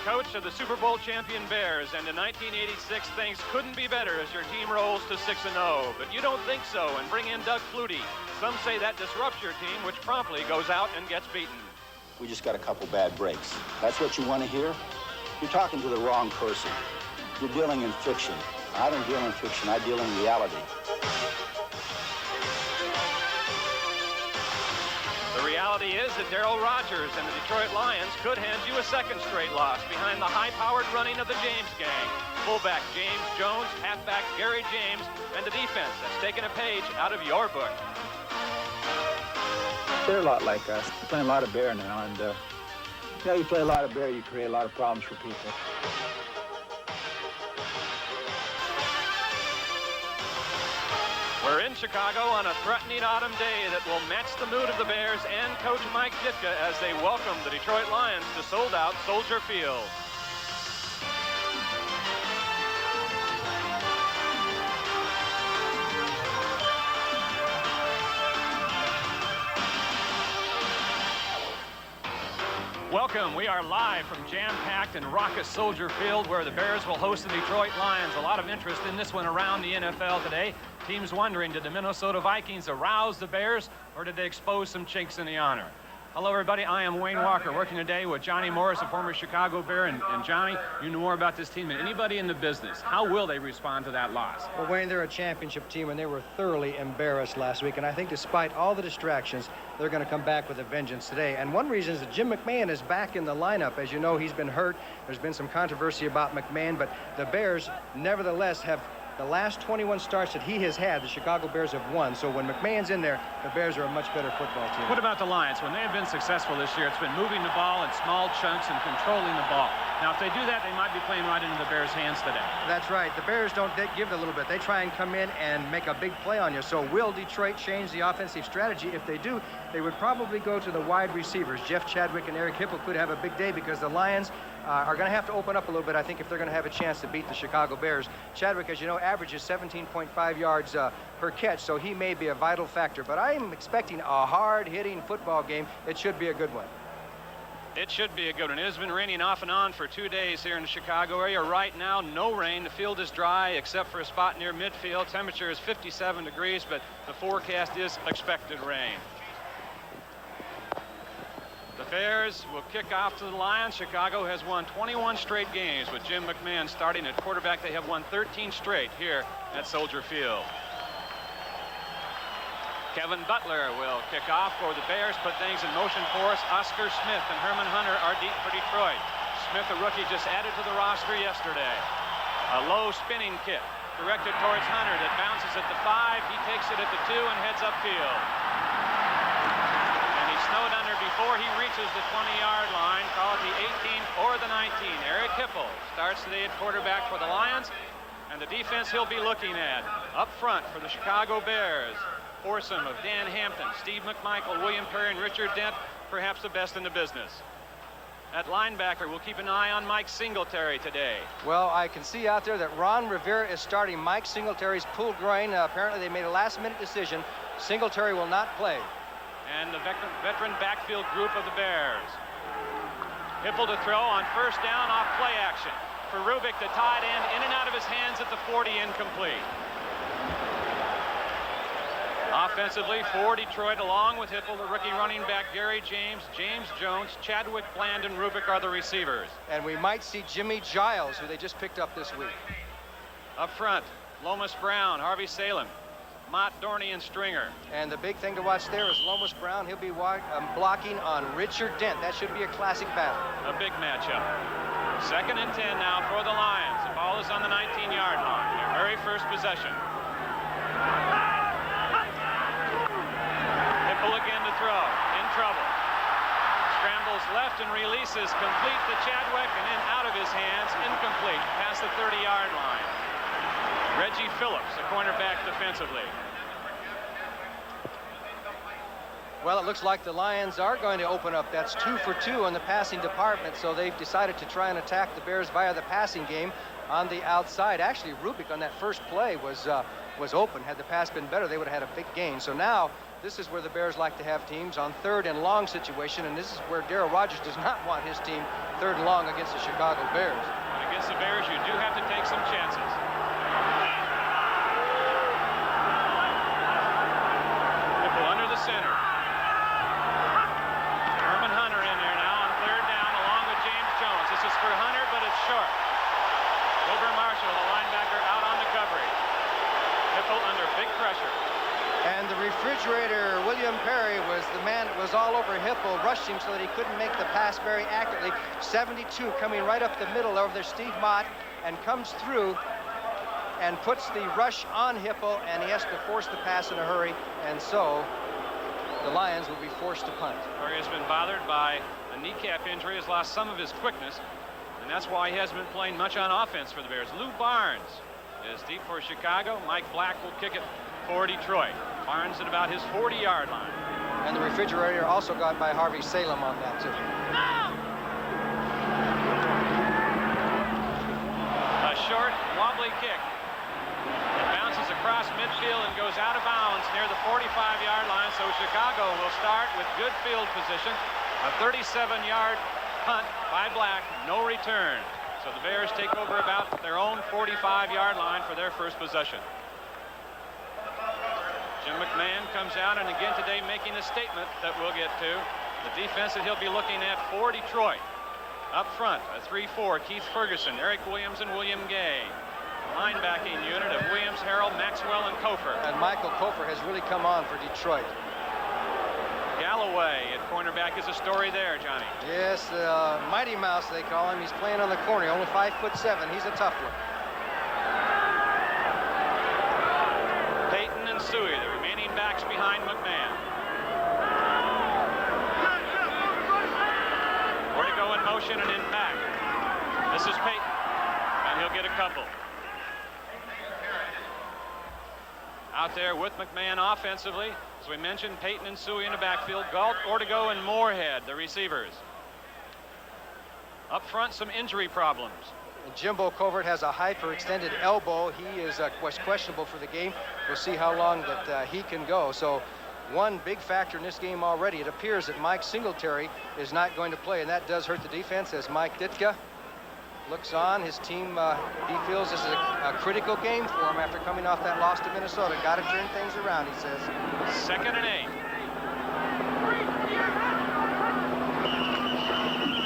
coach of the Super Bowl champion Bears, and in 1986, things couldn't be better as your team rolls to 6-0. But you don't think so, and bring in Doug Flutie. Some say that disrupts your team, which promptly goes out and gets beaten. We just got a couple bad breaks. That's what you want to hear? You're talking to the wrong person. You're dealing in fiction. I don't deal in fiction, I deal in reality. The reality is that Darryl Rogers and the Detroit Lions could hand you a second straight loss behind the high-powered running of the James gang. Fullback James Jones, halfback Gary James, and the defense that's taken a page out of your book. They're a lot like us. We're playing a lot of bear now, and you play a lot of bear, you create a lot of problems for people. We're in Chicago on a threatening autumn day that will match the mood of the Bears and Coach Mike Ditka as they welcome the Detroit Lions to sold-out Soldier Field. Welcome. We are live from jam-packed and raucous Soldier Field, where the Bears will host the Detroit Lions. A lot of interest in this one around the NFL today. Teams wondering, did the Minnesota Vikings arouse the Bears, or did they expose some chinks in the honor? Hello, everybody. I am Wayne Walker, working today with Johnny Morris, a former Chicago Bear. And Johnny, you know more about this team than anybody in the business. How will they respond to that loss? Well, Wayne, they're a championship team, and they were thoroughly embarrassed last week. And I think despite all the distractions, they're going to come back with a vengeance today. And one reason is that Jim McMahon is back in the lineup. As you know, he's been hurt. There's been some controversy about McMahon, but the Bears, nevertheless, have the last 21 starts that he has had, the Chicago Bears have won. So when McMahon's in there, the Bears are a much better football team. What about the Lions? When they have been successful this year, it's been moving the ball in small chunks and controlling the ball. Now, if they do that, they might be playing right into the Bears' hands today. That's right. The Bears don't give it a little bit. They try and come in and make a big play on you. So will Detroit change the offensive strategy? If they do, they would probably go to the wide receivers. Jeff Chadwick and Eric Hipple could have a big day because the Lions are going to have to open up a little bit, I think, if they're going to have a chance to beat the Chicago Bears. Chadwick, as you know, averages 17.5 yards per catch, so he may be a vital factor. But I am expecting a hard-hitting football game. It should be a good one. It should be a good one. It has been raining off and on for 2 days here in the Chicago area. Right now, no rain. The field is dry except for a spot near midfield. Temperature is 57 degrees, but the forecast is expected rain. The Bears will kick off to the Lions. Chicago has won 21 straight games with Jim McMahon starting at quarterback. They have won 13 straight here at Soldier Field. Kevin Butler will kick off for the Bears, put things in motion for us. Oscar Smith and Herman Hunter are deep for Detroit. Smith, a rookie, just added to the roster yesterday. A low spinning kick directed towards Hunter that bounces at the 5. He takes it at the 2 and heads upfield. And he's snowed under before he reaches the 20-yard line. Call it the 18th or the 19th. Eric Hipple starts today at quarterback for the Lions. And the defense he'll be looking at up front for the Chicago Bears. Foursome of Dan Hampton, Steve McMichael, William Perry, and Richard Dent, perhaps the best in the business. At linebacker, we'll keep an eye on Mike Singletary today. Well, I can see out there that Ron Rivera is starting Mike Singletary's pulled groin. Apparently, they made a last-minute decision. Singletary will not play. And the veteran backfield group of the Bears. Hipple to throw on first down off play action. For Rubick, the tight end, in and out of his hands at the 40, incomplete. Offensively for Detroit, along with Hipple, the rookie running back Gary James, James Jones, Chadwick Bland, and Rubick are the receivers. And we might see Jimmy Giles, who they just picked up this week. Up front, Lomas Brown, Harvey Salem, Mott Dorney, and Stringer. And the big thing to watch there is Lomas Brown. He'll be blocking on Richard Dent. That should be a classic battle. A big matchup. 2nd and 10 now for the Lions. The ball is on the 19-yard line. Their very first possession. Again to throw, in trouble. Scrambles left and releases complete to Chadwick, and in out of his hands, incomplete, past the 30-yard line. Reggie Phillips, the cornerback defensively. Well, it looks like the Lions are going to open up. That's 2 for 2 in the passing department, so they've decided to try and attack the Bears via the passing game on the outside. Actually, Rubick on that first play was open. Had the pass been better, they would have had a big gain. So now This is where the Bears like to have teams on 3rd and long situation, and this is where Darryl Rogers does not want his team 3rd and long against the Chicago Bears. But against the Bears, you do have to take some chances. Whipple under the center. Herman Hunter in there now on 3rd down along with James Jones. This is for Hunter, but it's short. Wilbur Marshall, the linebacker, out on the coverage. Whipple under big pressure. And the refrigerator, William Perry, was the man that was all over Hipple, rushed him so that he couldn't make the pass very accurately. 72 coming right up the middle over there, Steve Mott, and comes through and puts the rush on Hipple, and he has to force the pass in a hurry, and so the Lions will be forced to punt. Perry has been bothered by a kneecap injury, has lost some of his quickness, and that's why he hasn't been playing much on offense for the Bears. Lou Barnes is deep for Chicago. Mike Black will kick it for Detroit. Barnes at about his 40-yard line. And the refrigerator also got by Harvey Salem on that, too. A short, wobbly kick. It bounces across midfield and goes out of bounds near the 45-yard line, so Chicago will start with good field position. A 37-yard punt by Black, no return. So the Bears take over about their own 45-yard line for their first possession. Jim McMahon comes out, and again today making a statement that we'll get to. The defense that he'll be looking at for Detroit. Up front, a 3-4, Keith Ferguson, Eric Williams, and William Gay. Linebacking unit of Williams, Harrell, Maxwell, and Kofor. And Michael Kofor has really come on for Detroit. Galloway at cornerback is a story there, Johnny. Yes, Mighty Mouse, they call him. He's playing on the corner, only 5'7". He's a tough one. Payton and Suey, the remaining backs behind McMahon. Where to go in motion and in back. This is Payton, and he'll get a couple. Out there with McMahon offensively, as we mentioned, Payton and Suey in the backfield. Galt, Ortego, and Moorhead, the receivers. Up front, some injury problems. Jimbo Covert has a hyperextended elbow. He was questionable for the game. We'll see how long that he can go. So one big factor in this game already. It appears that Mike Singletary is not going to play, and that does hurt the defense as Mike Ditka looks on. His team, he feels this is a critical game for him after coming off that loss to Minnesota. Got to turn things around, he says. 2nd and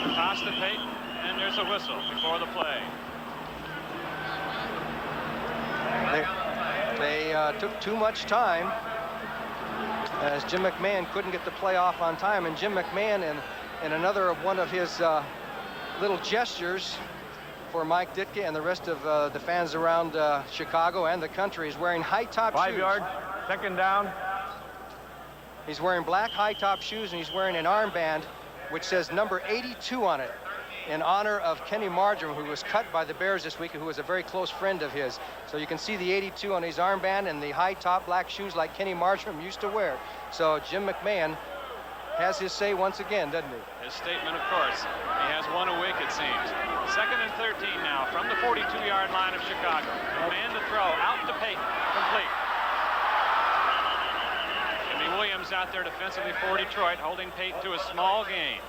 8. Toss to Payton, and there's a whistle before the play. They took too much time as Jim McMahon couldn't get the play off on time, and Jim McMahon in another of one of his little gestures for Mike Ditka and the rest of the fans around Chicago and the country is wearing high-top shoes. 5 yard, 2nd down. He's wearing black high-top shoes, and he's wearing an armband which says number 82 on it in honor of Kenny Marjoram, who was cut by the Bears this week and who was a very close friend of his. So you can see the 82 on his armband and the high-top black shoes like Kenny Marjoram used to wear. So Jim McMahon has his say once again, doesn't he? His statement, of course. He has one a week, it seems. 2nd and 13 now from the 42-yard line of Chicago. Man to throw, out to Payton, complete. Jimmy Williams out there defensively for Detroit, holding Payton to a small gain.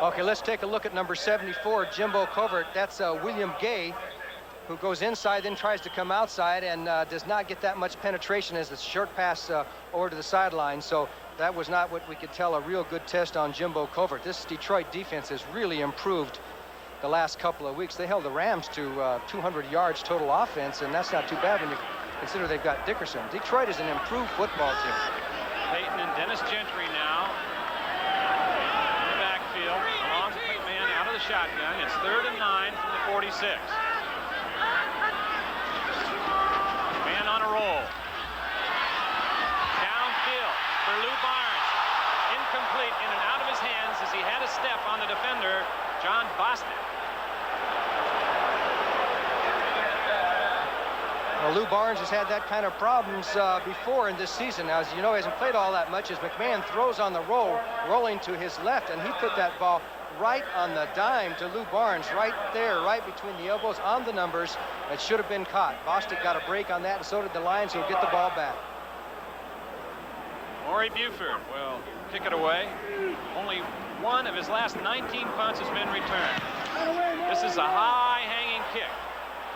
Okay, let's take a look at number 74, Jimbo Covert. That's William Gay, who goes inside, then tries to come outside and does not get that much penetration as the short pass over to the sideline. So that was not what we could tell a real good test on Jimbo Covert. This Detroit defense has really improved the last couple of weeks. They held the Rams to 200 yards total offense, and that's not too bad when you consider they've got Dickerson. Detroit is an improved football team. Payton and Dennis Gentry now in the backfield, along with McMahon out of the shotgun. It's 3rd and 9 from the 46. Man on a roll. Downfield for Lou Barnes. Incomplete, in and out of his hands as he had a step on the defender, John Bostic. Well, Lou Barnes has had that kind of problems before in this season. Now, as you know, he hasn't played all that much as McMahon throws on the roll, rolling to his left, and he put that ball right on the dime to Lou Barnes, right there, right between the elbows on the numbers. It should have been caught. Bostic got a break on that, and so did the Lions, who'll get the ball back. Maury Buford will kick it away. Only one of his last 19 punts has been returned. This is a high-hanging kick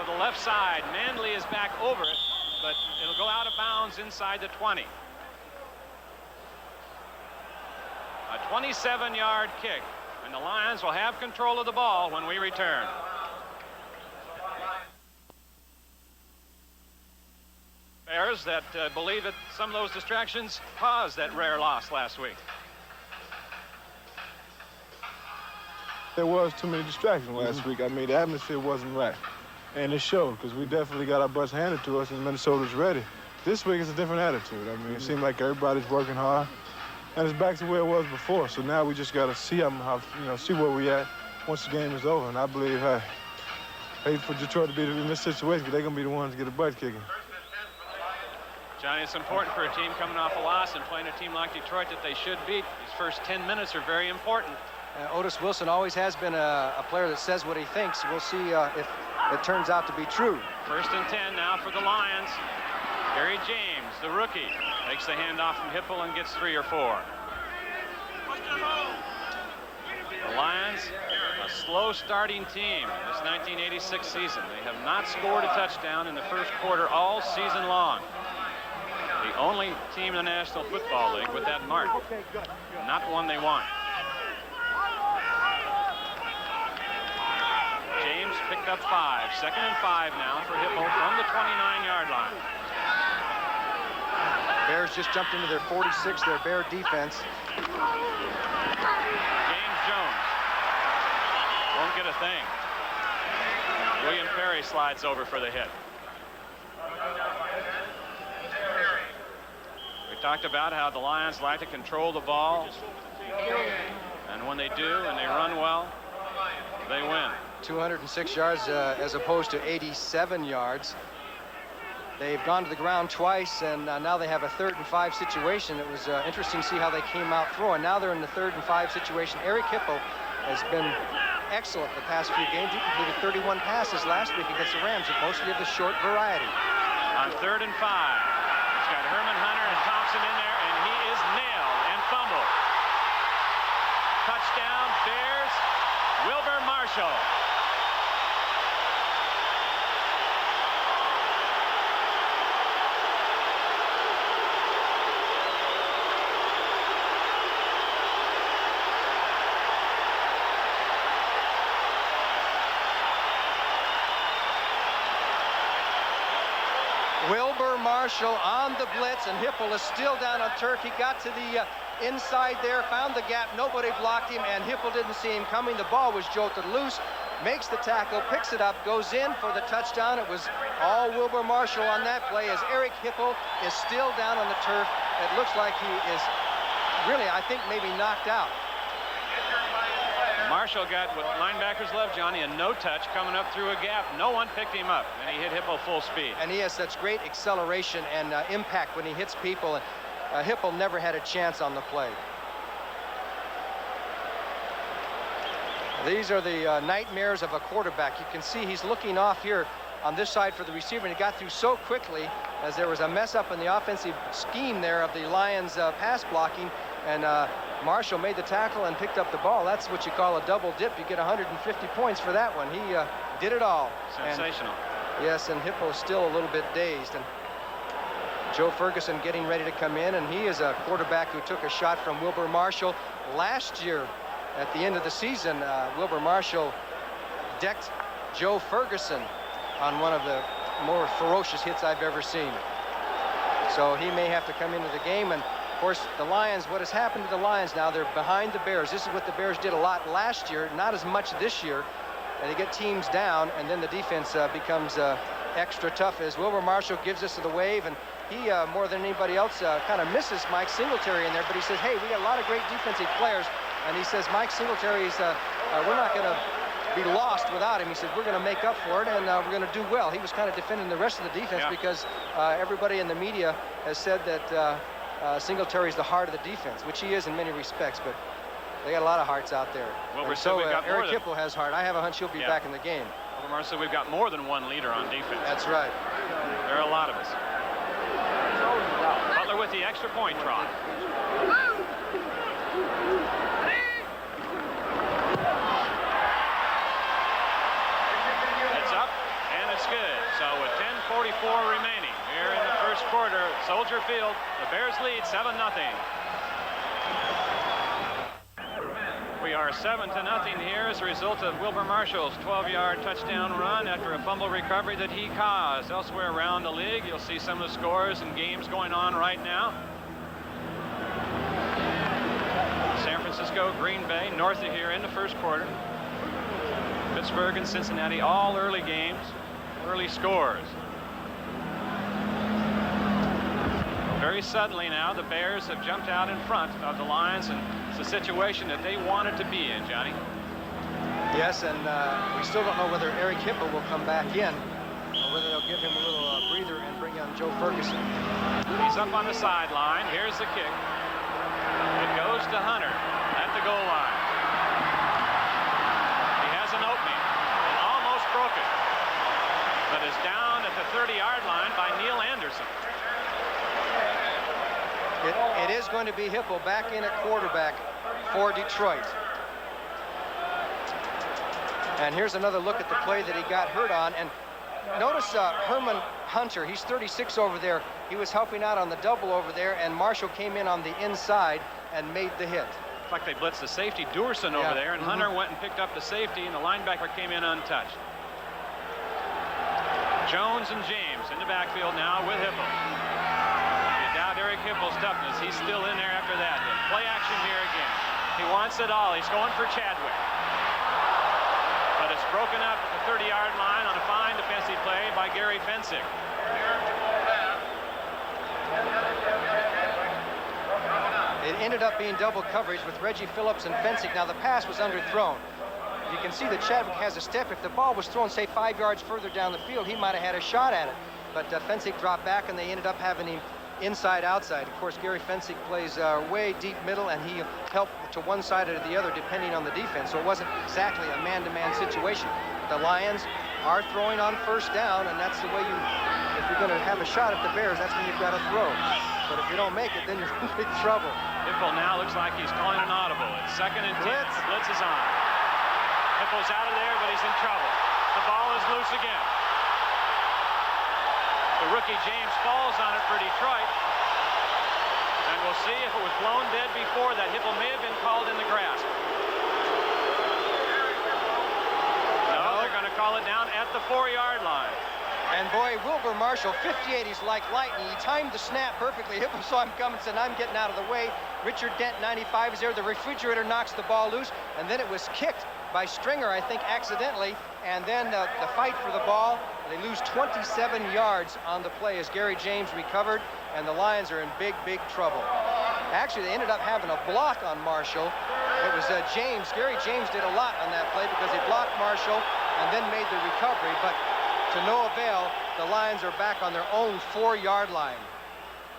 to the left side. Manley is back over it, but it'll go out of bounds inside the 20. A 27-yard kick, and the Lions will have control of the ball when we return. Bears that believe that some of those distractions caused that rare loss last week. There was too many distractions last week. I mean, the atmosphere wasn't right. And it showed, because we definitely got our butts handed to us, and Minnesota's ready. This week it's a different attitude. I mean, it seems like everybody's working hard, and it's back to where it was before. So now we just got to see see where we at once the game is over. And I believe, I hate for Detroit to be in this situation, because they're going to be the ones to get a butt kicking. Johnny, it's important for a team coming off a loss and playing a team like Detroit that they should beat. These first 10 minutes are very important. Otis Wilson always has been a player that says what he thinks. We'll see if it turns out to be true. 1st and 10 now for the Lions. Gary James, the rookie, takes the handoff from Hipple and gets 3 or 4. The Lions, a slow starting team this 1986 season. They have not scored a touchdown in the first quarter all season long. The only team in the National Football League with that mark. Not one they want. James picked up 5. 2nd and 5 now for Hipple from the 29-yard line. Bears just jumped into their 46, their Bear defense. James Jones won't get a thing. William Perry slides over for the hit. We talked about how the Lions like to control the ball. And when they do and they run well, they win. 206 yards as opposed to 87 yards. They've gone to the ground twice, and now they have a 3rd and 5 situation. It was interesting to see how they came out throwing. Now they're in the 3rd and 5 situation. Eric Hipple has been excellent the past few games. He completed 31 passes last week against the Rams, mostly of the short variety. On 3rd and 5, he's got Herman Hunter and Thompson in there, and he is nailed and fumbled. Touchdown, Bears, Wilber Marshall. Wilber Marshall on the blitz, and Hipple is still down on turf. He got to the inside there, found the gap. Nobody blocked him, and Hipple didn't see him coming. The ball was jolted loose, makes the tackle, picks it up, goes in for the touchdown. It was all Wilber Marshall on that play, as Eric Hipple is still down on the turf. It looks like he is really, I think, maybe knocked out. Marshall got what linebackers love, Johnny, a no touch coming up through a gap. No one picked him up, and he hit Hipple full speed. And he has such great acceleration and impact when he hits people. And Hipple never had a chance on the play. These are the nightmares of a quarterback. You can see he's looking off here on this side for the receiver, and he got through so quickly as there was a mess up in the offensive scheme there of the Lions pass blocking, and Marshall made the tackle and picked up the ball. That's what you call a double dip. You get 150 points for that one. He did it all. Sensational. Yes, and Hippo's still a little bit dazed. And Joe Ferguson getting ready to come in, and he is a quarterback who took a shot from Wilber Marshall last year. At the end of the season, Wilber Marshall decked Joe Ferguson on one of the more ferocious hits I've ever seen. So he may have to come into the game. And of course, the Lions, what has happened to the Lions now, they're behind the Bears. This is what the Bears did a lot last year, not as much this year. And they get teams down, and then the defense becomes extra tough as Wilber Marshall gives us the wave, and he, more than anybody else, kind of misses Mike Singletary in there, but he says, hey, we got a lot of great defensive players, and he says, Mike Singletary's, we're not going to be lost without him. He said, we're going to make up for it, and we're going to do well. He was kind of defending the rest of the defense because everybody in the media has said that Singletary is the heart of the defense, which he is in many respects, but They got a lot of hearts out there. Wilbur And said so we've got more Eric than... Hipple has heart. I have a hunch he'll be back in the game. Wilbur said we've got more than one leader on defense. That's right. There are a lot of us. Butler with the extra point try. It's up, and it's good. So with 10:44 remaining here in the first quarter, Soldier Field, the Bears lead 7-0. We are 7-0 here as a result of Wilbur Marshall's 12-yard touchdown run after a fumble recovery that he caused. Elsewhere around the league, you'll see some of the scores and games going on right now. San Francisco, Green Bay, north of here in the first quarter. Pittsburgh and Cincinnati, all early games, early scores. Very suddenly now, the Bears have jumped out in front of the Lions, and it's a situation that they wanted to be in, Johnny. Yes, and we still don't know whether Eric Hipple will come back in or whether they'll give him a little breather and bring on Joe Ferguson. He's up on the sideline. Here's the kick. It goes to Hunter at the goal line. He has an opening and almost broke it, but is down at the 30-yard line by Neil Anderson. It is going to be Hipple back in at quarterback for Detroit. And here's another look at the play that he got hurt on. And notice Herman Hunter, he's 36 over there. He was helping out on the double over there, and Marshall came in on the inside and made the hit. It's like they blitzed the safety, Doerson, over there, and Hunter went and picked up the safety, and the linebacker came in untouched. Jones and James in the backfield now with Hipple. Doubt Eric Hipple's toughness. He's still in there after that hit. Play action here again. He wants it all. He's going for Chadwick. But it's broken up at the 30-yard line on a fine defensive play by Gary Fensick. It ended up being double coverage with Reggie Phillips and Fensick. Now the pass was underthrown. You can see that Chadwick has a step. If the ball was thrown, say, 5 yards further down the field, he might have had a shot at it. But Fensick dropped back, and they ended up having him inside outside. Of course, Gary Fensick plays way deep middle, and he helped to one side or the other depending on the defense, so it wasn't exactly a man-to-man situation. The Lions are throwing on first down, and that's the way if you're going to have a shot at the Bears, that's when you've got to throw. But if you don't make it, then you're in big trouble. Hipple now looks like he's calling an audible. It's 2nd and 10. Blitz. Blitz is on. Hipple's out of there, but he's in trouble. The ball is loose again. The rookie James falls on it for Detroit. And we'll see if it was blown dead before that. Hipple may have been called in the grasp. No, they're going to call it down at the 4-yard line. And boy, Wilbur Marshall, 58, he's like lightning. He timed the snap perfectly. Hipple saw him coming and said, I'm getting out of the way. Richard Dent, 95, is there. The refrigerator knocks the ball loose, and then it was kicked by Stringer, I think, accidentally. And then the fight for the ball. They lose 27 yards on the play as Gary James recovered, and the Lions are in big, big trouble. Actually, they ended up having a block on Marshall. It was James. Gary James did a lot on that play because he blocked Marshall and then made the recovery. But to no avail, the Lions are back on their own 4-yard line.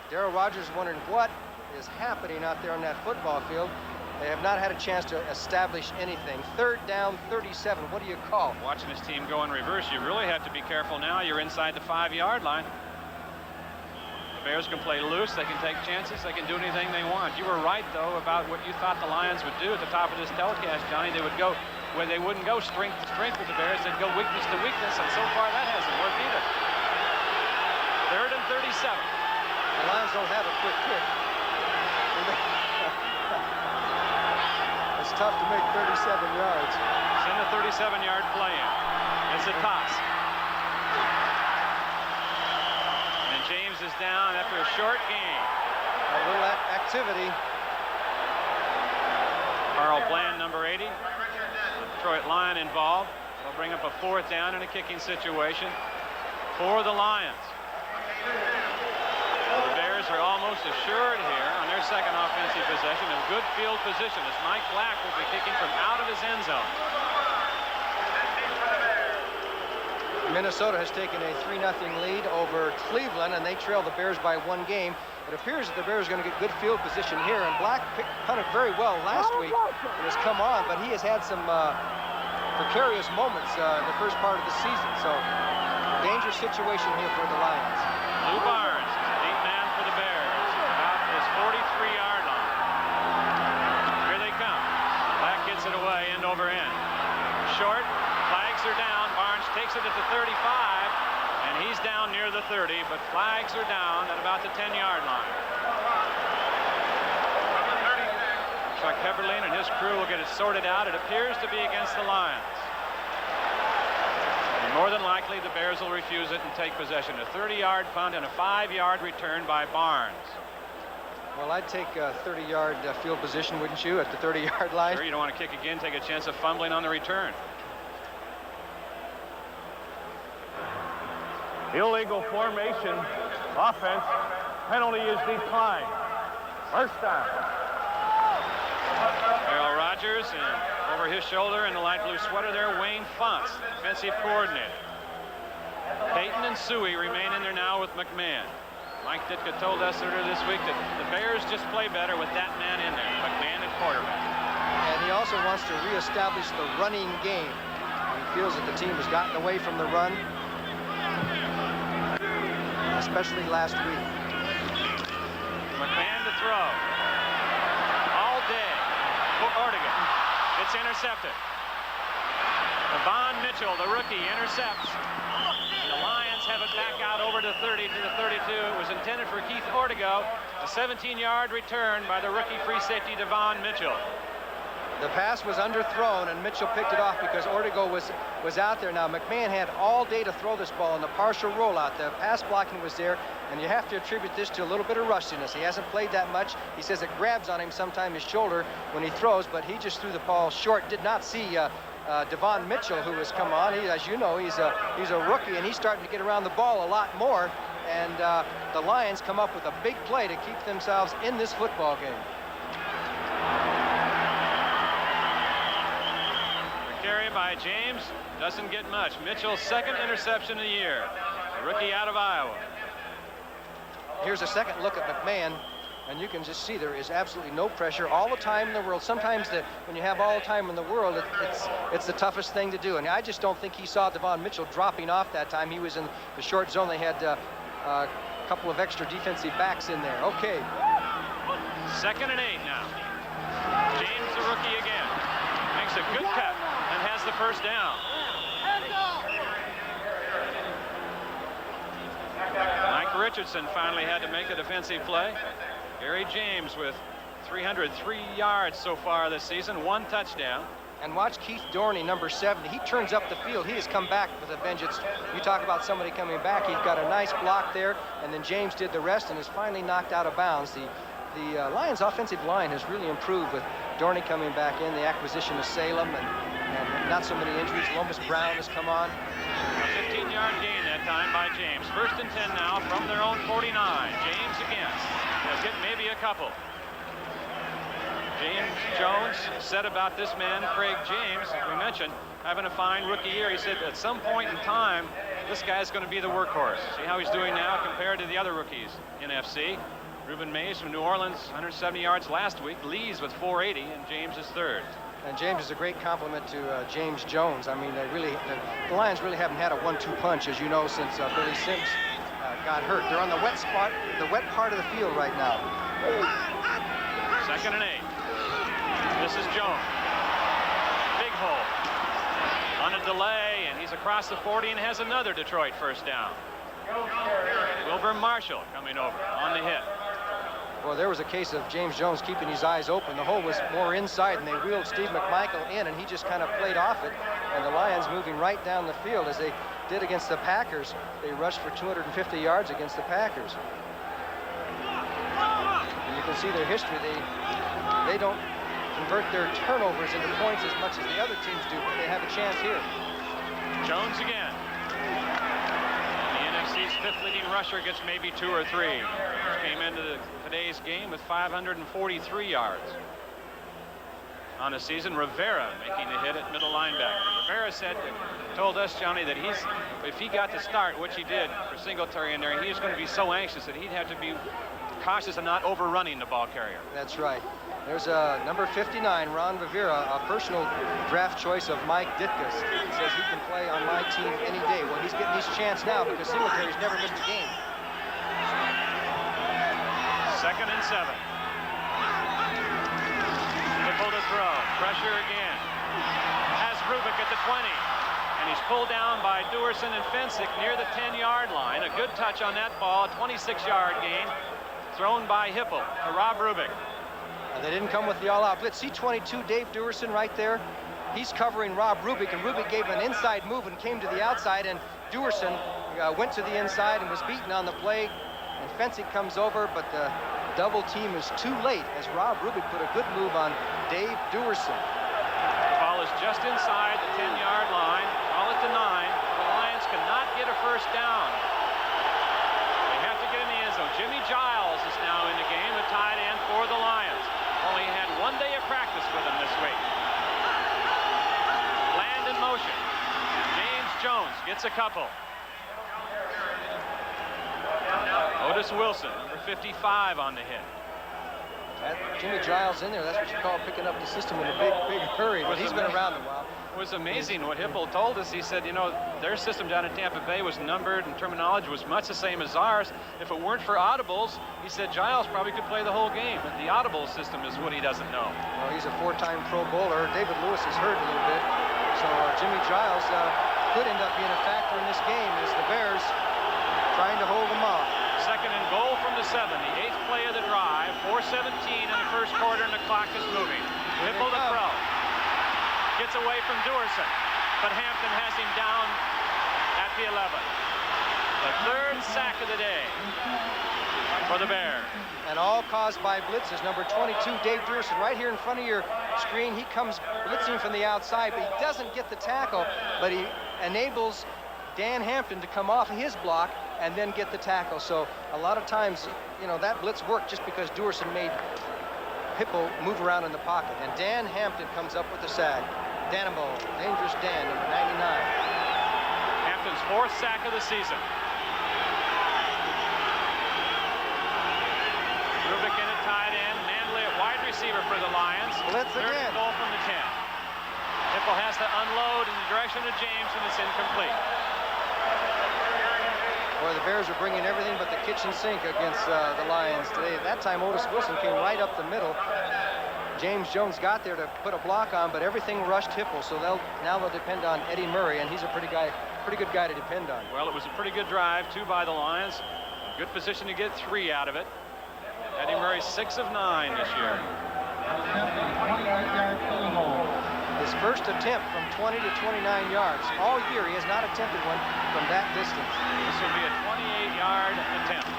Darryl Rogers wondering what is happening out there on that football field. They have not had a chance to establish anything. 3rd down, 37. What do you call? Watching this team go in reverse, you really have to be careful now. You're inside the 5-yard line. The Bears can play loose. They can take chances. They can do anything they want. You were right, though, about what you thought the Lions would do at the top of this telecast, Johnny. They would go where they wouldn't go strength to strength with the Bears. They'd go weakness to weakness, and so far that hasn't worked either. 3rd and 37. The Lions don't have a quick kick. It's tough to make 37 yards. Send the 37-yard play in. It's a toss. And James is down after a short gain. A little activity. Carl Bland, number 80. Detroit Lion involved. They'll bring up a 4th down in a kicking situation for the Lions. The Bears are almost assured here on their 2nd offensive possession of good field position as Mike Black will be kicking from out of his end zone. Minnesota has taken a 3-0 lead over Cleveland, and they trail the Bears by 1 game. It appears that the Bears are going to get good field position here, and Black punted very well last week and has come on, but he has had some precarious moments in the first part of the season. So, dangerous situation here for the Lions. Lou Barnes, deep man for the Bears, about his 43-yard line. Here they come. Black gets it away, end over end. Short, flags are down. Barnes takes it at the 35, and he's down near the 30, but flags are down at about the 10-yard line. Chuck Heberlein and his crew will get it sorted out. It appears to be against the Lions. And more than likely, the Bears will refuse it and take possession. A 30-yard punt and a 5-yard return by Barnes. Well, I'd take a 30-yard field position, wouldn't you, at the 30-yard line? Sure, you don't want to kick again, take a chance of fumbling on the return. Illegal formation, offense, penalty is declined. First down. Harold Rogers, and over his shoulder in the light blue sweater there, Wayne Fonts, defensive coordinator. Peyton and Suey remain in there now with McMahon. Mike Ditka told us earlier this week that the Bears just play better with that man in there, McMahon at quarterback. And he also wants to reestablish the running game. He feels that the team has gotten away from the run, especially last week. McMahon to throw. All day for Ortega. It's intercepted. Devon Mitchell, the rookie, intercepts. And the Lions have it back out over to 30 to the 32. It was intended for Keith Ortega. A 17-yard return by the rookie free safety Devon Mitchell. The pass was underthrown, and Mitchell picked it off because Ortega was out there. Now, McMahon had all day to throw this ball in the partial rollout. The pass blocking was there, and you have to attribute this to a little bit of rustiness. He hasn't played that much. He says it grabs on him sometime his shoulder when he throws, but he just threw the ball short. Did not see Devon Mitchell, who has come on. As you know, he's a rookie, and he's starting to get around the ball a lot more. And the Lions come up with a big play to keep themselves in this football game. Carry by James doesn't get much. Mitchell's second interception of the year. The rookie out of Iowa. Here's a second look at McMahon, and you can just see there is absolutely no pressure all the time in the world. Sometimes when you have all the time in the world, it's the toughest thing to do. And I just don't think he saw Devon Mitchell dropping off that time. He was in the short zone. They had a couple of extra defensive backs in there. Okay. 2nd and 8 now. James, the rookie again, makes a good cut and has the first down. Mike Richardson finally had to make a defensive play. Gary James with 303 yards so far this season, 1 touchdown. And watch Keith Dorney, number 70. He turns up the field. He has come back with a vengeance. You talk about somebody coming back. He's got a nice block there, and then James did the rest and is finally knocked out of bounds. The Lions' offensive line has really improved with Dorney coming back in, the acquisition of Salem, and not so many injuries. Lomas Brown has come on. A 15-yard gain that time by James. 1st and 10 now from their own 49. James again. They'll get maybe a couple. James Jones said about this man, Craig James, we mentioned, having a fine rookie year. He said at some point in time, this guy's going to be the workhorse. See how he's doing now compared to the other rookies in FC. Ruben Mays from New Orleans, 170 yards last week, leads with 480, and James is 3rd. And James is a great compliment to James Jones. I mean, the Lions really haven't had a 1-2 punch, as you know, since Billy Sims got hurt. They're on the wet part of the field right now. 2nd and 8. This is Jones. Big hole. On a delay, and he's across the 40 and has another Detroit first down. Wilbur Marshall coming over on the hit. Well, there was a case of James Jones keeping his eyes open. The hole was more inside, and they wheeled Steve McMichael in, and he just kind of played off it. And the Lions moving right down the field as they did against the Packers. They rushed for 250 yards against the Packers. And you can see their history. They don't convert their turnovers into points as much as the other teams do, but they have a chance here. Jones again. The NFC's 5th leading rusher gets maybe 2 or 3. Came into today's game with 543 yards. on the season. Rivera making the hit at middle linebacker. Rivera told us, Johnny, that if he got to start, which he did for Singletary in there, he was going to be so anxious that he'd have to be cautious of not overrunning the ball carrier. That's right. There's number 59, Ron Rivera, a personal draft choice of Mike Ditka. Says he can play on my team any day. Well, he's getting his chance now because Singletary's never missed a game. 2nd and 7. Hipple to throw. Pressure again. Has Rubick at the 20. And he's pulled down by Duerson and Fensick near the 10-yard line. A good touch on that ball. A 26-yard gain. Thrown by Hipple to Rob Rubick. They didn't come with the all-out blitz. See 22, Dave Duerson right there? He's covering Rob Rubick, and Rubick gave an inside move and came to the outside, and Duerson went to the inside and was beaten on the play. And Fensick comes over, but the double team is too late as Rob Rubick put a good move on Dave Duerson. The ball is just inside the 10-yard line. Call it to 9. The Lions cannot get a first down. They have to get in the end zone. Jimmy Giles is now in the game, a tight end for the Lions. Only had 1 day of practice with him this week. Land in motion. James Jones gets a couple. Otis Wilson, number 55 on the hit. Jimmy Giles in there, that's what you call picking up the system in a big hurry, but he's been around a while. It was amazing what Hipple told us. He said, you know, their system down in Tampa Bay was numbered and terminology was much the same as ours. If it weren't for audibles, he said Giles probably could play the whole game, but the audible system is what he doesn't know. Well, he's a 4-time Pro Bowler. David Lewis is hurt a little bit, so Jimmy Giles could end up being a factor in this game as the Bears trying to hold them off. 2nd and goal from the 7, the 8th play of the drive. 4:17 in the first quarter, and the clock is moving. Hipple to throw. Gets away from Duerson, but Hampton has him down at the 11. The 3rd sack of the day for the Bears. And all caused by blitzes. Number 22, Dave Duerson, right here in front of your screen. He comes blitzing from the outside, but he doesn't get the tackle, but he enables Dan Hampton to come off his block and then get the tackle. So a lot of times, you know, that blitz worked just because Duerson made Hipple move around in the pocket. And Dan Hampton comes up with the sack. Danimo, Dangerous Dan, number 99. Hampton's 4th sack of the season. Rubick in at tight end, Manley at wide receiver for the Lions. Blitz again. 3rd and goal from the 10. Hipple has to unload in the direction of James, and it's incomplete. Boy, the Bears are bringing everything but the kitchen sink against the Lions today. At that time, Otis Wilson came right up the middle. James Jones got there to put a block on, but everything rushed Hipple, so now they'll depend on Eddie Murray, and he's a pretty good guy to depend on. Well, it was a pretty good drive, 2 by the Lions. Good position to get 3 out of it. Eddie Murray 6 of 9 this year. His first attempt from 20 to 29 yards. All year, he has not attempted one from that distance. This will be a 28-yard attempt.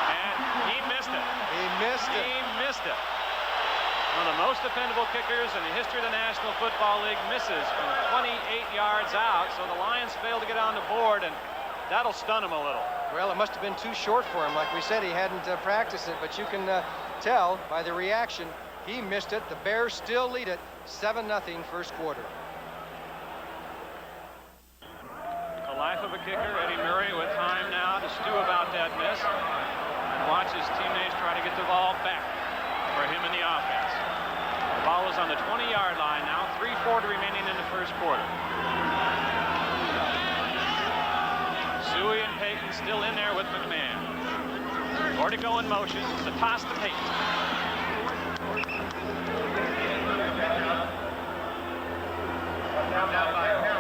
And he missed it. He missed it. He missed it. One of the most dependable kickers in the history of the National Football League misses from 28 yards out, so the Lions failed to get on the board, and that'll stun him a little. Well, it must have been too short for him. Like we said, he hadn't practiced it, but you can tell by the reaction, he missed it. The Bears still lead it 7-0 first quarter. The life of a kicker, Eddie Murray, with time now to stew about that miss and watch his teammates try to get the ball back for him in the offense. The ball is on the 20-yard line now, 3:40 remaining in the first quarter. Suey and Payton still in there with McMahon. More to go in motion. The toss to Payton.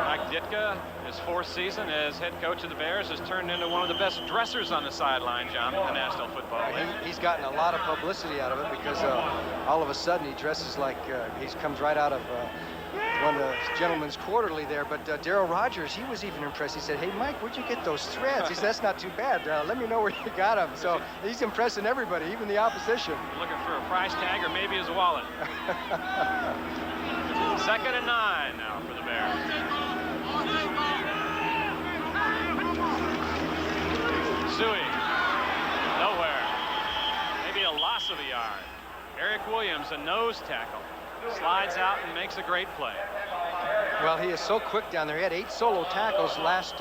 Mike Ditka, his 4th season as head coach of the Bears, has turned into one of the best dressers on the sideline, John, in the National Football League. He's gotten a lot of publicity out of it because all of a sudden he dresses like he comes right out of one of the Gentleman's Quarterly there. But Darryl Rogers, he was even impressed. He said, "Hey, Mike, where'd you get those threads?" He said, "That's not too bad. Let me know where you got them." So he's impressing everybody, even the opposition. Looking for a price tag or maybe his wallet. 2nd and 9 now for the Bears. Suey, nowhere. yard. Eric Williams, a nose tackle, slides out and makes a great play. Well, he is so quick down there. He had 8 solo tackles last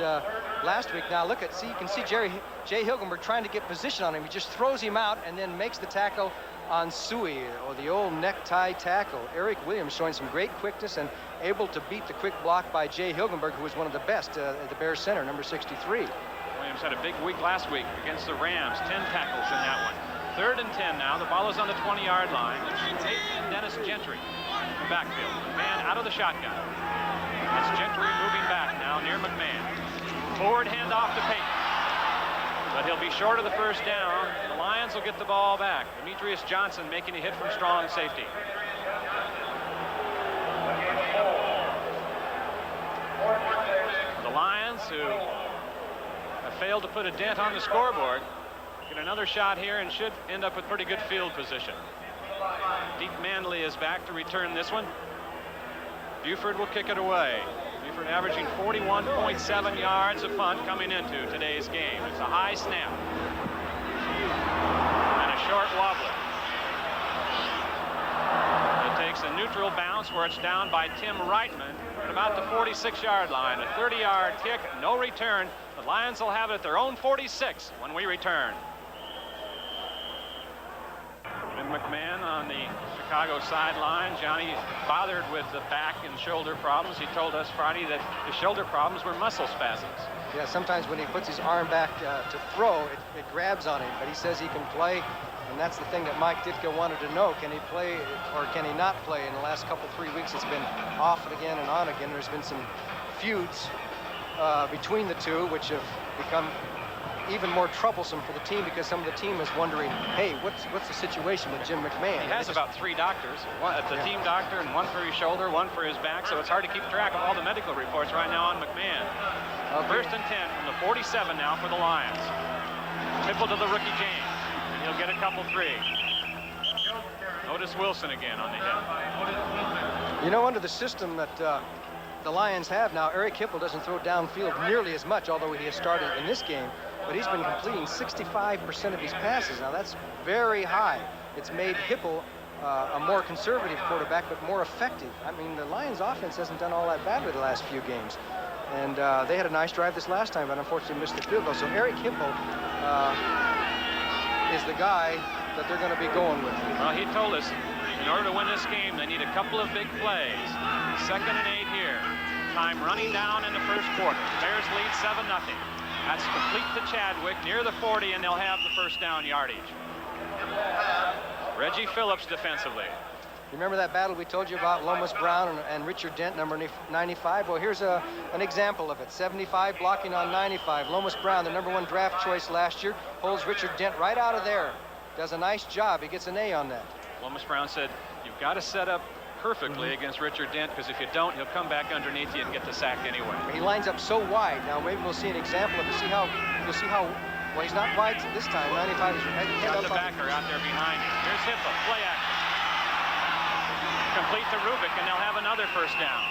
week. Now look at, you can see Jay Hilgenberg trying to get position on him. He just throws him out and then makes the tackle on Suey, or the old necktie tackle. Eric Williams showing some great quickness and able to beat the quick block by Jay Hilgenberg, who was one of the best at the Bears center, number 63. Williams had a big week last week against the Rams. 10 tackles in that one. 3rd and 10 now. The ball is on the 20-yard line. Peyton and Dennis Gentry in the backfield. Man out of the shotgun. That's Gentry moving back now near McMahon. Forward handoff to Peyton. But he'll be short of the first down. The Lions will get the ball back. Demetrius Johnson making a hit from strong safety. The Lions, who have failed to put a dent on the scoreboard, get another shot here and should end up with pretty good field position. Deep Manley is back to return this one. Buford will kick it away. Buford averaging 41.7 yards of punt coming into today's game. It's a high snap and a short wobbler. It takes a neutral bounce where it's down by Tim Reitman at about the 46-yard line. A 30-yard kick, no return. The Lions will have it at their own 46 when we return. And McMahon on the Chicago sideline. Johnny bothered with the back and shoulder problems. He told us Friday that his shoulder problems were muscle spasms. Yeah, sometimes when he puts his arm back to throw, it grabs on him. But he says he can play, and that's the thing that Mike Ditka wanted to know. Can he play or can he not play? In the last 3 weeks, it's been off again and on again. There's been some feuds between the two, which have become even more troublesome for the team, because some of the team is wondering, hey, what's the situation with Jim McMahon? He has about 3 doctors, one at the team doctor and one for his shoulder, one for his back, so it's hard to keep track of all the medical reports right now on McMahon. Okay. 1st and 10 from the 47 now for the Lions. Tipple to the rookie James, and he'll get a couple 3. Notice Wilson again on the hit. You know, under the system that the Lions have now, Eric Hipple doesn't throw downfield nearly as much, although he has started in this game. But he's been completing 65% of his passes. Now, that's very high. It's made Hipple a more conservative quarterback, but more effective. I mean, the Lions' offense hasn't done all that badly the last few games. And they had a nice drive this last time, but unfortunately missed the field goal. So Eric Hipple is the guy that they're going to be going with. Well, he told us in order to win this game, they need a couple of big plays. 2nd and 8 here. Time running down in the first quarter. Bears lead 7-0. That's complete to Chadwick near the 40, and they'll have the first down yardage. Reggie Phillips defensively. Remember that battle we told you about, Lomas Brown and Richard Dent, number 95? Well, here's an example of it. 75 blocking on 95. Lomas Brown, the #1 draft choice last year, pulls Richard Dent right out of there. Does a nice job. He gets an A on that. Lomas Brown said, you've got to set up perfectly against Richard Dent, because if you don't, he'll come back underneath you and get the sack anyway. He lines up so wide. Now maybe we'll see an example of it. You'll see how well, he's not wide this time. 95 is got the backer out there behind him. Here's Hipple, play action. Complete to Rubik, and they'll have another first down.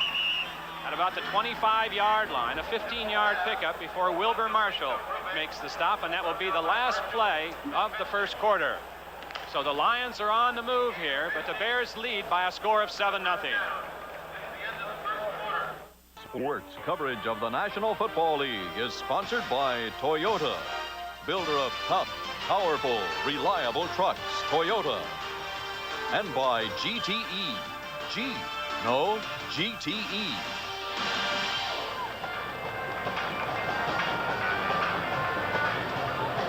At about the 25-yard line, a 15-yard pickup before Wilbur Marshall makes the stop, and that will be the last play of the first quarter. So the Lions are on the move here, but the Bears lead by a score of 7-0. Sports coverage of the National Football League is sponsored by Toyota, builder of tough, powerful, reliable trucks, Toyota. And by GTE. GTE.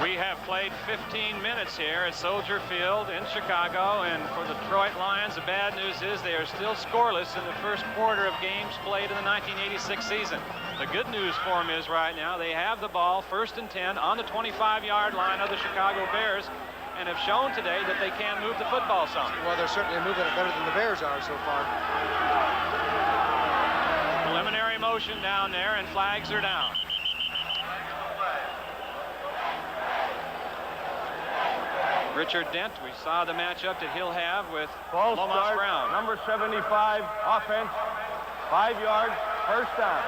We have played 15 minutes here at Soldier Field in Chicago, and for the Detroit Lions, the bad news is they are still scoreless in the first quarter of games played in the 1986 season. The good news for them is right now they have the ball 1st and 10 on the 25-yard line of the Chicago Bears, and have shown today that they can move the football some. Well, they're certainly moving it better than the Bears are so far. Preliminary motion down there, and flags are down. Richard Dent, we saw the matchup that he'll have with False Lomas start, Brown. number 75, offense, 5 yards, first down.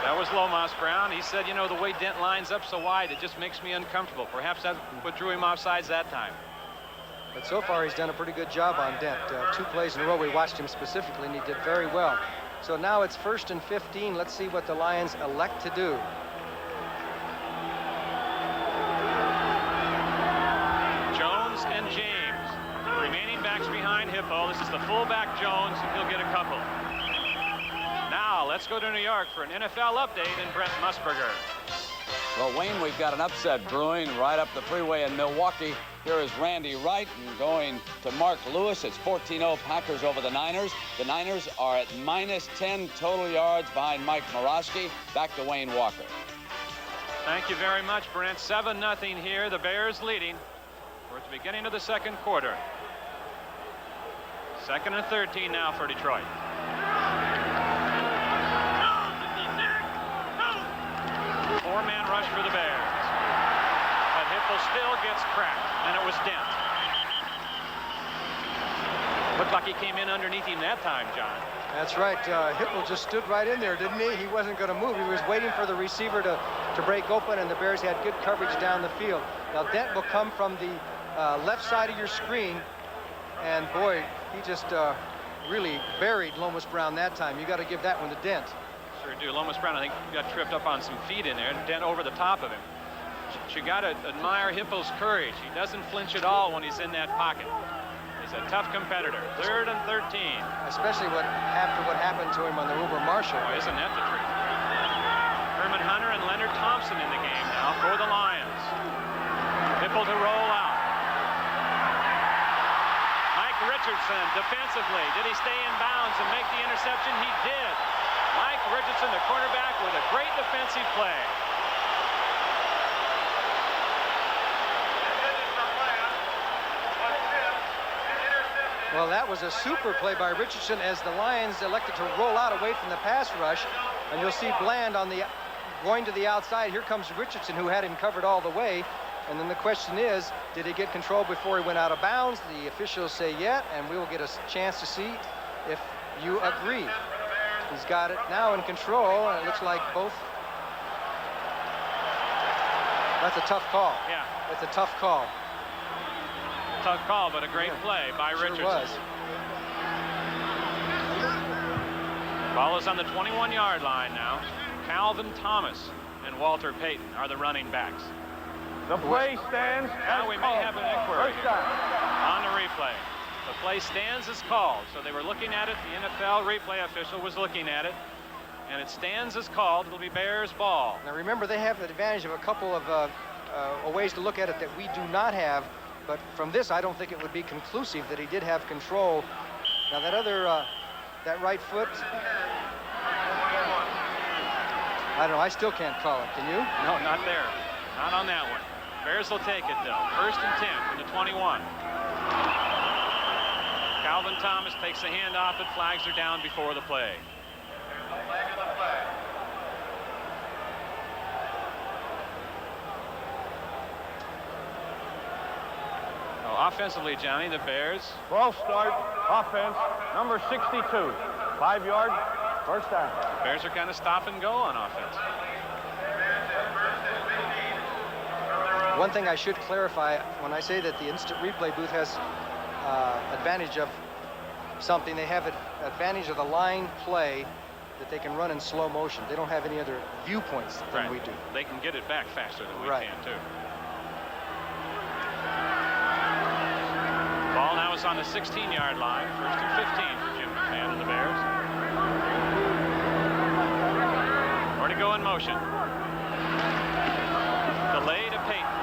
That was Lomas Brown. He said, you know, the way Dent lines up so wide, it just makes me uncomfortable. Perhaps that's what drew him off sides that time. But so far, he's done a pretty good job on Dent. 2 plays in a row, we watched him specifically, and he did very well. So now it's 1st and 15. Let's see what the Lions elect to do. Jones and James, remaining backs behind Hippo. This is the fullback Jones, and he'll get a couple. Now, let's go to New York for an NFL update and Brent Musburger. Well, Wayne, we've got an upset brewing right up the freeway in Milwaukee. Here is Randy Wright and going to Mark Lewis. It's 14-0 Packers over the Niners. The Niners are at -10 total yards behind Mike Morosky. Back to Wayne Walker. Thank you very much, Brent. 7-0 here. The Bears leading. We're at the beginning of the second quarter. 2nd and 13 now for Detroit. Four-man rush for the Bears. But Hipple still gets cracked, and it was Dent. Looked like he came in underneath him that time, John. That's right. Hipple just stood right in there, didn't he? He wasn't going to move. He was waiting for the receiver to break open, and the Bears had good coverage down the field. Now, Dent will come from the left side of your screen, and boy, he just really buried Lomas Brown that time. You got to give that one to Dent. Sure do. Lomas Brown, I think, got tripped up on some feet in there, and Dent over the top of him. You got to admire Hipple's courage. He doesn't flinch at all when he's in that pocket. He's a tough competitor. 3rd and 13. Especially after what happened to him on the Wilbur Marshall. Oh, isn't that the truth? Herman Hunter and Leonard Thompson in the game now for the Lions. Hipple to roll out. Mike Richardson defensively. Did he stay in bounds and make the interception? He did. Mike Richardson, the cornerback, with a great defensive play. Well, that was a super play by Richardson as the Lions elected to roll out away from the pass rush. And you'll see Bland going to the outside. Here comes Richardson, who had him covered all the way. And then the question is, did he get control before he went out of bounds? The officials say yet, and we will get a chance to see if you agree. He's got it now in control, and it looks like both. That's a tough call. Yeah. That's a tough call. Tough call, but a great play by Richardson. Was. Ball is on the 21-yard line now. Calvin Thomas and Walter Payton are the running backs. The play stands. Now we may have an inquiry First down. on the replay. The play stands as called. So they were looking at it. The NFL replay official was looking at it. And it stands as called. It'll be Bears ball. Now remember, they have the advantage of a couple of ways to look at it that we do not have. But from this, I don't think it would be conclusive that he did have control. Now that that right foot, I don't know, I still can't call it. Can you? No, not there. Not on that one. Bears will take it, though. 1st and 10 from the 21. Calvin Thomas takes the handoff, but flags are down before the play. Offensively, Johnny, the Bears. Ball start, offense, number 62. 5 yard, first down. Bears are kind of stop and go on offense. One thing I should clarify, when I say that the instant replay booth has advantage of something, they have an advantage of the line play that they can run in slow motion. They don't have any other viewpoints than we do. They can get it back faster than we can, too. Ball now is on the 16-yard line. 1st and 15 for Jim McMahon and the Bears. Where to go in motion. Delay to Payton.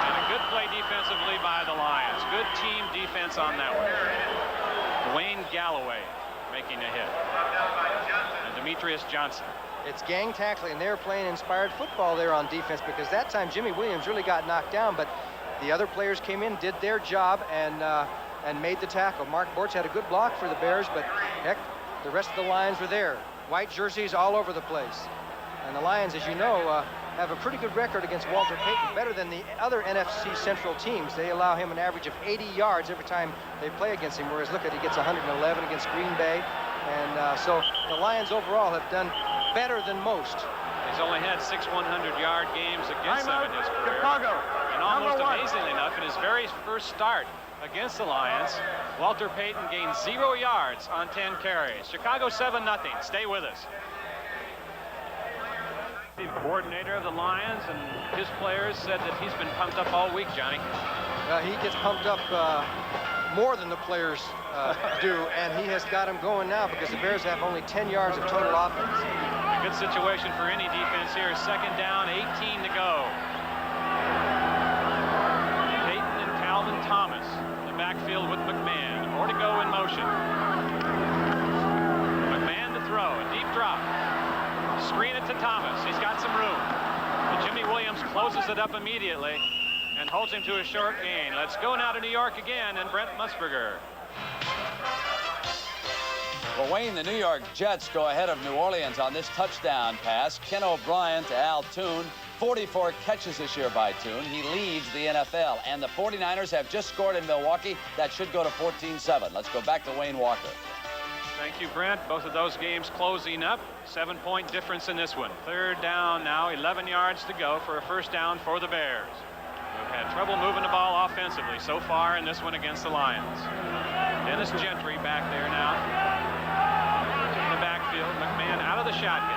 And a good play defensively by the Lions. Good team defense on that one. Wayne Galloway making a hit. And Demetrius Johnson. It's gang tackling. They're playing inspired football there on defense, because that time Jimmy Williams really got knocked down, but the other players came in, did their job, and made the tackle. Mark Bortz had a good block for the Bears, but heck, the rest of the Lions were there. White jerseys all over the place. And the Lions, as you know, have a pretty good record against Walter Payton, better than the other NFC Central teams. They allow him an average of 80 yards every time they play against him, whereas look at, he gets 111 against Green Bay. And so the Lions overall have done better than most. He's only had 6 100-yard games against them in his career. Chicago. And almost amazingly enough, in his very first start against the Lions, Walter Payton gained 0 yards on 10 carries. Chicago 7-0. Stay with us. The coordinator of the Lions and his players said that he's been pumped up all week, Johnny. He gets pumped up more than the players do, and he has got them going now because the Bears have only 10 yards of total offense. A good situation for any defense here. 2nd down, 18 to go. Payton and Calvin Thomas in the backfield with McMahon. More to go in motion. McMahon to throw, a deep drop. Screen it to Thomas. He's got some room. But Jimmy Williams closes it up immediately and holds him to a short gain. Let's go now to New York again and Brent Musburger. Well, Wayne, the New York Jets go ahead of New Orleans on this touchdown pass. Ken O'Brien to Al Toon. 44 catches this year by Toon. He leads the NFL. And the 49ers have just scored in Milwaukee. That should go to 14-7. Let's go back to Wayne Walker. Thank you, Brent. Both of those games closing up. 7-point difference in this one. 3rd down now, 11 yards to go for a first down for the Bears. We've had trouble moving the ball offensively so far in this one against the Lions. Dennis Gentry back there now. In the backfield, McMahon out of the shotgun.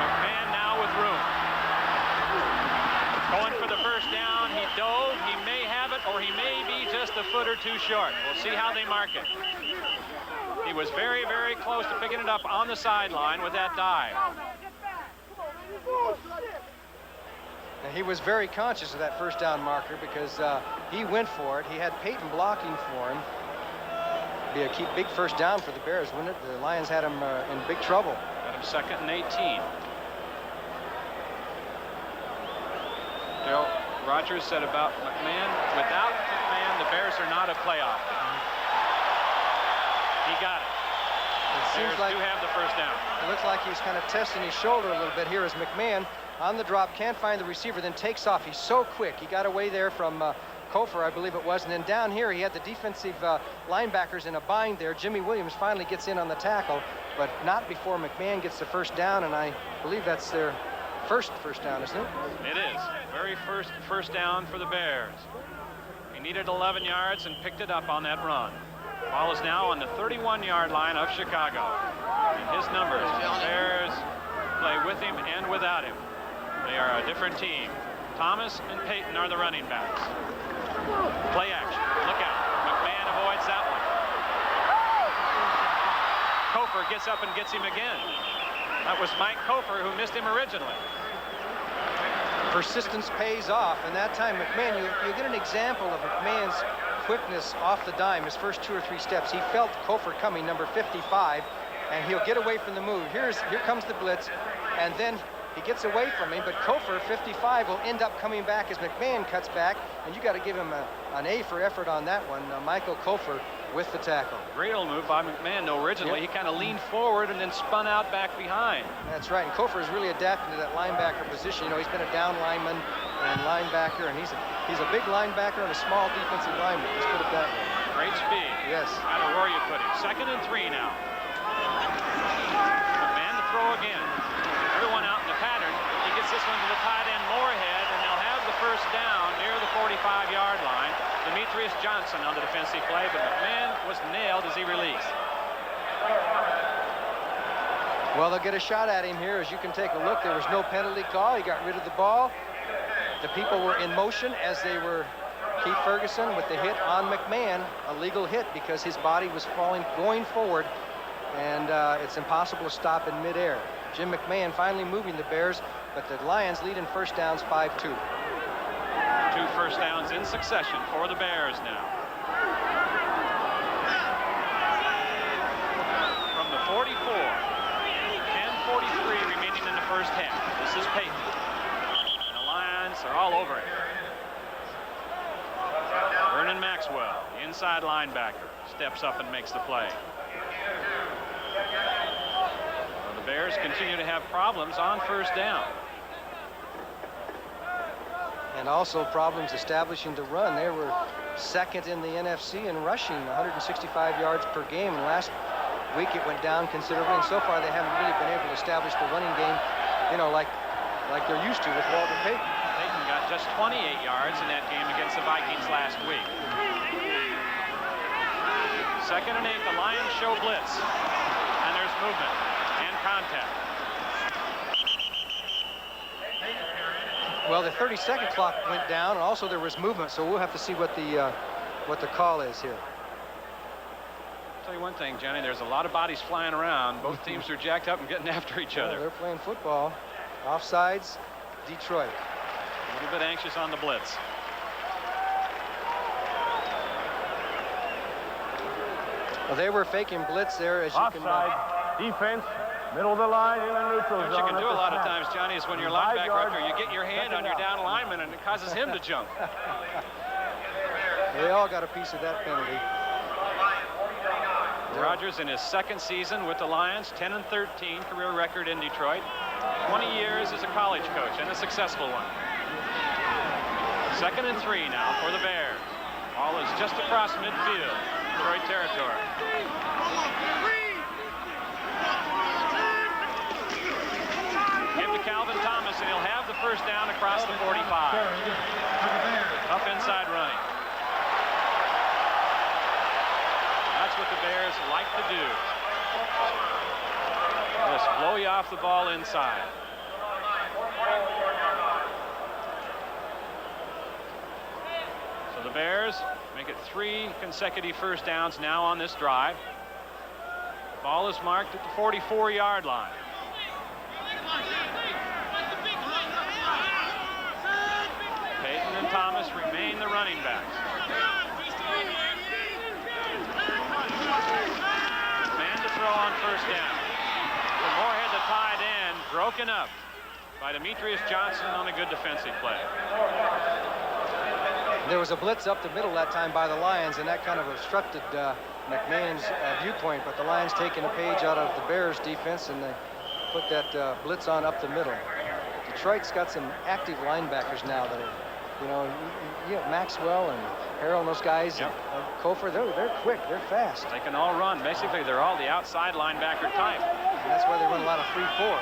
McMahon now with room. Going for the first down. He dove. He may have it, or he may be just a foot or two short. We'll see how they mark it. He was very, very close to picking it up on the sideline with that dive. And he was very conscious of that first down marker because he went for it. He had Payton blocking for him. Be a big first down for the Bears, wouldn't it? The Lions had him in big trouble. Got him 2nd and 18. Darryl Rogers said about McMahon, without McMahon, the Bears are not a playoff team. He got it. It seems Bears like do have the first down. it looks like he's kind of testing his shoulder a little bit here as McMahon on the drop can't find the receiver, then takes off. He's so quick. He got away there from Kofor, I believe it was, and then down here he had the defensive linebackers in a bind there. Jimmy Williams finally gets in on the tackle, but not before McMahon gets the first down, and I believe that's their first down, isn't it? It is. Very first down for the Bears. He needed 11 yards and picked it up on that run. Ball is now on the 31-yard line of Chicago. And his numbers, the Bears play with him and without him. They are a different team. Thomas and Payton are the running backs. Play action. Look out. McMahon avoids that one. Kofor gets up and gets him again. That was Mike Kofor who missed him originally. Persistence pays off, and that time McMahon, you get an example of McMahon's quickness off the dime, his first 2 or 3 steps. He felt Kofor coming, number 55, and he'll get away from the move. Here comes the blitz, and then he gets away from him, but Kofor, 55, will end up coming back as McMahon cuts back, and you got to give him an A for effort on that one. Michael Kofor with the tackle. Great old move by McMahon, though, originally. Yep. He kind of leaned forward and then spun out back behind. That's right, and Kofor is really adapting to that linebacker position. You know, he's been a down lineman and linebacker, and he's a big linebacker and a small defensive lineman. Let's put it that way. Great speed. Yes. I don't know where you put him. 2nd and 3 now. McMahon to throw again. Everyone out in the pattern. He gets this one to the tight end, Moorhead, and they'll have the first down near the 45-yard line. Demetrius Johnson on the defensive play, but McMahon was nailed as he released. Well, they'll get a shot at him here. As you can take a look, there was no penalty call. He got rid of the ball. The people were in motion as they were. Keith Ferguson with the hit on McMahon, a legal hit because his body was going forward, and it's impossible to stop in midair. Jim McMahon finally moving the Bears, but the Lions lead in first downs 5-2. 2 first downs in succession for the Bears now. From the 44, 10:43 remaining in the first half. This is Payton. And the Lions are all over it. Vernon Maxwell, the inside linebacker, steps up and makes the play. Well, the Bears continue to have problems on first down. And also problems establishing the run. They were 2nd in the NFC in rushing, 165 yards per game. And last week it went down considerably, and so far they haven't really been able to establish the running game you know, like they're used to with Walter Payton. Payton got just 28 yards in that game against the Vikings last week. 2nd and 8, the Lions show blitz. And there's movement and contact. Well, the 30-second clock went down, and also there was movement, so we'll have to see what the call is here. I'll tell you one thing, Johnny, there's a lot of bodies flying around. Both teams are jacked up and getting after each other. They're playing football. Offsides, Detroit. A little bit anxious on the blitz. Well, they were faking blitz there, as you can. Offside, defense, middle of the line in the neutral zone. What you can do a lot of snap. times, Johnny, is when you're 5 linebacker yards, up there, you get your hand on your second down lineman, and it causes him to jump. They all got a piece of that penalty. Rodgers in his 2nd season with the Lions, 10-13 career record in Detroit. 20 years as a college coach, and a successful one. 2nd and 3 now for the Bears. Ball is just across midfield, Detroit territory. Give to Calvin Thomas, and he'll have the first down across the 45. Up inside running. That's what the Bears like to do. Just blow you off the ball inside. So the Bears make it 3 consecutive first downs now on this drive. The ball is marked at the 44-yard line. Payton and Thomas remain the running backs. Man to throw on first down. Moorhead, the tight end, broken up by Demetrius Johnson on a good defensive play. There was a blitz up the middle that time by the Lions, and that kind of obstructed McMahon's viewpoint, but the Lions taking a page out of the Bears defense, and they put that blitz on up the middle. Detroit's got some active linebackers now that are, you know, Maxwell and Harrell and those guys. Yep. Kofor, they're quick, they're fast. They can all run. Basically, they're all the outside linebacker type. And that's why they run a lot of 3-4.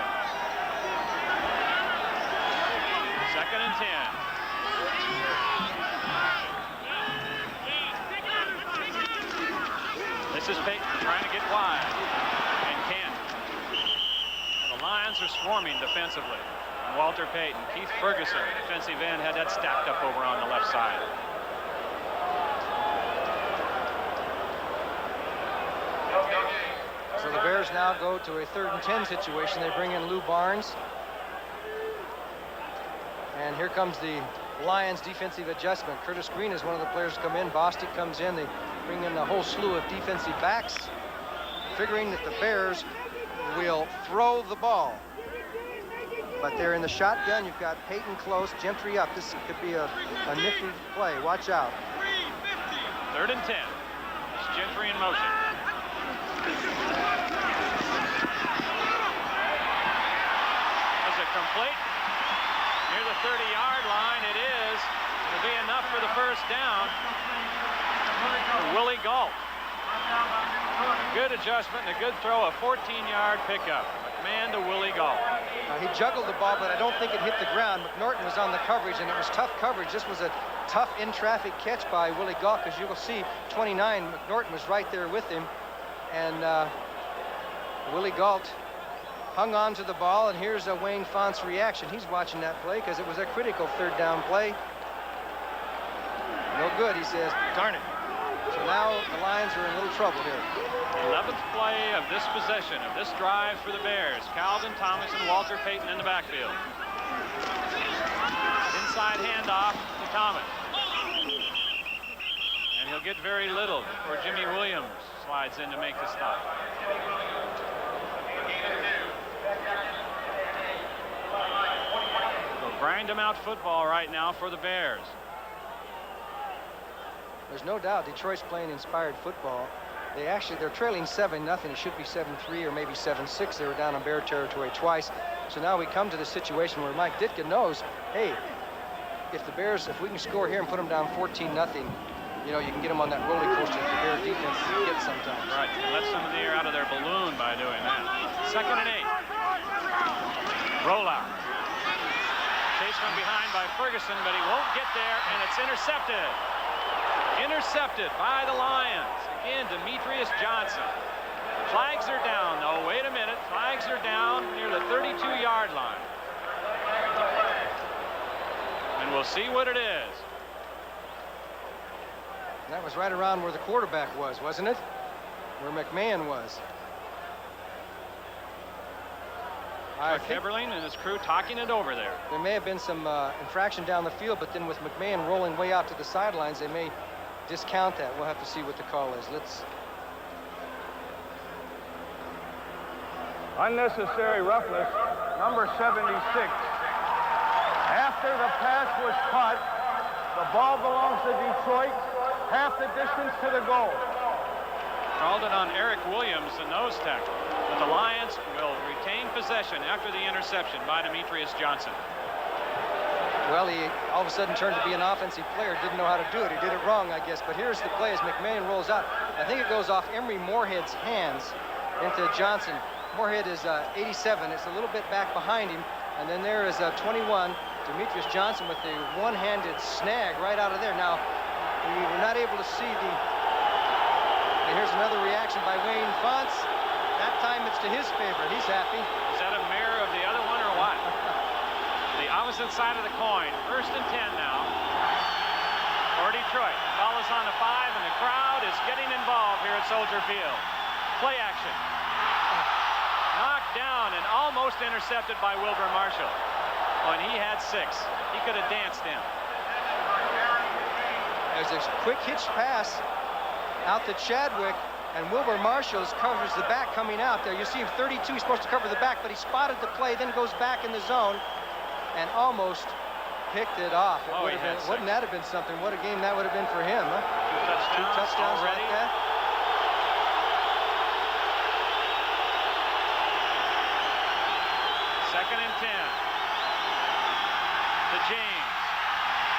2nd and 10. This is Payton trying to get wide, and can't. The Lions are swarming defensively. And Walter Payton, Keith Ferguson, defensive end, had that stacked up over on the left side. So the Bears now go to a 3rd and 10 situation. They bring in Lou Barnes. And here comes the Lions defensive adjustment. Curtis Green is one of the players to come in. Bostic comes in. They bring in a whole slew of defensive backs, figuring that the Bears will throw the ball. But they're in the shotgun. You've got Payton close, Gentry up. This could be a nifty play. Watch out. 3rd and 10. It's Gentry in motion. Is it complete? Near the 30-yard line, it is. It'll be enough for the first down for Willie Gault. Good adjustment and a good throw, a 14-yard pickup. McMahon to Willie Gault. He juggled the ball, but I don't think it hit the ground. McNorton was on the coverage, and it was tough coverage. This was a tough in-traffic catch by Willie Gault, because you will see 29, McNorton was right there with him. And Willie Gault hung on to the ball, and here's a Wayne Font's reaction. He's watching that play because it was a critical 3rd down play. No good, he says. Darn it. So now the Lions are in a little trouble here. 11th play of this possession, of this drive for the Bears. Calvin Thomas and Walter Payton in the backfield. Inside handoff to Thomas. And he'll get very little before Jimmy Williams slides in to make the stop. So grind them out football right now for the Bears. There's no doubt Detroit's playing inspired football. They're trailing 7-0. It should be 7-3 or maybe 7-6. They were down in Bear territory twice. So now we come to the situation where Mike Ditka knows, hey, if we can score here and put them down 14-0, you know, you can get them on that roller coaster that the Bear defense gets sometimes. Right, let some of the air out of their balloon by doing that. 2nd and 8. Rollout. Chased from behind by Ferguson, but he won't get there, and it's intercepted. Intercepted by the Lions. Again, Demetrius Johnson. Flags are down, though. Wait a minute. Flags are down near the 32-yard line. And we'll see what it is. That was right around where the quarterback was, wasn't it? Where McMahon was. Chuck Heberling and his crew talking it over there. There may have been some infraction down the field, but then with McMahon rolling way out to the sidelines, they may discount that. We'll have to see what the call is. Let's. Unnecessary roughness, number 76. After the pass was caught, the ball belongs to Detroit, half the distance to the goal. Called it on Eric Williams, the nose tackle. But the Lions will retain possession after the interception by Demetrius Johnson. Well, he all of a sudden turned to be an offensive player, didn't know how to do it. He did it wrong, I guess. But here's the play as McMahon rolls out. I think it goes off Emery Moorhead's hands into Johnson. Moorhead is 87. It's a little bit back behind him. And then there is 21, Demetrius Johnson with the one-handed snag right out of there. Now, we were not able to see the... Here's another reaction by Wayne Fonts. That time it's to his favor. He's happy. Is that a mirror of the other one or what? The opposite side of the coin. 1st and 10 now for Detroit. Ball is on the 5, and the crowd is getting involved here at Soldier Field. Play action. Knocked down and almost intercepted by Wilber Marshall. When he had 6, he could have danced in. There's a quick hitch pass out to Chadwick, and Wilber Marshall covers the back coming out there. You see him 32, he's supposed to cover the back, but he spotted the play, then goes back in the zone and almost picked it off. Wouldn't that have been something? What a game that would have been for him, huh? 2 touchdowns already. Like that. Second and 10 to James.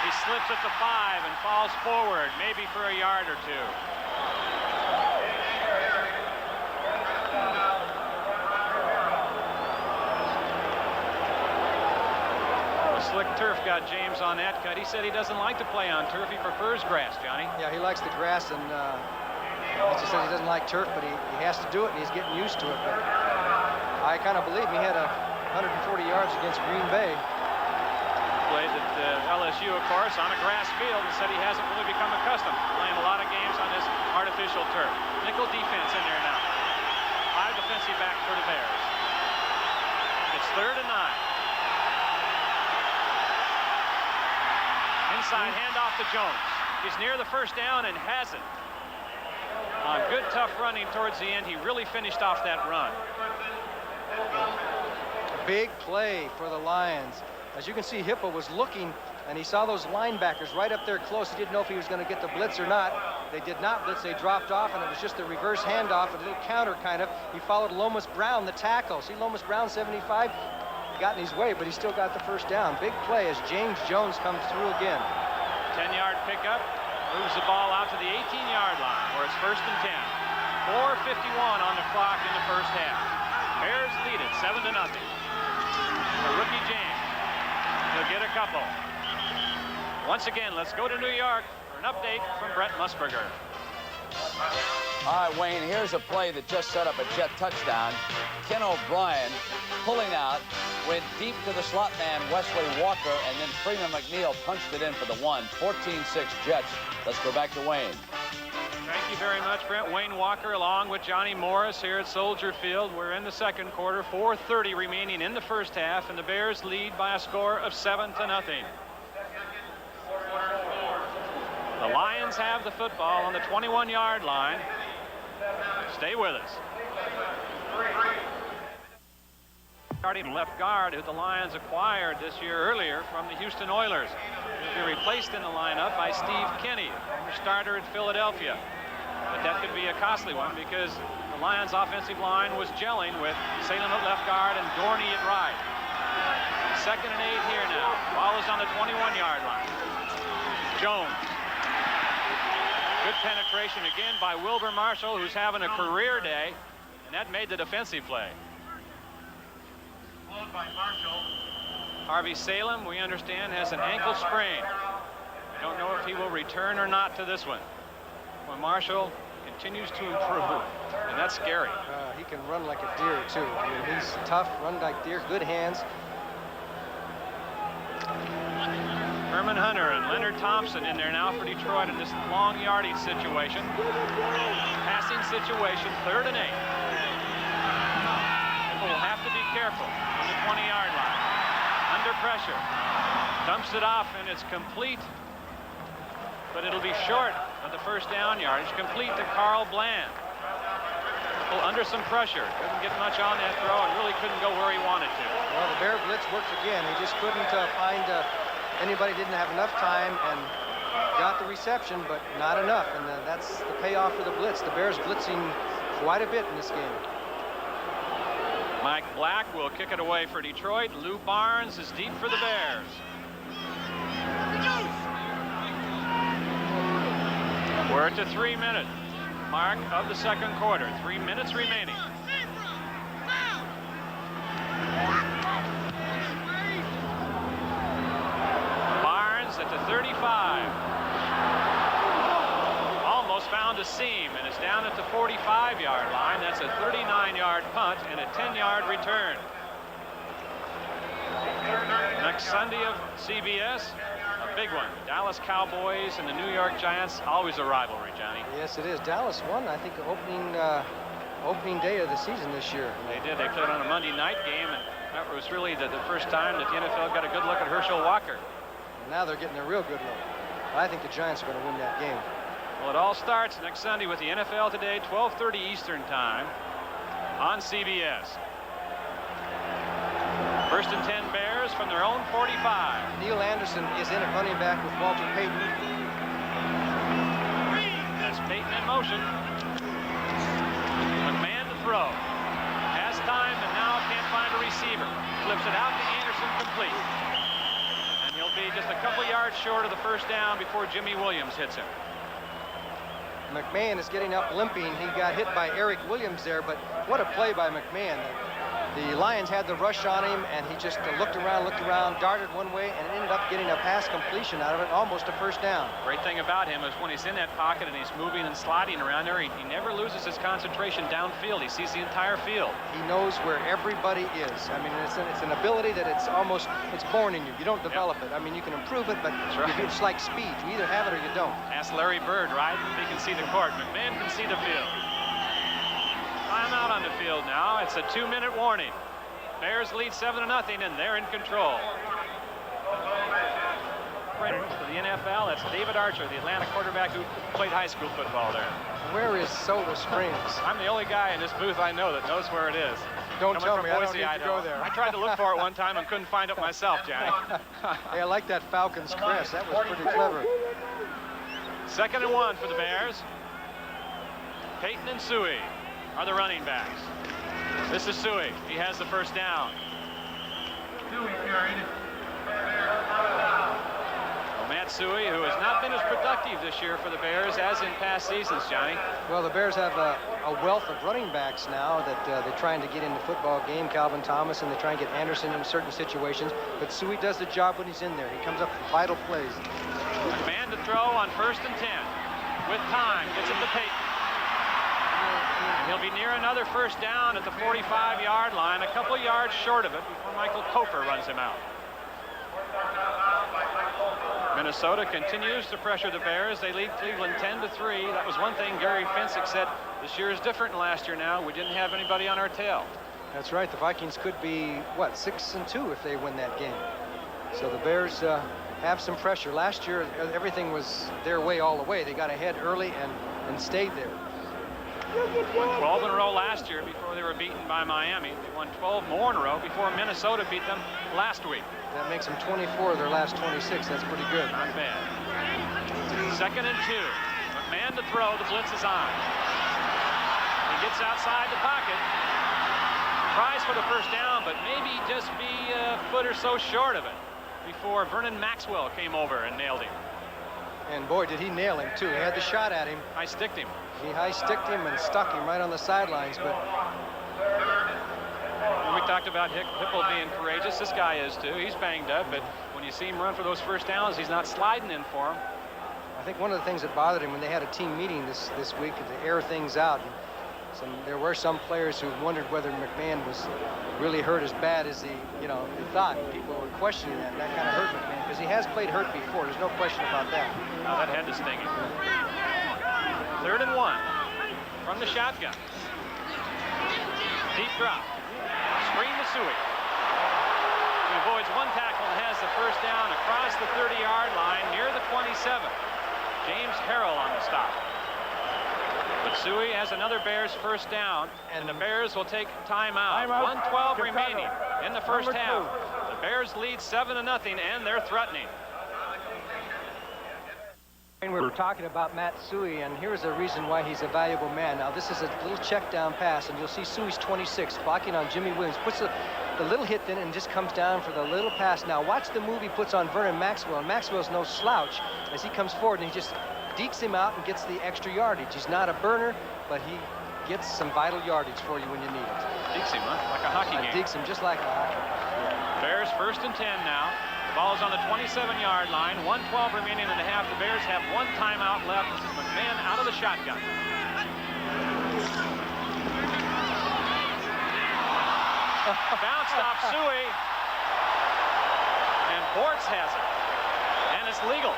He slips at the 5 and falls forward, maybe for a yard or 2. Slick turf got James on that cut. He said he doesn't like to play on turf. He prefers grass, Johnny. Yeah, he likes the grass, and he says he doesn't like turf, but he has to do it, and he's getting used to it. But I kind of believe he had 140 yards against Green Bay. Played at LSU, of course, on a grass field, and said he hasn't really become accustomed to playing a lot of games on this artificial turf. Nickel defense in there now. 5 defensive backs for the Bears. It's 3rd and 9. Inside handoff to Jones. He's near the first down and has it. On good, tough running towards the end, he really finished off that run. A big play for the Lions. As you can see, Hippo was looking, and he saw those linebackers right up there close. He didn't know if he was going to get the blitz or not. They did not blitz. They dropped off, and it was just a reverse handoff, a little counter kind of. He followed Lomas Brown, the tackle. See Lomas Brown, 75? Got in his way, but he still got the first down. Big play as James Jones comes through again. 10-yard pickup, moves the ball out to the 18-yard line, where it's 1st and 10. 4:51 on the clock in the first half. Bears lead it 7-0. The rookie James, he'll get a couple. Once again, let's go to New York for an update from Brett Musburger. All right, Wayne, here's a play that just set up a jet touchdown. Ken O'Brien pulling out, went deep to the slot man, Wesley Walker, and then Freeman McNeil punched it in for the 1. 14-6 Jets. Let's go back to Wayne. Thank you very much, Brent. Wayne Walker along with Johnny Morris here at Soldier Field. We're in the second quarter, 4:30 remaining in the first half, and the Bears lead by a score of 7-0. The Lions have the football on the 21-yard line. Stay with us. Starting left guard, who the Lions acquired this year earlier from the Houston Oilers. He'll be replaced in the lineup by Steve Kenny, former starter at Philadelphia. But that could be a costly one because the Lions' offensive line was gelling with Salem at left guard and Dorney at right. 2nd and 8 here now. Ball is on the 21-yard line. Jones. Good penetration again by Wilber Marshall, who's having a career day, and that made the defensive play. Harvey Salem, we understand, has an ankle sprain. We don't know if he will return or not to this one. When Marshall continues to improve, and that's scary. He can run like a deer, too. I mean, he's tough, run like deer, good hands. Herman Hunter and Leonard Thompson in there now for Detroit in this long yardage situation. Passing situation, 3rd and 8. People will have to be careful on the 20-yard line. Under pressure. Dumps it off, and it's complete. But it'll be short of the first down yardage. Complete to Carl Bland. Well, under some pressure. Couldn't get much on that throw and really couldn't go where he wanted to. Well, the Bear blitz worked again. He just couldn't find anybody. Didn't have enough time and got the reception, but not enough. And that's the payoff for the blitz. The Bears blitzing quite a bit in this game. Mike Black will kick it away for Detroit. Lou Barnes is deep for the Bears. We're at the 3-minute mark of the second quarter. 3 minutes remaining. Barnes at the 35. Almost found a seam and is down at the 45-yard line. That's a 39-yard punt and a 10-yard return. Next Sunday of CBS. Big one. Dallas Cowboys and the New York Giants, always a rivalry, Johnny. Yes, it is. Dallas won, I think, the opening day of the season this year. They did. They played on a Monday night game, and that was really the first time that the NFL got a good look at Herschel Walker. Now they're getting a real good look. I think the Giants are going to win that game. Well, it all starts next Sunday with the NFL Today, 12:30 Eastern Time on CBS. First and 10 Bears from their own 45. Neil Anderson is in at running back with Walter Payton. That's Payton in motion. McMahon to throw. Has time and now can't find a receiver. Flips it out to Anderson, complete. And he'll be just a couple yards short of the first down before Jimmy Williams hits him. McMahon is getting up limping. He got hit by Eric Williams there, but what a play by McMahon. The Lions had the rush on him, and he just looked around, darted one way, and ended up getting a pass completion out of it, almost a first down. Great thing about him is when he's in that pocket and he's moving and sliding around there, he never loses his concentration downfield. He sees the entire field. He knows where everybody is. I mean, it's an ability that it's born in you. You don't develop it. I mean, you can improve it, but it's like speed. You either have it or you don't. Ask Larry Bird, right? He can see the court. McMahon can see the field. Timeout on the field now. It's a 2-minute warning. Bears lead 7-0, and they're in control. Right for the NFL, that's David Archer, the Atlanta quarterback who played high school football there. Where is Soda Springs? I'm the only guy in this booth I know that knows where it is. Don't tell me, Boise, I don't need to go there. I tried to look for it one time and couldn't find it myself, Johnny. Hey, I like that Falcons crest. That was pretty clever. 2nd and 1 for the Bears. Payton and Suey are the running backs. This is Suey. He has the first down. Well, Matt Suey, who has not been as productive this year for the Bears as in past seasons, Johnny. Well, the Bears have a wealth of running backs now that they're trying to get in the football game. Calvin Thomas, and they try and get Anderson in certain situations. But Suey does the job when he's in there. He comes up with vital plays. Man to throw on 1st and 10. With time, gets it to Payton. He'll be near another first down at the 45-yard line, a couple yards short of it before Michael Kofer runs him out. Minnesota continues to pressure the Bears. They lead Cleveland 10-3. That was one thing Gary Fensick said. This year is different than last year now. We didn't have anybody on our tail. That's right. The Vikings could be, 6-2 if they win that game. So the Bears have some pressure. Last year, everything was their way all the way. They got ahead early and stayed there. 12 in a row last year before they were beaten by Miami. They won 12 more in a row before Minnesota beat them last week. That makes them 24 of their last 26. That's pretty good. Not bad. 2nd and 2. McMahon to throw. The blitz is on. He gets outside the pocket. Tries for the first down, but maybe just be a foot or so short of it before Vernon Maxwell came over and nailed him. And boy, did he nail him too. He had the shot at him. I sticked him. He high-sticked him and stuck him right on the sidelines, but When we talked about Hipple being courageous. This guy is too. He's banged up, but when you see him run for those first downs, he's not sliding in for him. I think one of the things that bothered him when they had a team meeting this week to air things out, there were some players who wondered whether McMahon was really hurt as bad as he thought. People were questioning that. That kind of hurt McMahon because he has played hurt before. There's no question about that. Oh, that had to sting him. 3rd and 1 from the shotgun. Deep drop. Screen to Suey. He avoids one tackle and has the first down across the 30-yard line near the 27. James Harrell on the stop. But Suey has another Bears first down, and the Bears will take timeout. 1:12 remaining in the first half. The Bears lead 7-0, and they're threatening. And we're talking about Matt Suey, and here's a reason why he's a valuable man. Now, this is a little check down pass, and you'll see Suey's 26 blocking on Jimmy Williams. Puts the little hit in and just comes down for the little pass. Now, watch the move he puts on Vernon Maxwell, and Maxwell's no slouch as he comes forward, and he just dekes him out and gets the extra yardage. He's not a burner, but he gets some vital yardage for you when you need it. Dekes him, huh? Like a hockey game. Dekes him just like a hockey game. Bears 1st and 10 now. Ball's on the 27-yard line. 1:12 remaining in the half. The Bears have one timeout left. This is McMahon out of the shotgun. Bounced off Suey. And Bortz has it. And it's legal.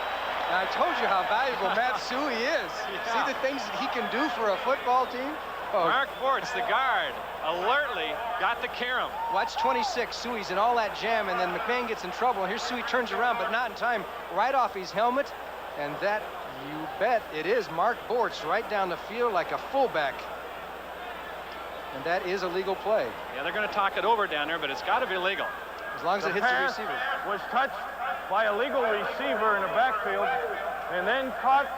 Now, I told you how valuable Matt Suey is. Yeah. See the things that he can do for a football team? Oh. Mark Bortz, the guard, alertly got the carom. Watch 26. Suey's in all that jam, and then McMahon gets in trouble. Here's Suey turns around, but not in time. Right off his helmet, and that, you bet, it is Mark Bortz right down the field like a fullback. And that is a legal play. Yeah, they're going to talk it over down there, but it's got to be legal. As long as it hits the receiver. Was touched by a legal receiver in the backfield and then caught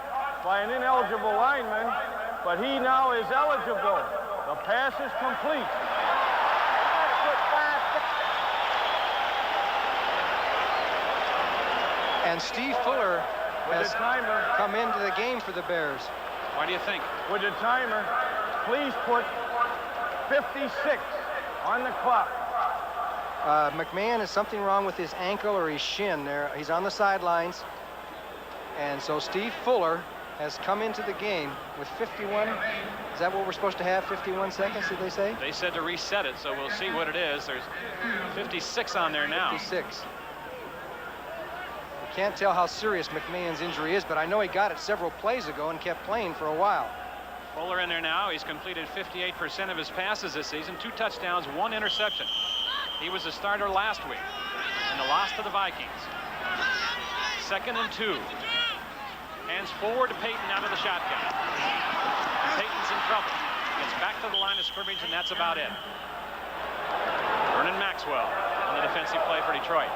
by an ineligible lineman, but he now is eligible. The pass is complete. And Steve Fuller has come into the game for the Bears. Why do you think? With the timer, please put 56 on the clock. McMahon has something wrong with his ankle or his shin there. He's on the sidelines. And so Steve Fuller has come into the game with 51. Is that what we're supposed to have, 51 seconds, did they say? They said to reset it, so we'll see what it is. There's 56 on there now. 56. We can't tell how serious McMahon's injury is, but I know he got it several plays ago and kept playing for a while. Fuller in there now. He's completed 58% of his passes this season. 2 touchdowns, 1 interception. He was the starter last week in the loss to the Vikings. 2nd and 2. Hands forward to Payton out of the shotgun. And Payton's in trouble. Gets back to the line of scrimmage, and that's about it. Vernon Maxwell on the defensive play for Detroit.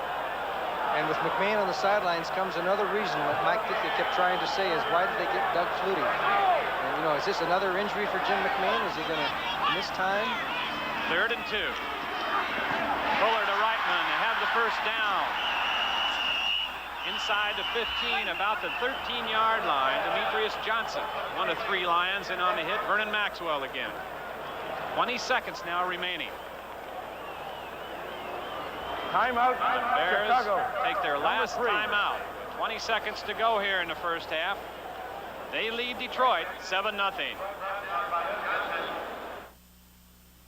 And with McMahon on the sidelines comes another reason what Mike Ditka kept trying to say is, why did they get Doug Flutie? And, you know, is this another injury for Jim McMahon? Is he going to miss time? 3rd and 2. Fuller to Reitman to have the first down. Inside the 15, about the 13-yard line, Demetrius Johnson, one of 3 Lions, and on the hit, Vernon Maxwell again. 20 seconds now remaining. Timeout. The Bears Chicago. take their last timeout. 20 seconds to go here in the first half. They lead Detroit 7-0.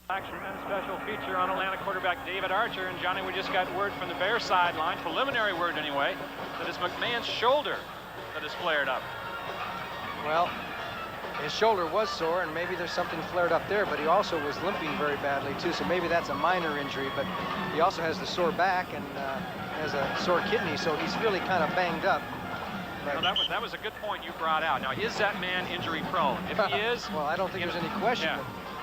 Action and special feature on Atlanta quarterback David Archer. And Johnny, we just got word from the Bears sideline, preliminary word anyway, that it's McMahon's shoulder that has flared up. Well, his shoulder was sore, and maybe there's something flared up there, but he also was limping very badly too, so maybe that's a minor injury, but he also has the sore back and has a sore kidney, so he's really kind of banged up. Well, that was a good point you brought out. Now, is that man injury prone? If he is, well, I don't think there's any question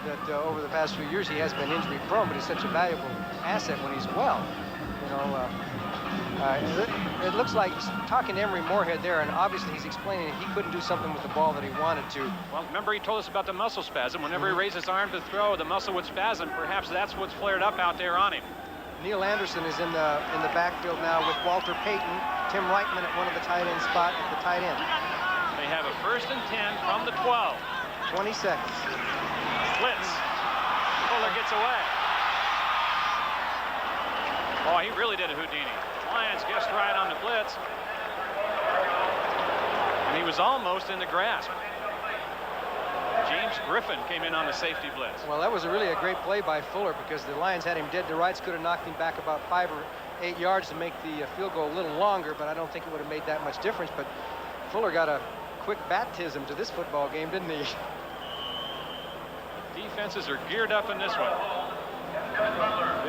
that over the past few years he has been injury prone, but he's such a valuable asset when he's well. You know, it looks like talking to Emery Moorhead there, and obviously he's explaining that he couldn't do something with the ball that he wanted to. Well, remember he told us about the muscle spasm. Whenever he raised his arm to throw, the muscle would spasm. Perhaps that's what's flared up out there on him. Neil Anderson is in the backfield now with Walter Payton, Tim Reitman at one of the tight end spot at the tight end. They have a 1st and 10 from the 12. 20 seconds. Blitz. Fuller gets away. Oh, he really did a Houdini. Lions guessed right on the blitz. And he was almost in the grasp. James Griffin came in on the safety blitz. Well, that was really a great play by Fuller because the Lions had him dead to rights, could have knocked him back about 5 or 8 yards to make the field goal a little longer, but I don't think it would have made that much difference. But Fuller got a quick baptism to this football game, didn't he? Defenses are geared up in this one.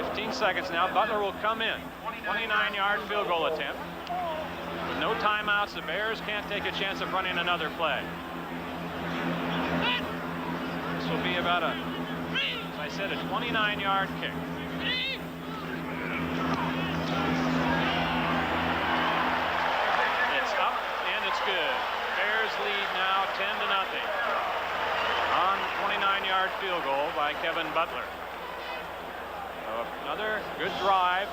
15 seconds now. Butler will come in. 29-yard field goal attempt. With no timeouts, the Bears can't take a chance of running another play. This will be about as I said, a 29-yard kick. It's up and it's good. Bears lead now 10-0 on 29-yard field goal by Kevin Butler. So another good drive.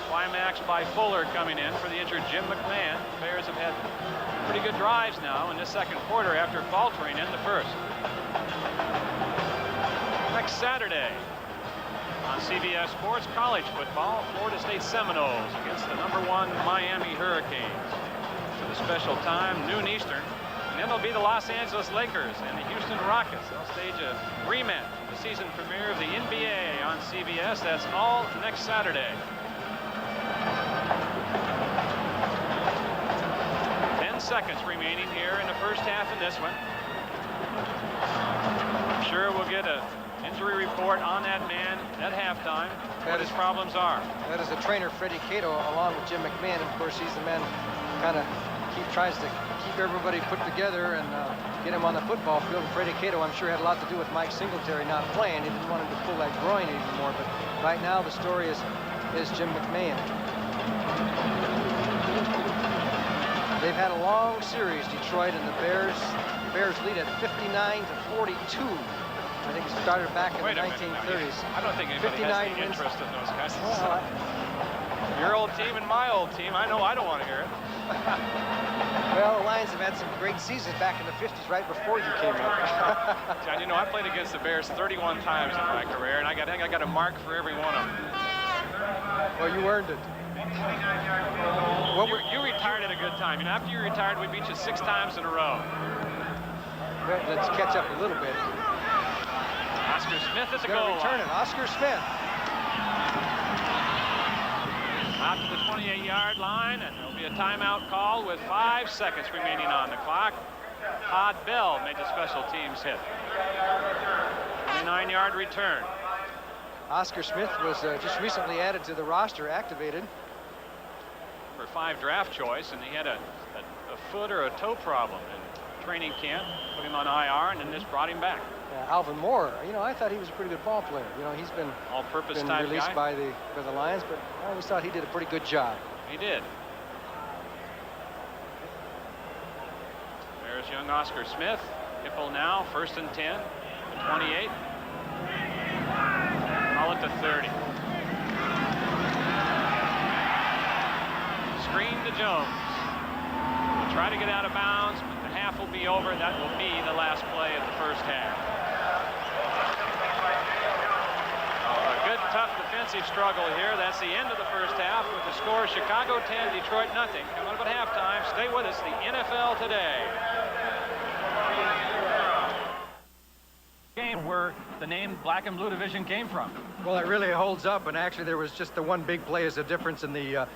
Climax by Fuller coming in for the injured Jim McMahon. The Bears have had pretty good drives now in this second quarter after faltering in the first. Next Saturday on CBS Sports, college football, Florida State Seminoles against the #1 Miami Hurricanes. To the special time, noon Eastern. And then it'll be the Los Angeles Lakers and the Houston Rockets. They'll stage a rematch, the season premiere of the NBA on CBS. That's all next Saturday. 10 seconds remaining here in the first half in this one. I'm sure we'll get an injury report on that man at halftime. What his problems are. That is the trainer, Freddie Cato, along with Jim McMahon. Of course, he's the man who kind of tries to keep everybody put together and get him on the football field. And Freddie Cato, I'm sure, had a lot to do with Mike Singletary not playing. He didn't want him to pull that groin anymore. But right now, the story is Jim McMahon. They've had a long series, Detroit, and the Bears lead at 59-42. I think it started back in the 1930s. I don't think anybody has any interest in those guys. Well, your old team and my old team, I know I don't want to hear it. Well, the Lions have had some great seasons back in the 50s, right before you came up. John, you know, I played against the Bears 31 times in my career, and I think I got a mark for every one of them. Well, you earned it. You retired at a good time. You know, after you retired, we beat you 6 times in a row. Well, let's catch up a little bit. Oscar Smith at the goal line. Return it, Oscar Smith. Out to the 28-yard line, and there'll be a timeout call with 5 seconds remaining on the clock. Todd Bell made the special teams hit. 29-yard return. Oscar Smith was just recently added to the roster, activated. Number 5 draft choice, and he had a foot or a toe problem in training camp. Put him on IR, and then just brought him back. Alvin Moore, you know, I thought he was a pretty good ball player. You know, he's been all-purpose type released guy. by the Lions, but I always thought he did a pretty good job. He did. There's young Oscar Smith. Hipple now, 1st and 10, 28. Call it to 30. Screen to Jones. We'll try to get out of bounds, but the half will be over. That will be the last play of the first half. A good, tough defensive struggle here. That's the end of the first half with the score Chicago 10, Detroit nothing. Coming up at halftime. Stay with us. The NFL Today. Game where the name Black and Blue Division came from. Well, it really holds up, and actually there was just the one big play as a difference in the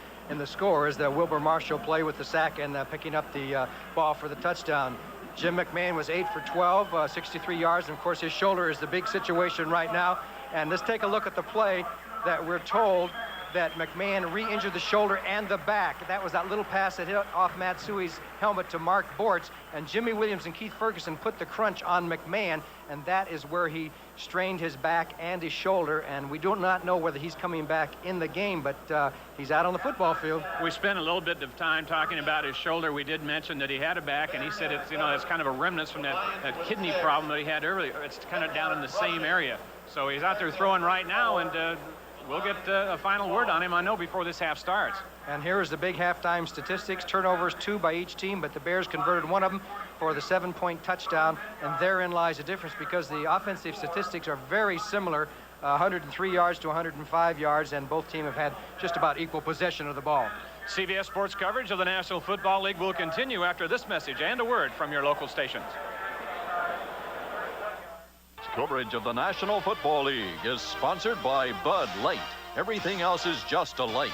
score, is the Wilbur Marshall play with the sack and picking up the ball for the touchdown. Jim McMahon was 8 for 12, 63 yards, and of course his shoulder is the big situation right now. And let's take a look at the play that we're told that McMahon re-injured the shoulder and the back. That was that little pass that hit off Matsui's helmet to Mark Bortz, and Jimmy Williams and Keith Ferguson put the crunch on McMahon, and that is where he strained his back and his shoulder, and we do not know whether he's coming back in the game, but he's out on the football field. We spent a little bit of time talking about his shoulder. We did mention that he had a back, and he said it's, you know, it's kind of a remnants from that kidney problem that he had earlier. It's kind of down in the same area. So he's out there throwing right now, and we'll get a final word on him, I know, before this half starts. And here is the big halftime statistics. Turnovers, 2 by each team, but the Bears converted one of them for the 7-point touchdown, and therein lies the difference because the offensive statistics are very similar 103 yards to 105 yards, and both teams have had just about equal possession of the ball. CBS Sports coverage of the National Football League will continue after this message and a word from your local stations. Coverage of the National Football League is sponsored by Bud Light. Everything else is just a light.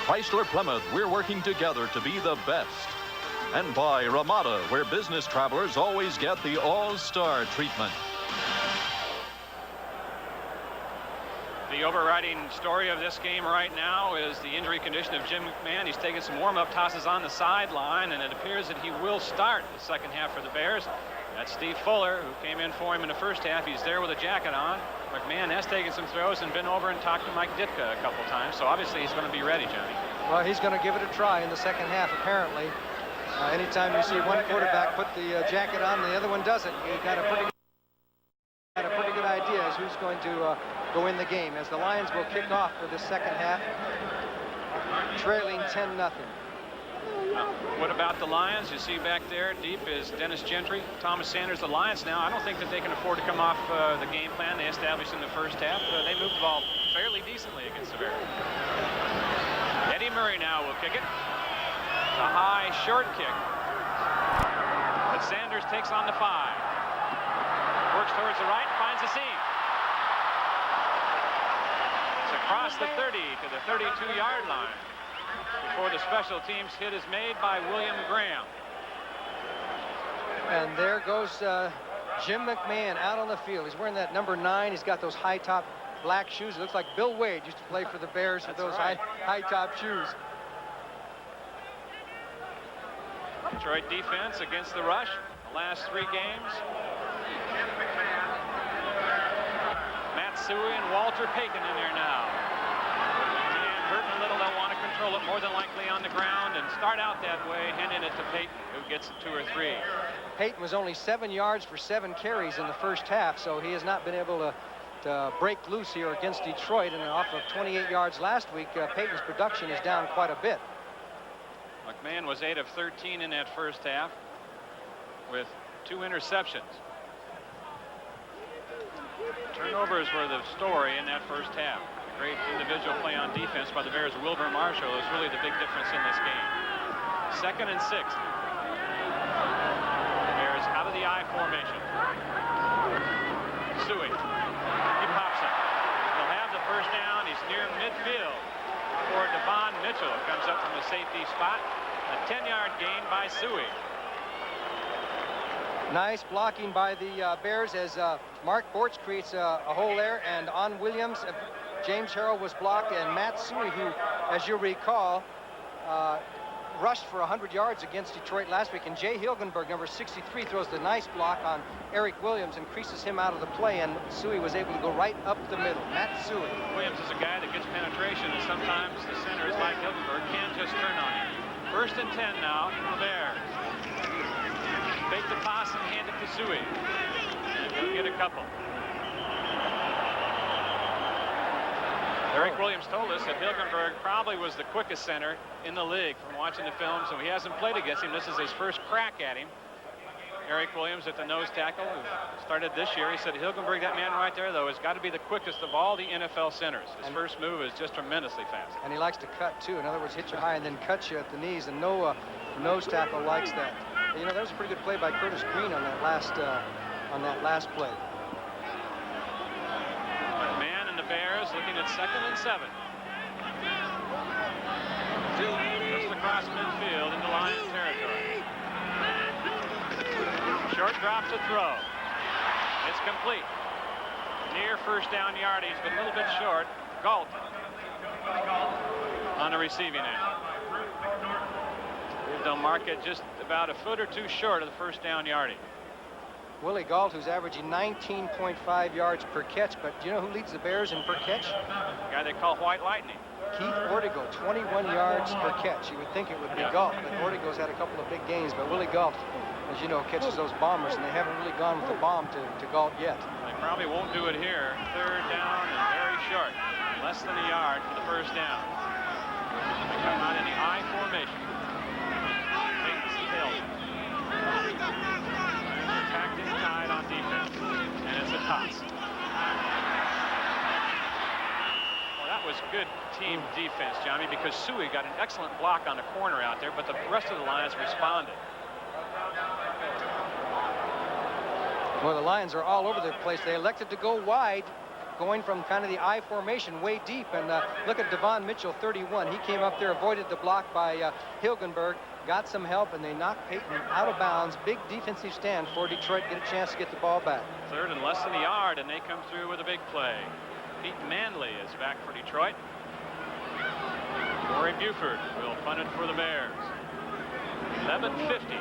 Chrysler Plymouth, we're working together to be the best. And by Ramada, where business travelers always get the all-star treatment. The overriding story of this game right now is the injury condition of Jim McMahon. He's taking some warm-up tosses on the sideline, and it appears that he will start the second half for the Bears. That's Steve Fuller, who came in for him in the first half. He's there with a jacket on. McMahon has taken some throws and been over and talked to Mike Ditka a couple times, so obviously he's going to be ready, Johnny. Well, he's going to give it a try in the second half, apparently. Anytime you see one quarterback put the jacket on and the other one doesn't, you've got a pretty good idea as who's going to go in the game, as the Lions will kick off for the second half, trailing 10-0. What about the Lions? You see back there deep is Dennis Gentry, Thomas Sanders. The Lions now, I don't think that they can afford to come off the game plan they established in the first half. They moved the ball fairly decently against the Bears. Eddie Murray now will kick it. A high short kick. But Sanders takes on the 5. Works towards the right, finds a seam. It's across the 30 to the 32-yard line before the special teams hit is made by William Graham. And there goes Jim McMahon out on the field. He's wearing that number 9. He's got those high-top black shoes. It looks like Bill Wade used to play for the Bears with those high-top shoes. Detroit defense against the rush the last 3 games. Matt Suey and Walter Payton in there now. And hurting a little, they'll want to control it more than likely on the ground and start out that way, handing it to Payton, who gets it 2 or 3. Payton was only 7 yards for 7 carries in the first half, so he has not been able to break loose here against Detroit, and off of 28 yards last week, Payton's production is down quite a bit. McMahon was 8 of 13 in that first half with 2 interceptions. Turnovers were the story in that first half. Great individual play on defense by the Bears. Wilbur Marshall is really the big difference in this game. 2nd and 6. Bears out of the I formation. Suey. He pops it. He'll have the first down. He's near midfield before Devon Mitchell comes up from the safety spot. A 10-yard gain by Suey. Nice blocking by the Bears as Mark Bortz creates a hole there, and on Williams, James Harrell was blocked, and Matt Suey, who, as you recall, rushed for 100 yards against Detroit last week, and Jay Hilgenberg, number 63, throws the nice block on Eric Williams and creases him out of the play, and Suey was able to go right up the middle. Matt Suey. Williams is a guy that gets penetration, and sometimes the centers like Hilgenberg can just turn on him. 1st and 10 now for the Bears. Fake the toss and hand it to Suey. He'll get a couple. Eric Williams told us that Hilgenberg probably was the quickest center in the league from watching the film, so he hasn't played against him. This is his first crack at him. Eric Williams at the nose tackle, who started this year. He said Hilgenberg, that man right there, though, has got to be the quickest of all the NFL centers. His first move is just tremendously fast. And he likes to cut, too. In other words, hit you high and then cut you at the knees, and no nose tackle likes that. You know, that was a pretty good play by Curtis Green on that last play. Man and the Bears looking at 2nd and 7. Just across midfield into Lions territory. Short drop to throw. It's complete. Near first down yardage, but a little bit short. Galt on the receiving end. They'll mark it just about a foot or 2 short of the first down yardage. Willie Galt, who's averaging 19.5 yards per catch, but do you know who leads the Bears in per catch? The guy they call White Lightning. Keith Ortigo, 21 yards per catch. You would think it would be Galt, but Ortigo's had a couple of big games, but Willie Galt, as you know, catches those bombers, and they haven't really gone with the bomb to Galt yet. They probably won't do it here. 3rd down and very short. Less than a yard for the first down. They come out in the I formation. Packed in tight on defense, and it's a toss. good team defense, Johnny, because Suey got an excellent block on the corner out there, but the rest of the Lions responded. Well, the Lions are all over the place. They elected to go wide, going from kind of the I formation way deep. And look at Devon Mitchell, 31. He came up there, avoided the block by Hilgenberg, got some help, and they knocked Payton out of bounds. Big defensive stand for Detroit. Get a chance to get the ball back. Third and less than a yard, and they come through with a big play. Pete Manley is back for Detroit. Corey Buford will punt it for the Bears. 11:50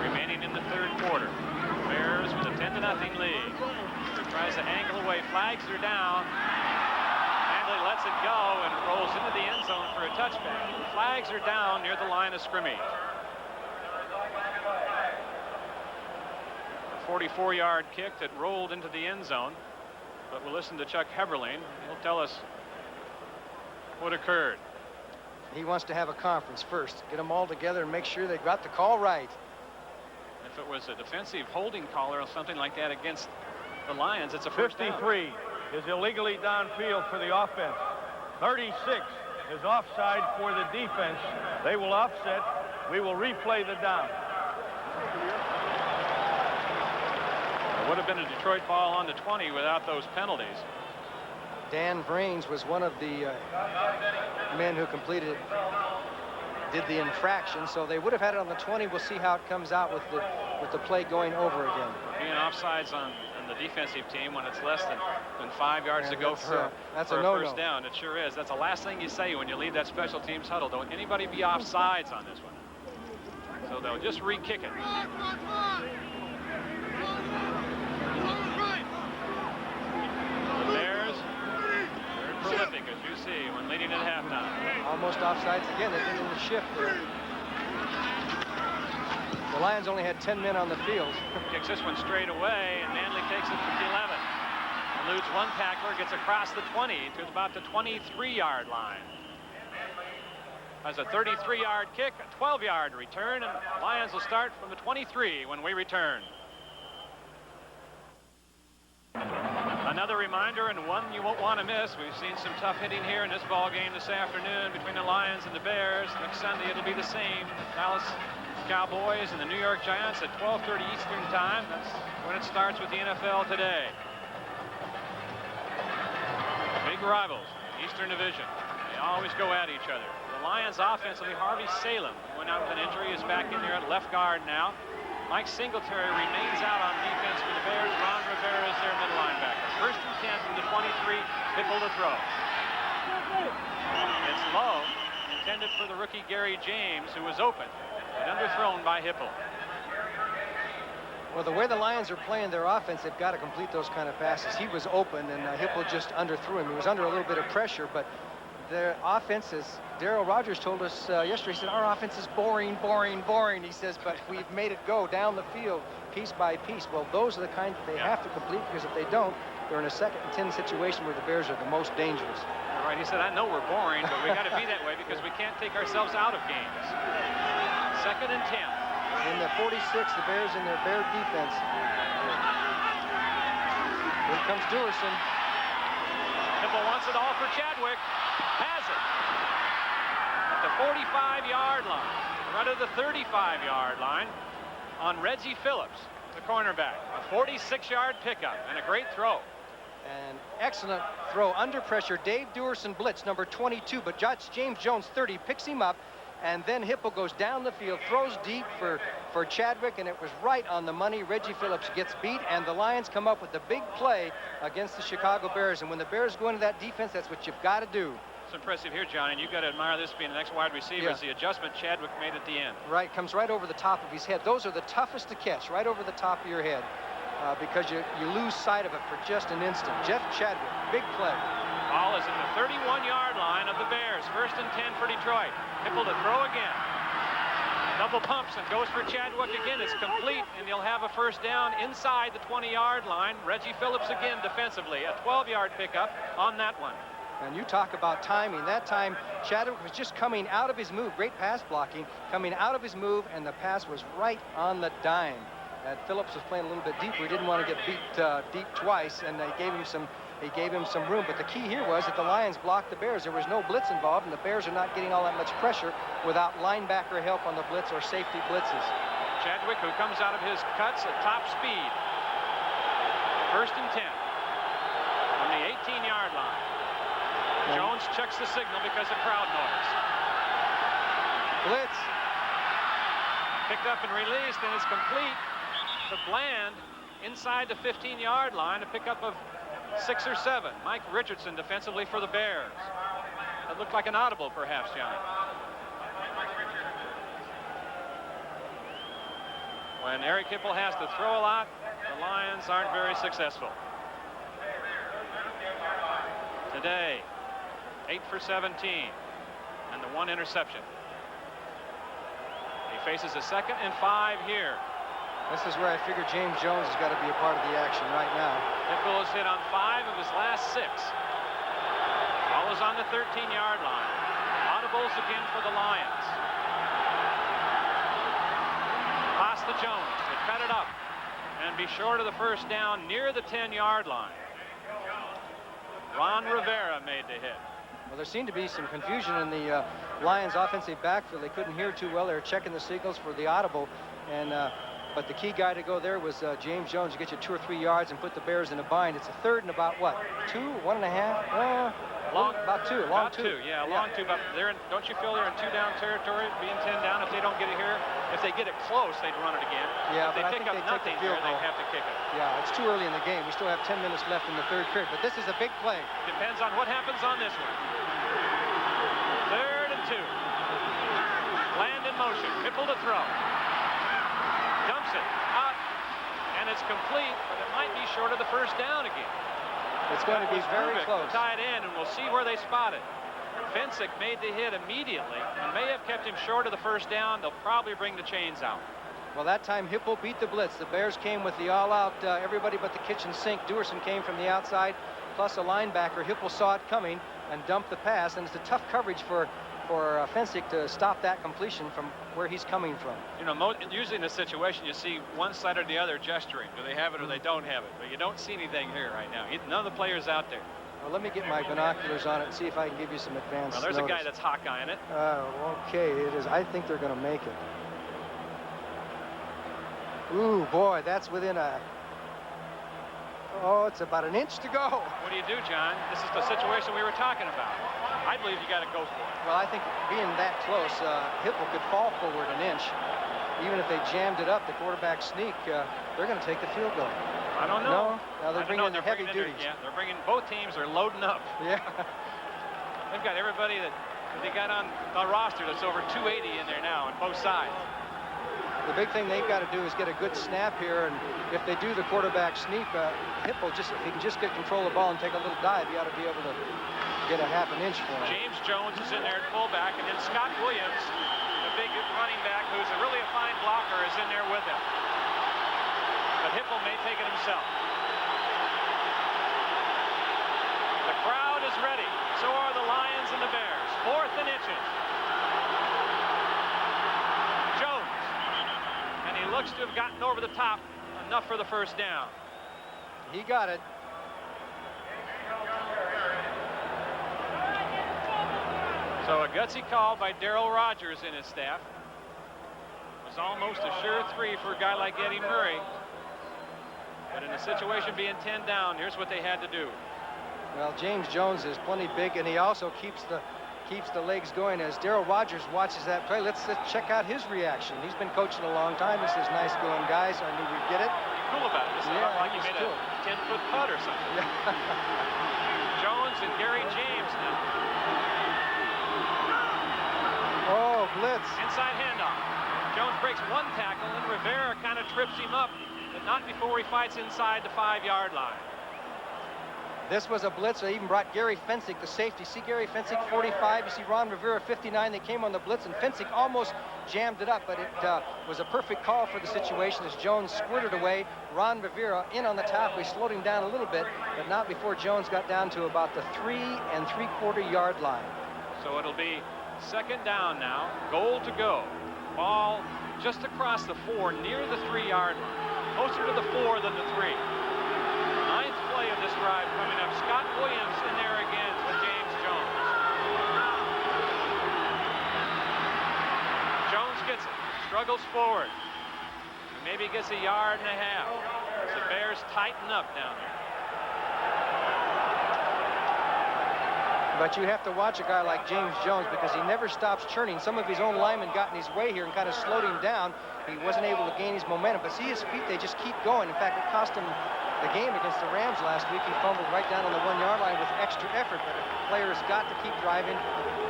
remaining in the third quarter. Bears with a 10-0 lead. Tries to angle away. Flags are down. Manley lets it go and rolls into the end zone for a touchback. Flags are down near the line of scrimmage. A 44-yard kick that rolled into the end zone. But we'll listen to Chuck Heberlein. He'll tell us what occurred. He wants to have a conference first. Get them all together and make sure they got the call right. If it was a defensive holding call or something like that against the Lions, it's a first down. 53 is illegally downfield for the offense. 36 is offside for the defense. They will offset. We will replay the down. It would have been a Detroit ball on the 20 without those penalties. Dan Brains was one of the men who did the infraction, so they would have had it on the 20. We'll see how it comes out with the play going over again. Being offsides on the defensive team when it's less than 5 yards to go for a first down. It sure is. That's the last thing you say when you leave that special teams huddle. Don't anybody be offsides on this one. So they'll just re-kick it. The Bears, they're prolific, as you see, when leading at halftime. Almost offsides again. They did a little shift there. The Lions only had 10 men on the field. Kicks this one straight away, and Manley takes it from the 11. Eludes one tackler, gets across the 20 to about the 23-yard line. Has a 33-yard kick, a 12-yard return, and the Lions will start from the 23 when we return. Another reminder, and one you won't want to miss. We've seen some tough hitting here in this ball game this afternoon between the Lions and the Bears. Next Sunday it'll be the same. Dallas Cowboys and the New York Giants at 12:30 Eastern time. That's when it starts with the NFL today. Big rivals, Eastern Division. They always go at each other. The Lions offensively, Harvey Salem, who went out with an injury, is back in there at left guard now. Mike Singletary remains out on defense for the Bears. Ron Rivera is their middle linebacker. First and 10 from the 23, Hipple to throw. It's low, intended for the rookie Gary James, who was open, and underthrown by Hipple. Well, the way the Lions are playing their offense, they've got to complete those kind of passes. He was open, and Hipple just underthrew him. He was under a little bit of pressure, but their offense is, Darryl Rogers told us yesterday, he said, our offense is boring, boring, boring. He says, but we've made it go down the field piece by piece. Well, those are the kind that they have to complete, because if they don't, they're in a 2nd and 10 situation where the Bears are the most dangerous. All right, he said, I know we're boring, but we got to be that way because we can't take ourselves out of games. 2nd and 10. In the 46, the Bears in their Bear defense. Here comes Duerson. Hipple wants it all for Chadwick. Has it. At the 45-yard line. Right at the 35-yard line on Reggie Phillips, the cornerback. A 46-yard pickup and a great throw. An excellent throw under pressure. Dave Duerson blitz, number 22, but James Jones, 30, picks him up. And then Hipple goes down the field, throws deep for Chadwick, and it was right on the money. Reggie Phillips gets beat, and the Lions come up with the big play against the Chicago Bears. And when the Bears go into that defense, that's what you've got to do. It's impressive here, John, and you've got to admire this being the next wide receiver. Is the adjustment Chadwick made at the end. Right, comes right over the top of his head. Those are the toughest to catch, right over the top of your head, because you lose sight of it for just an instant. Jeff Chadwick, big play. Ball is at the 31-yard line of the Bears. 1st and 10 for Detroit. Hipple to throw again. Double pumps and goes for Chadwick again. It's complete, and he'll have a first down inside the 20-yard line. Reggie Phillips again defensively. A 12-yard pickup on that one. And you talk about timing. That time, Chadwick was just coming out of his move. Great pass blocking. Coming out of his move, and the pass was right on the dime. Phillips was playing a little bit deeper. He didn't want to get beat deep twice, and they gave him some he gave him some room. But the key here was that the Lions blocked the Bears. There was no blitz involved, and the Bears are not getting all that much pressure without linebacker help on the blitz or safety blitzes. Chadwick, who comes out of his cuts at top speed. 1st and 10 from the 18-yard line. Jones checks the signal because of crowd noise. Blitz. Picked up and released, and it's complete to Bland inside the 15-yard line, a pickup of 6 or 7. Mike Richardson defensively for the Bears. That looked like an audible, perhaps, Johnny. When Eric Hipple has to throw a lot, the Lions aren't very successful. Today, 8 for 17, and the 1 interception. He faces a 2nd and 5 here. This is where I figure James Jones has got to be a part of the action right now. Hipple has hit on 5 of his last 6. Ball is on the 13-yard line. Audibles again for the Lions. Pass to Jones. They cut it up and be short of the 1st down near the 10-yard line. Ron Rivera made the hit. Well, there seemed to be some confusion in the Lions offensive backfield. They couldn't hear too well. They were checking the signals for the audible, and but the key guy to go there was James Jones to get you 2 or 3 yards and put the Bears in a bind. It's a 3rd and about what, 2, 1.5? Long, about 2. Long 2. Yeah, long 2. But they're in, don't you feel they're in 2-down territory, being 10 down? If they don't get it here, if they get it close, they'd run it again. Yeah, if they but pick I think up nothing here, they have to kick it. Yeah, it's too early in the game. We still have 10 minutes left in the 3rd period, but this is a big play. Depends on what happens on this one. 3rd and 2. Land in motion. Hipple to throw. Dumps it out, and it's complete, but it might be short of the 1st down again. It's going to be very close. Tied in, and we'll see where they spot it. Fensick made the hit immediately and may have kept him short of the 1st down. They'll probably bring the chains out. Well, that time Hipple beat the blitz. The Bears came with the all-out, everybody but the kitchen sink. Dewerson came from the outside, plus a linebacker. Hipple saw it coming and dumped the pass, and it's a tough coverage for Fensick to stop that completion from where he's coming from. You know, usually in this situation, you see one side or the other gesturing. Do they have it or they don't have it? But you don't see anything here right now. None of the players out there. Well, let me get my binoculars on it and see if I can give you some advance Well, there's notice. a guy that's hawk-eyeing it. Okay, it is. I think they're going to make it. Ooh, boy, that's within a... Oh, it's about an inch to go. What do you do, John? This is the situation we were talking about. I believe you got to go for it. Well, I think being that close, Hipple could fall forward an inch. Even if they jammed it up, the quarterback sneak, they're going to take the field goal. I don't know. No, they're bringing in the heavy duties. Yeah, they're bringing, both teams are loading up. Yeah. They've got everybody that they got on the roster that's over 280 in there now on both sides. The big thing they've got to do is get a good snap here, and if they do the quarterback sneak, Hipple, if he can just get control of the ball and take a little dive, he ought to be able to get a half an inch for him. James Jones is in there at fullback, and then Scott Williams, the big running back, who's really a fine blocker, is in there with him. But Hipple may take it himself. The crowd is ready. So are the Lions and the Bears. 4th and inches. Jones. And he looks to have gotten over the top enough for the 1st down. He got it. So a gutsy call by Darryl Rogers and his staff. It was almost a sure 3 for a guy like Eddie Murray. But in a situation being 10 down, here's what they had to do. Well, James Jones is plenty big, and he also keeps the legs going. As Darryl Rogers watches that play, let's check out his reaction. He's been coaching a long time. He says, "Nice going, guys. I knew we'd get it." He's cool about it. This is like he made a 10-foot putt or something. Yeah. Jones and Gary James now. Oh, blitz. Inside handoff. Jones breaks one tackle, and Rivera kind of trips him up, but not before he fights inside the 5-yard line. This was a blitz. They even brought Gary Fensick, the safety. See Gary Fensick, 45. You see Ron Rivera, 59. They came on the blitz, and Fensick almost jammed it up, but it was a perfect call for the situation as Jones squirted away. Ron Rivera in on the top. We slowed him down a little bit, but not before Jones got down to about the 3 3/4 yard line. So it'll be 2nd down now. Goal to go. Ball just across the 4, near the 3-yard line. Closer to the 4 than the 3. 9th play of this drive coming up. Scott Williams in there again with James Jones. Jones gets it, struggles forward. Maybe gets a yard and a half. As the Bears tighten up down there. But you have to watch a guy like James Jones because he never stops churning. Some of his own linemen got in his way here and kind of slowed him down. He wasn't able to gain his momentum. But see his feet, they just keep going. In fact, it cost him the game against the Rams last week. He fumbled right down on the 1-yard line with extra effort. But the player's got to keep driving.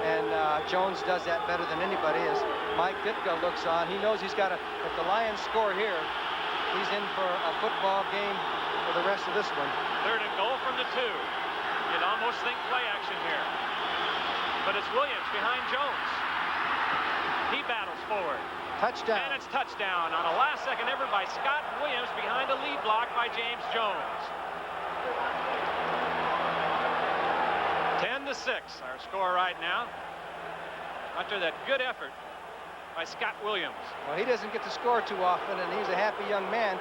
And Jones does that better than anybody. As Mike Ditka looks on, he knows he's got to, if the Lions score here, he's in for a football game for the rest of this one. 3rd and goal from the 2. You'd almost think play action here. But it's Williams behind Jones. He battles forward. Touchdown. And it's touchdown on a last-second effort by Scott Williams behind a lead block by James Jones. 10-6, our score right now. After that good effort by Scott Williams. Well, he doesn't get to score too often, and he's a happy young man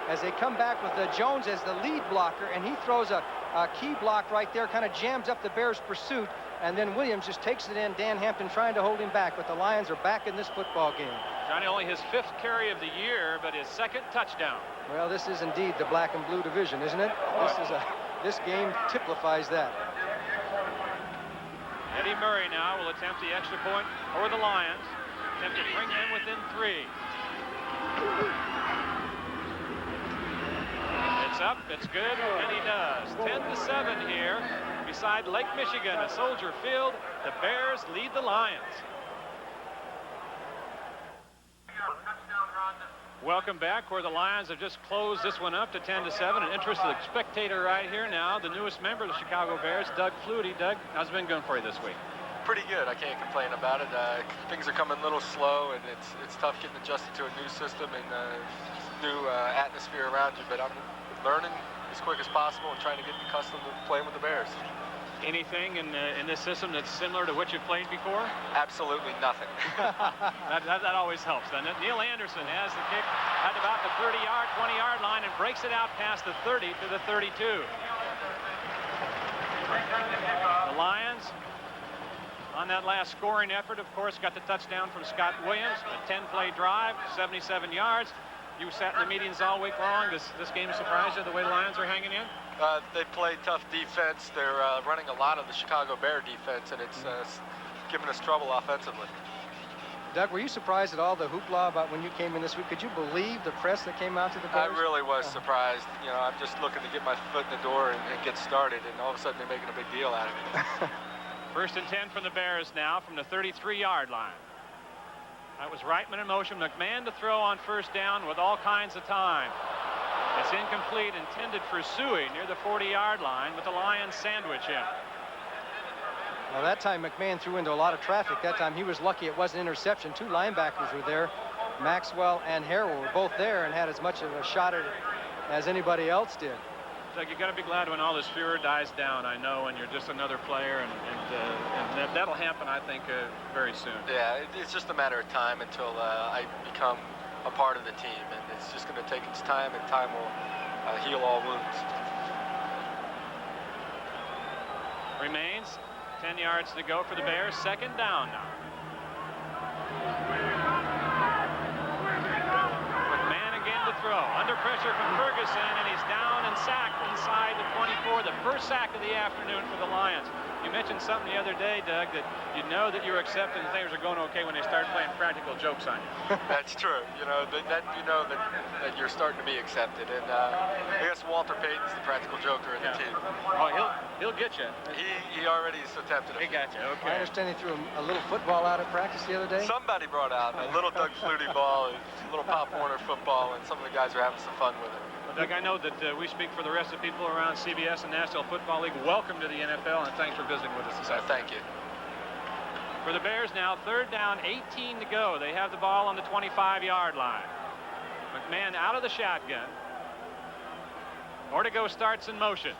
as they come back with Jones as the lead blocker, and he throws a key block right there, kind of jams up the Bears' pursuit, and then Williams just takes it in. Dan Hampton trying to hold him back, but the Lions are back in this football game. Johnny, only his 5th carry of the year, but his 2nd touchdown. Well, this is indeed the black and blue division, isn't it? This game typifies that. Eddie Murray now will attempt the extra point for the Lions. Attempt to bring them within 3. It's up, it's good, and he does. 10-7 here beside Lake Michigan at Soldier Field. The Bears lead the Lions. Welcome back, where the Lions have just closed this one up to 10-7. An interested spectator right here now, the newest member of the Chicago Bears, Doug Flutie. Doug, how's it been going for you this week? Pretty good. I can't complain about it. Things are coming a little slow, and it's tough getting adjusted to a new system and new atmosphere around you. But I'm learning as quick as possible and trying to get accustomed to playing with the Bears. Anything in this system that's similar to what you've played before? Absolutely nothing. that always helps, doesn't it? Neil Anderson has the kick at about the 30-yard, 20-yard line and breaks it out past the 30 to the 32. The Lions, on that last scoring effort, of course, got the touchdown from Scott Williams. A 10-play drive, 77 yards. You sat in the meetings all week long. This game surprised you the way the Lions are hanging in? They play tough defense. They're running a lot of the Chicago Bear defense, and it's giving us trouble offensively. Doug, were you surprised at all the hoopla about when you came in this week? Could you believe the press that came out to the Bears? I really was surprised. You know, I'm just looking to get my foot in the door and get started, and all of a sudden they're making a big deal out of it. 1st and 10 from the Bears now from the 33-yard line. That was Reitman in motion. McMahon to throw on 1st down with all kinds of time. It's incomplete, intended for Suey near the 40-yard line, but the Lions sandwich him. Well, that time McMahon threw into a lot of traffic. That time he was lucky it wasn't an interception. 2 linebackers were there. Maxwell and Harrell were both there and had as much of a shot at it as anybody else did. Doug, you got to be glad when all this furor dies down, I know, and you're just another player, and that'll happen, I think, very soon. Yeah, it's just a matter of time until I become a part of the team, and it's just going to take its time, and time will heal all wounds. Remains 10 yards to go for the Bears. 2nd down now. McMahon again to throw. Under pressure from Ferguson, and he's down and sacked inside the 24. The first sack of the afternoon for the Lions. You mentioned something the other day, Doug, that you know that you're accepting things are going okay when they start playing practical jokes on you. That's true. You know, that you're starting to be accepted. And I guess Walter Payton's the practical joker in the team. Oh, he'll get you. He already has attempted it. He got you, okay. I understand he threw a little football out at practice the other day. Somebody brought out a little Doug Flutie ball, a little Pop Warner football, and some of the guys are having some fun with it. Well, Doug, I know that we speak for the rest of the people around CBS and National Football League. Welcome to the NFL, and thanks for visiting with us this afternoon. Thank you. For the Bears now, 3rd down, 18 to go. They have the ball on the 25-yard line. McMahon out of the shotgun. Ortego starts in motion.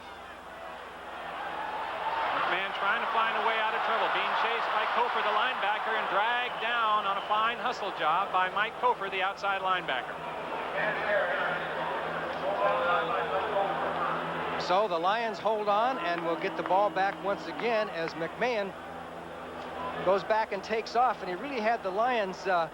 McMahon trying to find a way out of trouble. Being chased by Kofor, the linebacker, and dragged down on a fine hustle job by Mike Kofor, the outside linebacker. So the Lions hold on and will get the ball back once again as McMahon goes back and takes off. And he really had the Lions at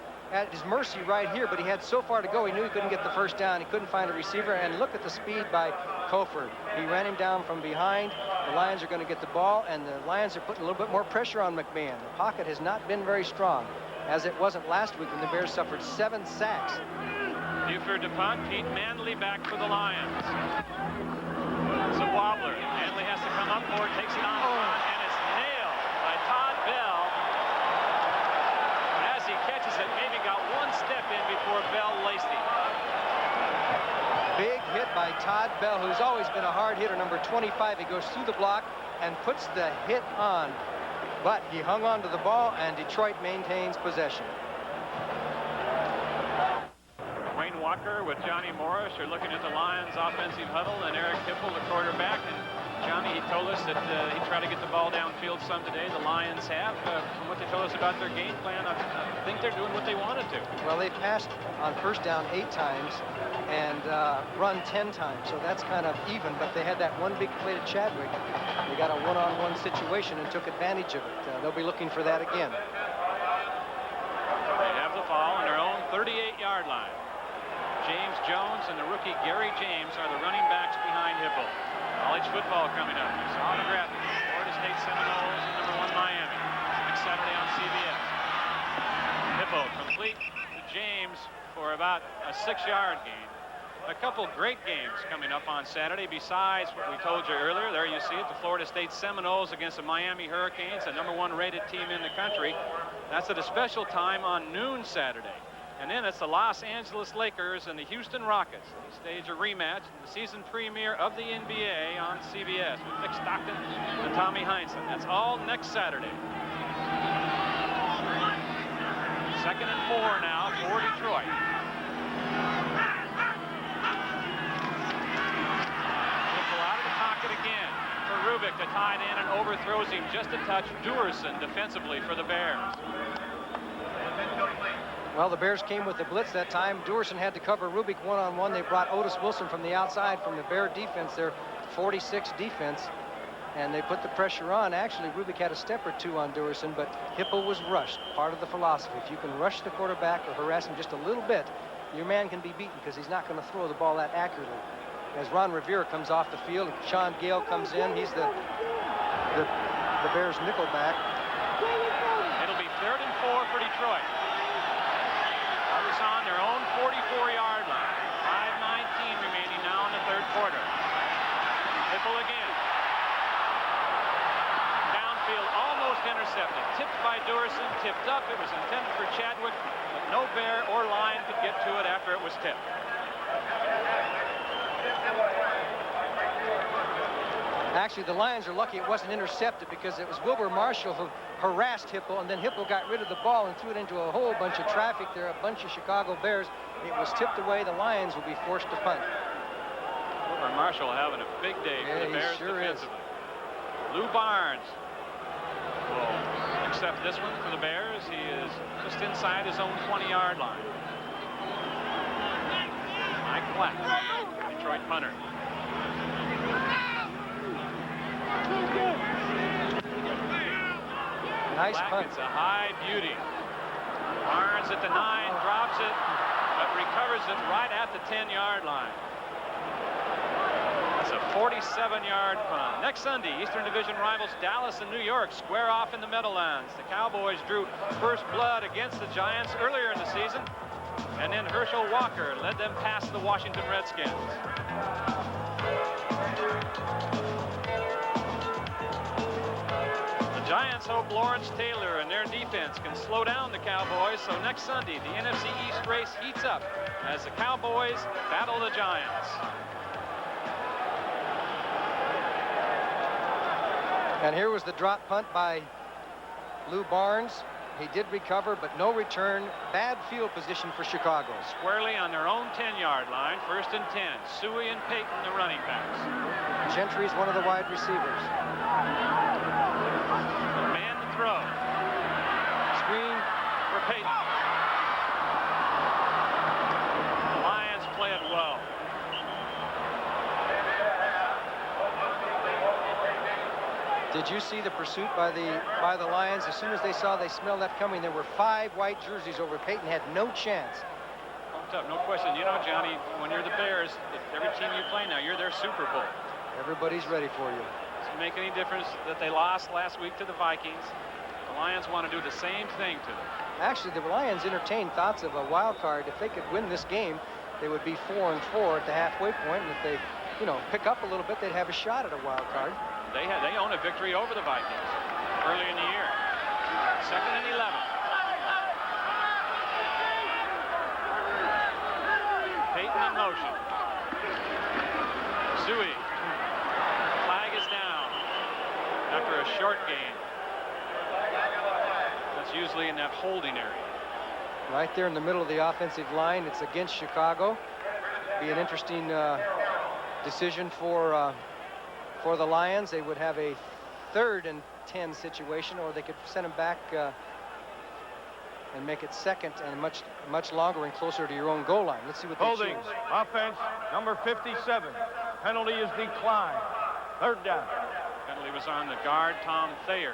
his mercy right here, but he had so far to go. He knew he couldn't get the first down. He couldn't find a receiver. And look at the speed by Cofer. He ran him down from behind. The Lions are going to get the ball, and the Lions are putting a little bit more pressure on McMahon. The pocket has not been very strong, as it wasn't last week when the Bears suffered 7 sacks. Buford to punt. Pete Manley back for the Lions. It's a wobbler. Manley has to come up for it, takes it on the run, and it's nailed by Todd Bell. As he catches it, maybe got one step in before Bell laced him. Big hit by Todd Bell, who's always been a hard hitter, number 25. He goes through the block and puts the hit on, but he hung on to the ball, and Detroit maintains possession. Wayne Walker with Johnny Morris are looking at the Lions offensive huddle, and Eric Hipple, the quarterback. And Johnny, he told us that he tried to get the ball downfield some today. The Lions have. From what they told us about their game plan, I think they're doing what they wanted to. Well, they passed on first down 8 times and run 10 times, so that's kind of even. But they had that one big play to Chadwick. They got a one-on-one situation and took advantage of it. They'll be looking for that again. They have the ball on their own 38-yard line. James Jones and the rookie Gary James are the running backs behind Hipple. College football coming up. You saw the graphic. Florida State Seminoles and #1 Miami. Next Saturday on CBS. Hipple complete to James for about a 6-yard gain. A couple great games coming up on Saturday besides what we told you earlier. There you see it, the Florida State Seminoles against the Miami Hurricanes, the #1 rated team in the country. That's at a special time on noon Saturday. And then it's the Los Angeles Lakers and the Houston Rockets. They stage a rematch, the season premiere of the NBA on CBS with Nick Stockton and Tommy Heinsohn. That's all next Saturday. 2nd and 4 now for Detroit. Hipple out of the pocket again for Rubick, the tight end, and overthrows him just a touch. Duerson defensively for the Bears. Well, the Bears came with the blitz that time. Duerson had to cover Rubick one-on-one. They brought Otis Wilson from the outside from the Bear defense, their 46 defense, and they put the pressure on. Actually, Rubick had a step or two on Duerson, but Hipple was rushed, part of the philosophy. If you can rush the quarterback or harass him just a little bit, your man can be beaten because he's not going to throw the ball that accurately. As Ron Rivera comes off the field, Sean Gale comes in. He's the Bears nickelback. It'll be 3rd and 4 for Detroit. On their own 44-yard line. 5:19 remaining now in the 3rd quarter. Hipple again. Downfield almost intercepted. Tipped by Duerson, tipped up. It was intended for Chadwick, but no Bear or Lion could get to it after it was tipped. Actually, the Lions are lucky it wasn't intercepted because it was Wilbur Marshall who harassed Hipple, and then Hipple got rid of the ball and threw it into a whole bunch of traffic there, a bunch of Chicago Bears. It was tipped away. The Lions will be forced to punt. Wilbur Marshall having a big day for the Bears defensively. Lou Barnes will accept this one for the Bears. He is just inside his own 20-yard line. Mike Black, Detroit punter. Nice Black, punt. it's a high beauty. Barnes at the 9, drops it, but recovers it right at the 10-yard line. That's a 47-yard punt. Next Sunday, Eastern Division rivals Dallas and New York square off in the Meadowlands. The Cowboys drew first blood against the Giants earlier in the season, and then Herschel Walker led them past the Washington Redskins. The Giants hope Lawrence Taylor and their defense can slow down the Cowboys, so next Sunday the NFC East race heats up as the Cowboys battle the Giants. And here was the drop punt by Lou Barnes. He did recover, but no return. Bad field position for Chicago. Squarely on their own 10-yard line, 1st and 10. Suey and Payton, the running backs. Gentry's one of the wide receivers. Man to throw. Screen for Payton. The Lions play it well. Did you see the pursuit by the Lions? As soon as they smelled that coming, there were 5 white jerseys over. Peyton had no chance. Pumped up, no question. You know, Johnny, when you're the Bears, every team you play now, you're their Super Bowl. Everybody's ready for you. Doesn't make any difference that they lost last week to the Vikings. The Lions want to do the same thing to them. Actually, the Lions entertained thoughts of a wild card. If they could win this game, they would be 4-4 at the halfway point, and if they, pick up a little bit, they'd have a shot at a wild card. They own a victory over the Vikings early in the year. 2nd and 11. Peyton in motion. Suey. Flag is down after a short gain. That's usually in that holding area. Right there in the middle of the offensive line. It's against Chicago. Be an interesting decision for the Lions. They would have a 3rd and 10 situation, or they could send them back and make it 2nd and much longer and closer to your own goal line. Let's see what they Holding. choose. Offense, number 57. Penalty is declined. 3rd down. Penalty was on the guard, Tom Thayer.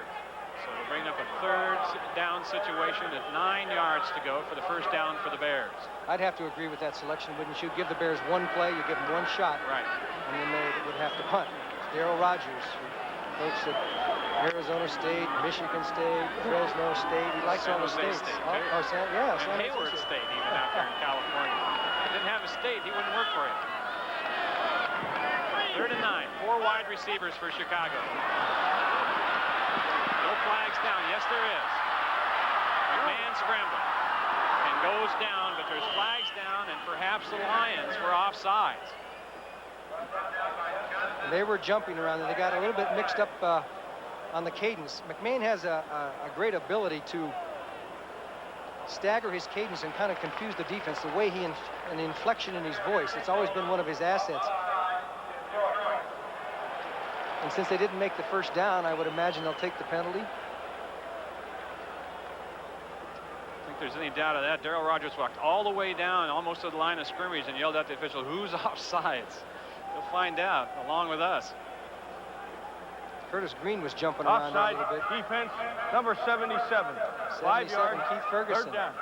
So we'll bring up a 3rd down situation at 9 yards to go for the 1st down for the Bears. I'd have to agree with that selection, wouldn't you? Give the Bears 1 play, you give them 1 shot. Right. And then they would have to punt. Darryl Rogers, who coached at Arizona State, Michigan State, Fresno State. He likes all the states. State, San Hayward State, even out there in California. If he didn't have a state, he wouldn't work for you. 3rd and 9. 4 wide receivers for Chicago. No flags down. Yes, there is. McMahon scrambling and goes down, but there's flags down, and perhaps the Lions were offsides. They were jumping around, and they got a little bit mixed up on the cadence. McMahon has a great ability to stagger his cadence and kind of confuse the defense. The way an inflection in his voice, it's always been one of his assets. And since they didn't make the 1st down, I would imagine they'll take the penalty. I think there's any doubt of that. Darryl Rogers walked all the way down almost to the line of scrimmage and yelled at the official, "Who's offsides?" You'll find out along with us. Curtis Green was jumping around a little bit. Defense, number 77. 5 yards. Keith Ferguson. 3rd down.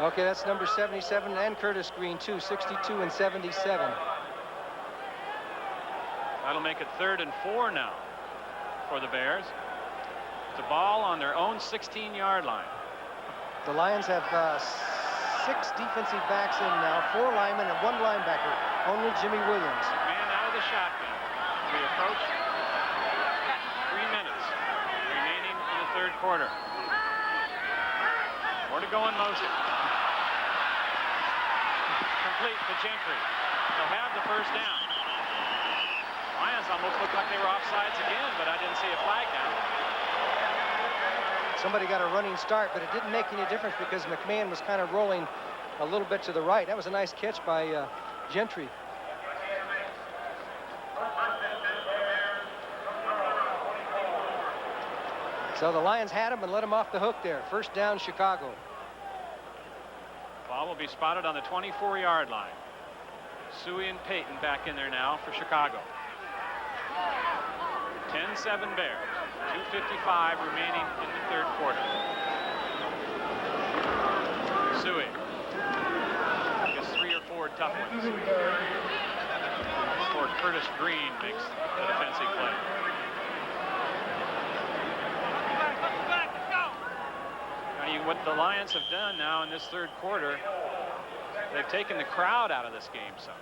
Okay, that's number 77 and Curtis Green too, 62 and 77. That'll make it 3rd and 4 now for the Bears. The ball on their own 16-yard line. The Lions have 6 defensive backs in now, 4 linemen and 1 linebacker. Only Jimmy Williams. Man out of the shotgun. We approach 3 minutes remaining in the 3rd quarter. More to go in motion. Complete to Gentry. They'll have the 1st down. Lions almost looked like they were offsides again, but I didn't see a flag down. Somebody got a running start, but it didn't make any difference because McMahon was kind of rolling a little bit to the right. That was a nice catch by Gentry. So the Lions had him and let him off the hook there. 1st down, Chicago. Ball will be spotted on the 24-yard line. Suey and Peyton back in there now for Chicago. 10-7 Bears. 2:55 remaining in the 3rd quarter. Suey. I guess 3 or 4 tough ones. Before Curtis Green makes the defensive play. What the Lions have done now in this 3rd quarter, they've taken the crowd out of this game some.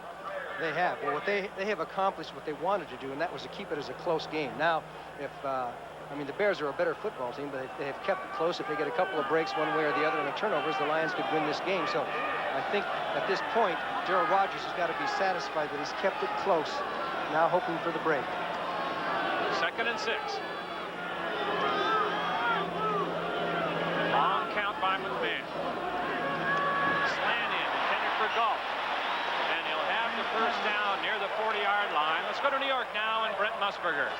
They have. Well, they have accomplished what they wanted to do, and that was to keep it as a close game. Now, if the Bears are a better football team, but they have kept it close. If they get a couple of breaks one way or the other in the turnovers, the Lions could win this game. So I think at this point, Darryl Rogers has got to be satisfied that he's kept it close, now hoping for the break. 2nd and 6. Long count by McMahon. Slant in, intended for Galt. And he'll have the 1st down near the 40-yard line. Let's go to New York now and Brent Musburger.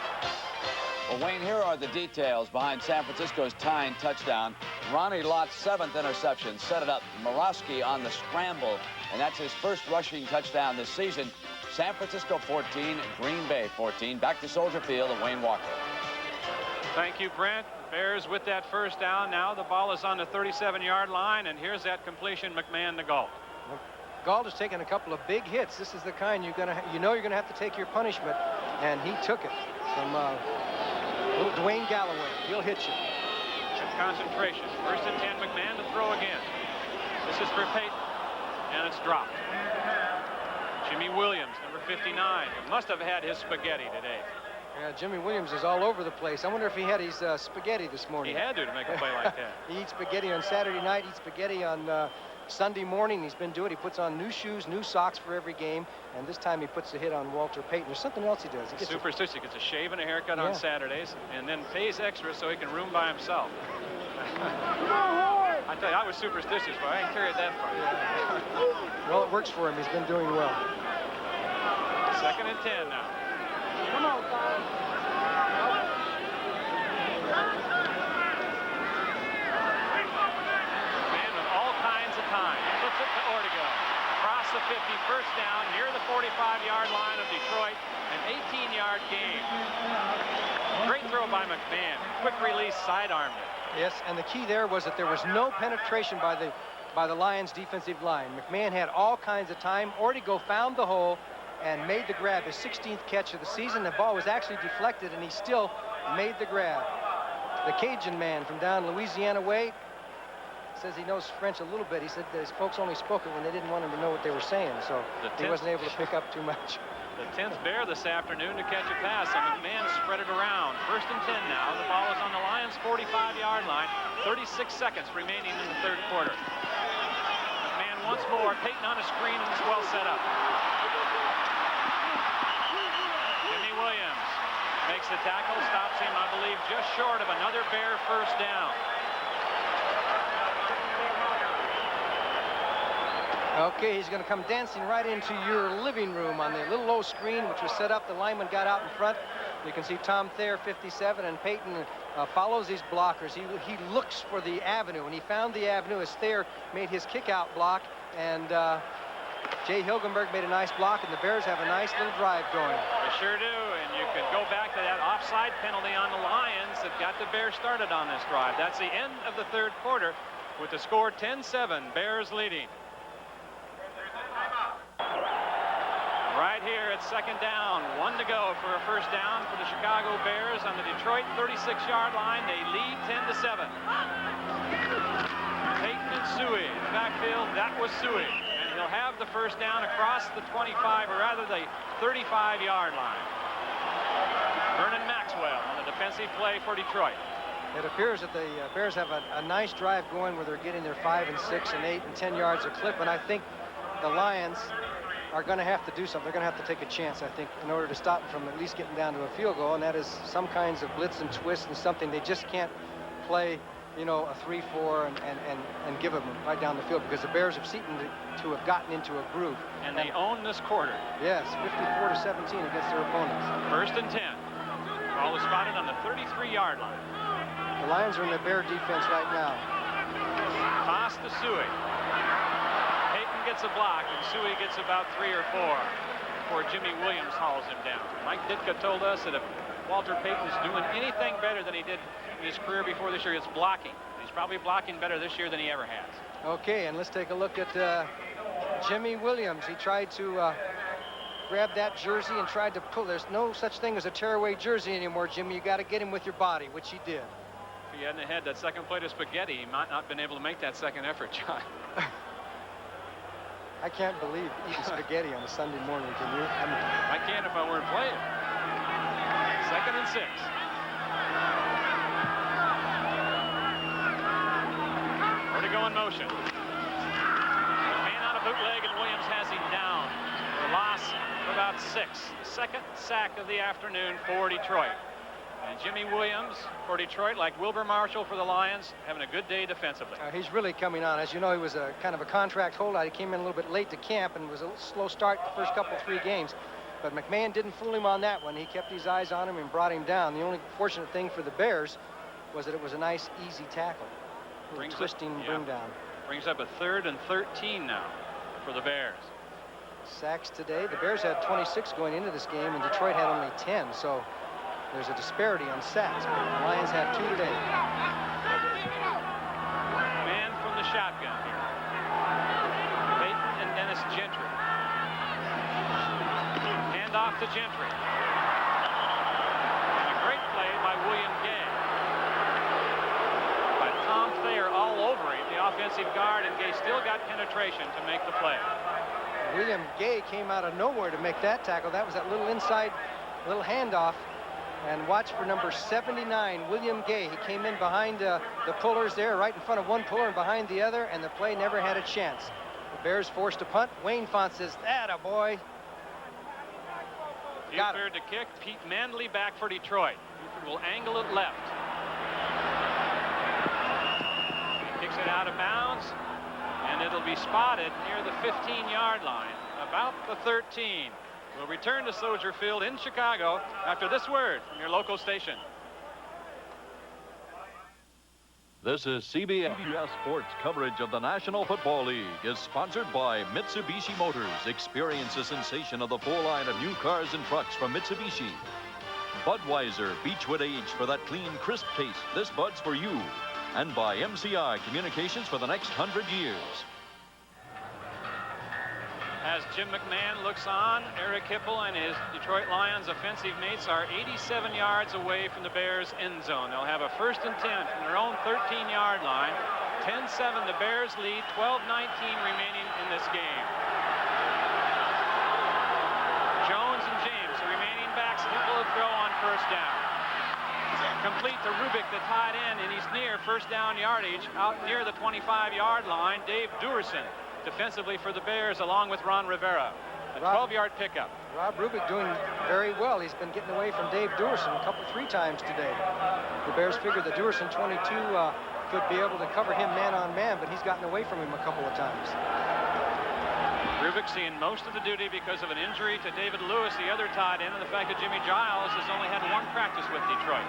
Well, Wayne, here are the details behind San Francisco's tying touchdown. Ronnie Lott's 7th interception set it up. Morosky on the scramble, and that's his first rushing touchdown this season. San Francisco 14, Green Bay 14. Back to Soldier Field and Wayne Walker. Thank you, Brent. Bears with that first down. Now the ball is on the 37-yard line, and here's that completion, McMahon to Galt. Galt has taken a couple of big hits. This is the kind you're gonna have to take your punishment, and he took it from little Dwayne Galloway. He'll hit you. Good concentration. First and 10, McMahon to throw again. This is for Peyton, and it's dropped. Jimmy Williams, number 59, must have had his spaghetti today. Yeah, Jimmy Williams is all over the place. I wonder if he had his spaghetti this morning. He had to make a play like that. He eats spaghetti on Saturday night, eats spaghetti on Sunday morning. He's been doing it. He puts on new shoes, new socks for every game, and this time he puts a hit on Walter Payton. There's something else he does. He gets superstitious. He gets a shave and a haircut on Saturdays, and then pays extra so he can room by himself. I tell you, I was superstitious, but I ain't carried that far. Yeah. Well, it works for him. He's been doing well. Second and 10 now. Come on, guys. Man with all kinds of time. Flips it to Ortega. Across the 50, first down, near the 45-yard line of Detroit. An 18-yard gain. Great throw by McMahon. Quick release, sidearmed it. Yes, and the key there was that there was no penetration by the Lions' defensive line. McMahon had all kinds of time. Ortega found the hole and made the grab, his 16th catch of the season. The ball was actually deflected, and he still made the grab. The Cajun man from down Louisiana way says he knows French a little bit. He said that his folks only spoke it when they didn't want him to know what they were saying, so he wasn't able to pick up too much. The 10th Bear this afternoon to catch a pass, and McMahon spread it around. First and 10 now. The ball is on the Lions' 45-yard line. 36 seconds remaining in the third quarter. McMahon once more. Peyton on a screen, and it's well set up. Jimmy Williams makes the tackle, stops him, I believe, just short of another Bear first down. Okay, he's going to come dancing right into your living room on the little low screen, which was set up. The lineman got out in front. You can see Tom Thayer, 57, and Peyton follows these blockers. He looks for the avenue, and he found the avenue as Thayer made his kick-out block, and Jay Hilgenberg made a nice block, and the Bears have a nice little drive going. They sure do, and you could go back to that offside penalty on the Lions that got the Bears started on this drive. That's the end of the third quarter with the score 10-7, Bears leading. Right here at second down, 1 to go for a first down for the Chicago Bears on the Detroit 36-yard line. They lead 10-7. Peyton and Suey in the backfield. That was Suey, and he'll have the first down across the 25, or rather the 35-yard line. Vernon Maxwell on the defensive play for Detroit. It appears that the Bears have a nice drive going where they're getting their 5 and 6 and 8 and 10 yards a clip, and I think the Lions are going to have to do something. They're going to have to take a chance, I think, in order to stop them from at least getting down to a field goal, and that is some kinds of blitz and twist and something. They just can't play, you know, a 3-4 and give them right down the field, because the Bears have seemed to have gotten into a groove. And they own this quarter. Yes, 54-17 against their opponents. First and 10. Ball is spotted on the 33-yard line. The Lions are in the Bear defense right now. Toss to Suey. Peyton gets a block, and Suey gets about 3 or 4 before Jimmy Williams hauls him down. Mike Ditka told us that if Walter Payton's doing anything better than he did in his career before this year, it's blocking. He's probably blocking better this year than he ever has. Okay, and let's take a look at Jimmy Williams. He tried to grab that jersey and tried to pull. There's no such thing as a tearaway jersey anymore, Jimmy. You got to get him with your body, which he did. If he hadn't had that second plate of spaghetti, he might not have been able to make that second effort, John. I can't believe eating spaghetti on a Sunday morning, can you? I can if I weren't playing. Second and 6. Where to go in motion? Man on a bootleg, and Williams has him down for a loss of about 6. The second sack of the afternoon for Detroit. And Jimmy Williams for Detroit, like Wilbur Marshall for the Lions, having a good day defensively. He's really coming on. As you know, he was a kind of a contract holdout. He came in a little bit late to camp and was a slow start the first couple 3 games. But McMahon didn't fool him on that one. He kept his eyes on him and brought him down. The only fortunate thing for the Bears was that it was a nice, easy tackle. Twisting bring down. Brings up a 3rd and 13 now for the Bears. Sacks today. The Bears had 26 going into this game, and Detroit had only 10. So there's a disparity on sacks. But the Lions have 2 today. Man from the shotgun here. Peyton and Dennis Gentry. Hand off to Gentry. And a great play by William Gay. By Tom Thayer all over him, the offensive guard, and Gay still got penetration to make the play. William Gay came out of nowhere to make that tackle. That was that little inside, little handoff. And watch for number 79, William Gay. He came in behind the pullers there, right in front of one puller and behind the other, and the play never had a chance. The Bears forced a punt. Wayne Font says, "Atta boy." Buford to kick. Pete Mandley back for Detroit. Buford will angle it left. He kicks it out of bounds, and it'll be spotted near the 15-yard line, about the 13. We'll return to Soldier Field in Chicago after this word from your local station. This is CBS Sports coverage of the National Football League is sponsored by Mitsubishi Motors. Experience the sensation of the full line of new cars and trucks from Mitsubishi. Budweiser, Beechwood Age for that clean, crisp taste. This Bud's for you. And by MCI Communications for the next 100 years. As Jim McMahon looks on, Eric Hipple and his Detroit Lions offensive mates are 87 yards away from the Bears' end zone. They'll have a 1st and 10 from their own 13-yard line. 10-7, the Bears lead, 12-19 remaining in this game. Jones and James, the remaining backs, Hipple to throw on 1st down. Complete to Rubick, the tight end, and he's near 1st down yardage, out near the 25-yard line. Dave Duerson defensively for the Bears, along with Ron Rivera. A 12-yard pickup. Rob Rubick doing very well. He's been getting away from Dave Duerson three times today. The Bears figured that Duerson 22 could be able to cover him man-on-man, but he's gotten away from him a couple of times. Rubick seeing most of the duty because of an injury to David Lewis, the other tight end, and the fact that Jimmy Giles has only had 1 practice with Detroit.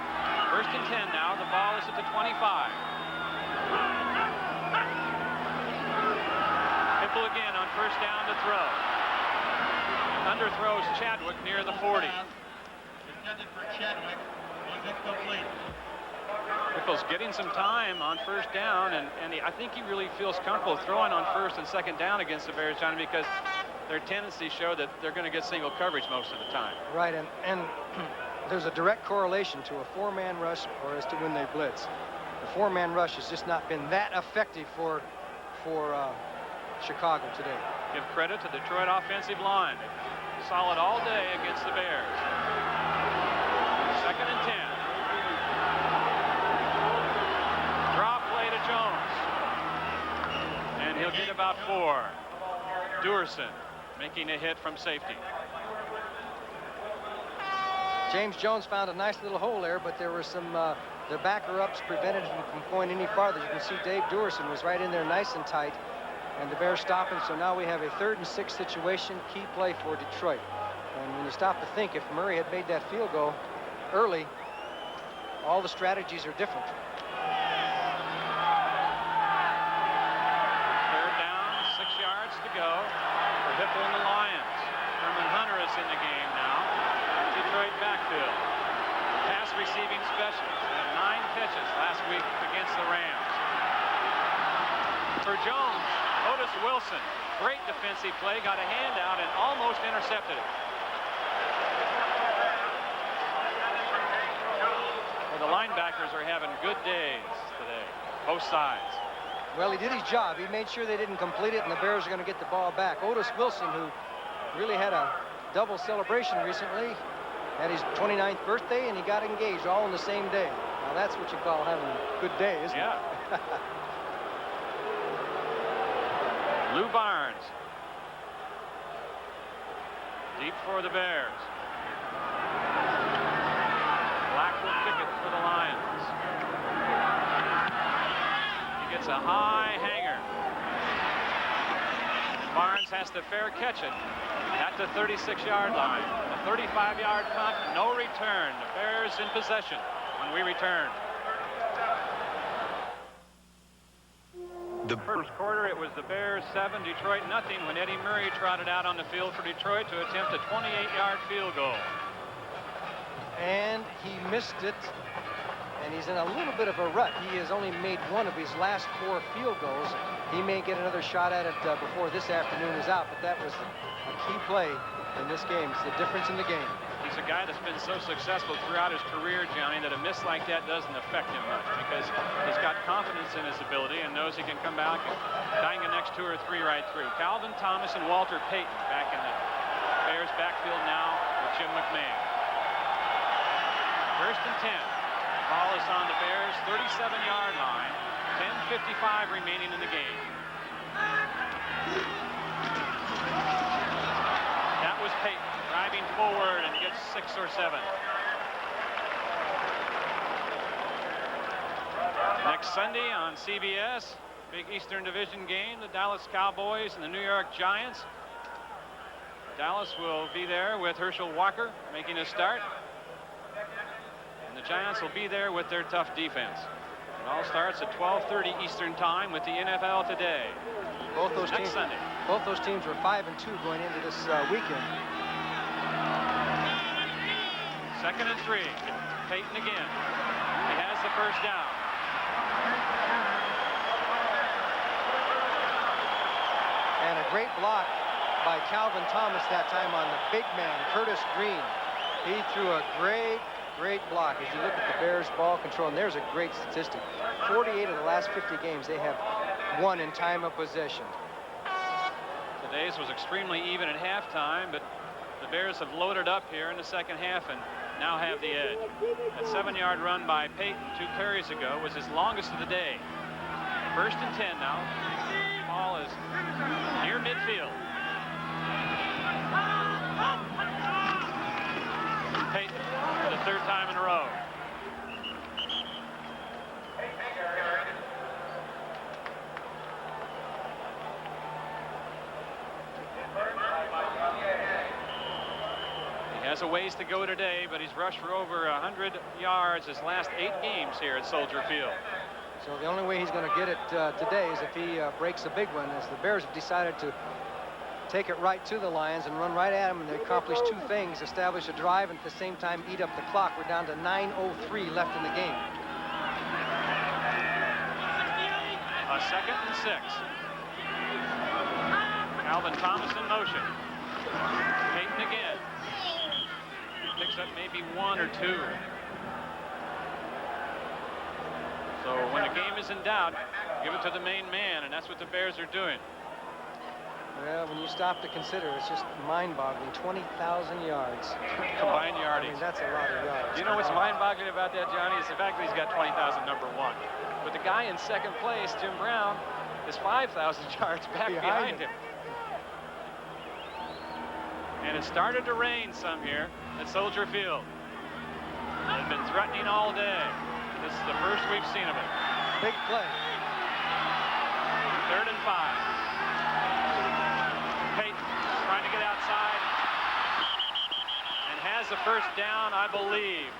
1st and 10 now. The ball is at the 25. Hipple again on 1st down to throw. Underthrows Chadwick near the 40. Intended for Chadwick was incomplete. Hipple's getting some time on 1st down, and I think he really feels comfortable throwing on 1st and 2nd down against the Bears, Johnny, because their tendencies show that they're going to get single coverage most of the time. Right, and there's a direct correlation to a 4-man rush or as to when they blitz. The 4-man rush has just not been that effective for Chicago today. Give credit to the Detroit offensive line. Solid all day against the Bears. 2nd and 10. Drop play to Jones. And he'll get about 4. Duerson making a hit from safety. James Jones found a nice little hole there, but there were some the backer-ups prevented him from going any farther. You can see Dave Duerson was right in there nice and tight, and the Bears stopped him. So now we have a 3rd and 6 situation, key play for Detroit. And when you stop to think, if Murray had made that field goal early, all the strategies are different. 3rd down, 6 yards to go for Hipple and the Lions. Herman Hunter is in the game now. Detroit backfield. Pass receiving specialist. Had 9 catches last week against the Rams. For Jones, Otis Wilson, great defensive play, got a handout and almost intercepted it. Well, the linebackers are having good days today, both sides. Well, he did his job. He made sure they didn't complete it, and the Bears are going to get the ball back. Otis Wilson, who really had a double celebration recently, had his 29th birthday, and he got engaged all in the same day. Now, that's what you call having a good day, isn't it? Lou Barnes. Deep for the Bears. Black will kick it for the Lions. He gets a high hanger. Barnes has to fair catch it at the 36-yard line. A 35-yard punt, no return. The Bears in possession when we return. The first quarter, it was the Bears 7, Detroit nothing, when Eddie Murray trotted out on the field for Detroit to attempt a 28-yard field goal. And he missed it, and he's in a little bit of a rut. He has only made one of his last 4 field goals. He may get another shot at it before this afternoon is out, but that was a key play in this game. It's the difference in the game. He's a guy that's been so successful throughout his career, Johnny, that a miss like that doesn't affect him much because he's got confidence in his ability and knows he can come back and bang the next 2 or 3 right through. Calvin Thomas and Walter Payton back in the Bears backfield now with Jim McMahon. First and 10. Ball is on the Bears' 37-yard line. 10:55 remaining in the game. That was Payton driving forward and gets 6 or 7. Next Sunday on CBS, big Eastern Division game, the Dallas Cowboys and the New York Giants. Dallas will be there with Herschel Walker making a start. And the Giants will be there with their tough defense. It all starts at 12:30 Eastern time with the NFL Today. Both those next teams, Sunday. Both those teams were 5-2 going into this weekend. Second and 3. Payton again. He has the first down. And a great block by Calvin Thomas that time on the big man, Curtis Green. He threw a great block as you look at the Bears ball control, and there's a great statistic. 48 of the last 50 games they have won in time of possession. Today's was extremely even at halftime, but the Bears have loaded up here in the second half and now have the edge. That 7-yard run by Payton 2 carries ago was his longest of the day. First and 10 now. Ball is near midfield. Payton for the 3rd time in a row. He has a ways to go today, but he's rushed for over 100 yards his last 8 games here at Soldier Field. So the only way he's going to get it today is if he breaks a big one, as the Bears have decided to take it right to the Lions and run right at them, and they accomplish 2 things: establish a drive and at the same time eat up the clock. We're down to 9:03 left in the game. A 2nd and 6. Calvin Thomas in motion. Payton again. Picks up maybe 1 or 2. So when the game is in doubt, give it to the main man, and that's what the Bears are doing. Well, when you stop to consider, it's just mind-boggling. 20,000 yards. Combined yardage. I mean, that's a lot of yards. You know what's mind-boggling about that, Johnny, is the fact that he's got 20,000, number 1. But the guy in second place, Jim Brown, is 5,000 yards back behind him. And it started to rain some here at Soldier Field. It's been threatening all day. This is the first we've seen of it. Big play. 3rd and 5. Payton trying to get outside and has the first down, I believe.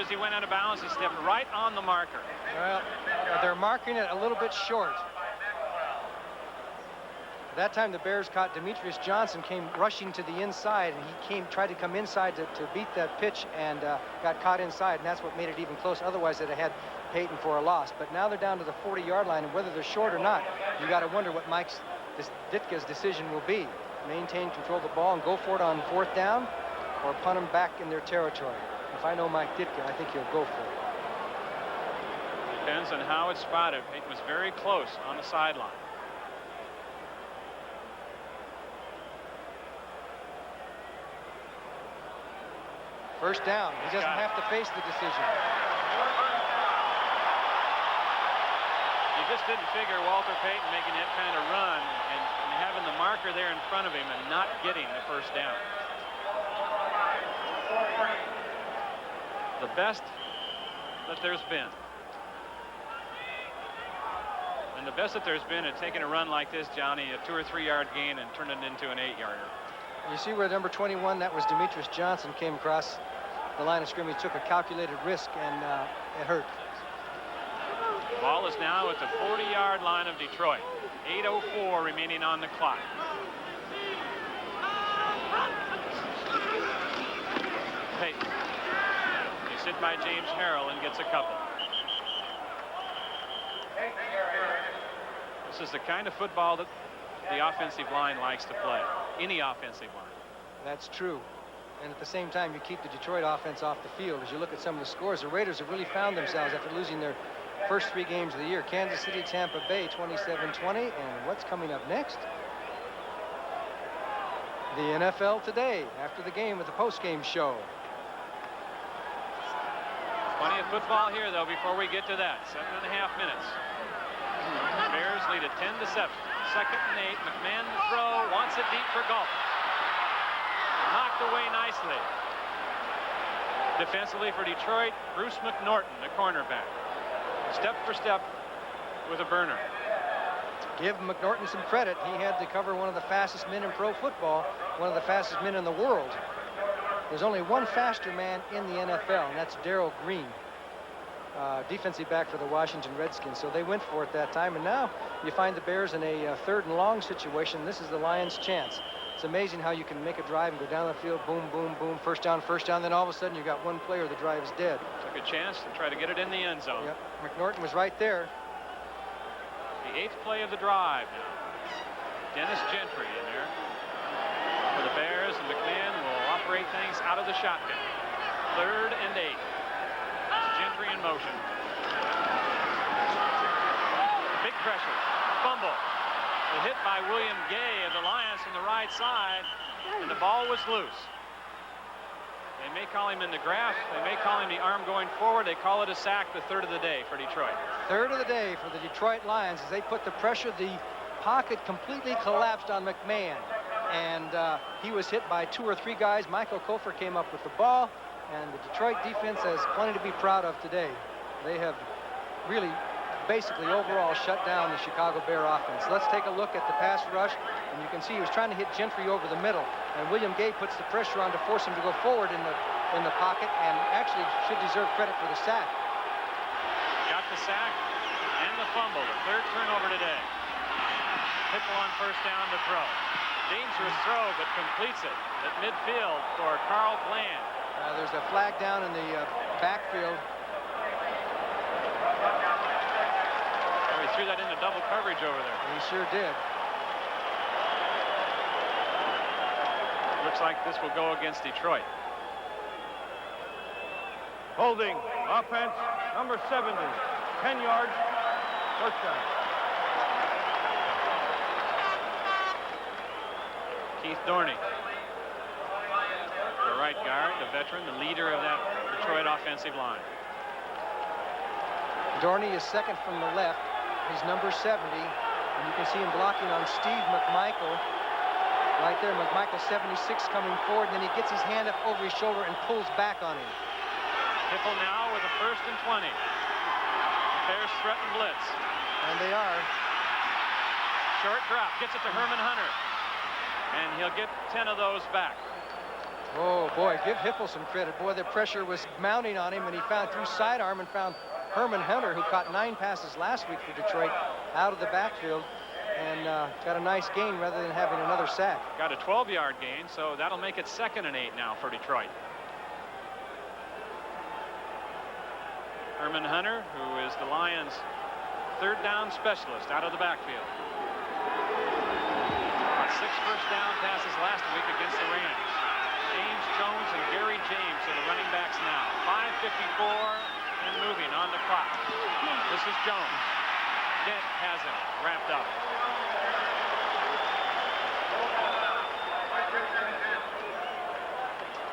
As he went out of bounds, he stepped right on the marker. Well, they're marking it a little bit short. That time the Bears caught Demetrius Johnson, came rushing to the inside, and he tried to come inside to beat that pitch and got caught inside, and that's what made it even close. Otherwise, they'd have had Payton for a loss. But now they're down to the 40-yard line, and whether they're short or not, you got to wonder what Mike Ditka's decision will be. Maintain control of the ball and go for it on 4th down, or punt them back in their territory. If I know Mike Ditka, I think he'll go for it. Depends on how it's spotted. Payton was very close on the sideline. First down. He doesn't have to face the decision. You just didn't figure Walter Payton making that kind of run and having the marker there in front of him and not getting the first down. The best that there's been. And the best that there's been at taking a run like this, Johnny, a 2 or 3 yard gain and turn it into an 8-yarder. You see where number 21, that was Demetrius Johnson, came across the line of scrimmage, took a calculated risk, and it hurt. Ball is now at the 40-yard line of Detroit. 8:04 remaining on the clock. Payton. He's hit by James Harrell and gets a couple. This is the kind of football that the offensive line likes to play. Any offensive line. That's true. And at the same time, you keep the Detroit offense off the field. As you look at some of the scores, the Raiders have really found themselves after losing their first 3 games of the year. Kansas City, Tampa Bay, 27-20. And what's coming up next? The NFL Today, after the game with the post-game show. Plenty of football here, though, before we get to that. 7.5 minutes. The Bears lead at 10-7. 2nd and 8. McMahon to throw. Wants it deep for Galt. Knocked away nicely. Defensively for Detroit, Bruce McNorton, the cornerback. Step for step with a burner. Give McNorton some credit. He had to cover one of the fastest men in pro football, one of the fastest men in the world. There's only one faster man in the NFL, and that's Darrell Green, defensive back for the Washington Redskins. So they went for it that time, and now you find the Bears in a 3rd and long situation. This is the Lions' chance. It's amazing how you can make a drive and go down the field, boom, boom, boom, first down, then all of a sudden you got one player, the drive is dead. Took a chance to try to get it in the end zone. Yep. McNorton was right there. The 8th play of the drive now. Dennis Gentry in there for the Bears, and McMahon will operate things out of the shotgun. 3rd and 8. It's Gentry in motion. Big pressure. Fumble. The hit by William Gay of the Lions from the right side, and the ball was loose. They may call him in the graph. They may call him the arm going forward. They call it a sack, the 3rd of the day for Detroit. 3rd of the day for the Detroit Lions as they put the pressure. The pocket completely collapsed on McMahon, and he was hit by 2 or 3 guys. Michael Kofer came up with the ball, and the Detroit defense has plenty to be proud of today. They have really basically overall shut down the Chicago Bear offense. Let's take a look at the pass rush, and you can see he was trying to hit Gentry over the middle, and William Gay puts the pressure on to force him to go forward in the pocket, and actually should deserve credit for the sack. Got the sack and the fumble, the 3rd turnover today. Hipple on first down to throw. Dangerous throw, but completes it at midfield for Carl Bland. There's a flag down in the backfield. Threw that into double coverage over there. He sure did. Looks like this will go against Detroit. Holding, offense, number 70, 10 yards, first down. Keith Dorney, the right guard, the veteran, the leader of that Detroit offensive line. Dorney is 2nd from the left. He's number 70, and you can see him blocking on Steve McMichael. Right there, McMichael 76 coming forward, and then he gets his hand up over his shoulder and pulls back on him. Hipple now with a 1st and 20. The Bears threaten blitz. And they are. Short drop, gets it to Herman Hunter. And he'll get 10 of those back. Oh, boy, give Hipple some credit. Boy, the pressure was mounting on him, and he found through sidearm and found Herman Hunter, who caught 9 passes last week for Detroit, out of the backfield, and got a nice gain rather than having another sack. Got a 12-yard gain, so that'll make it 2nd and 8 now for Detroit. Herman Hunter, who is the Lions' 3rd down specialist out of the backfield. Got 6 first down passes last week against the Rams. James Jones and Gary James are the running backs now. 5:54 and moving on the clock. This is Jones. Dent has him wrapped up.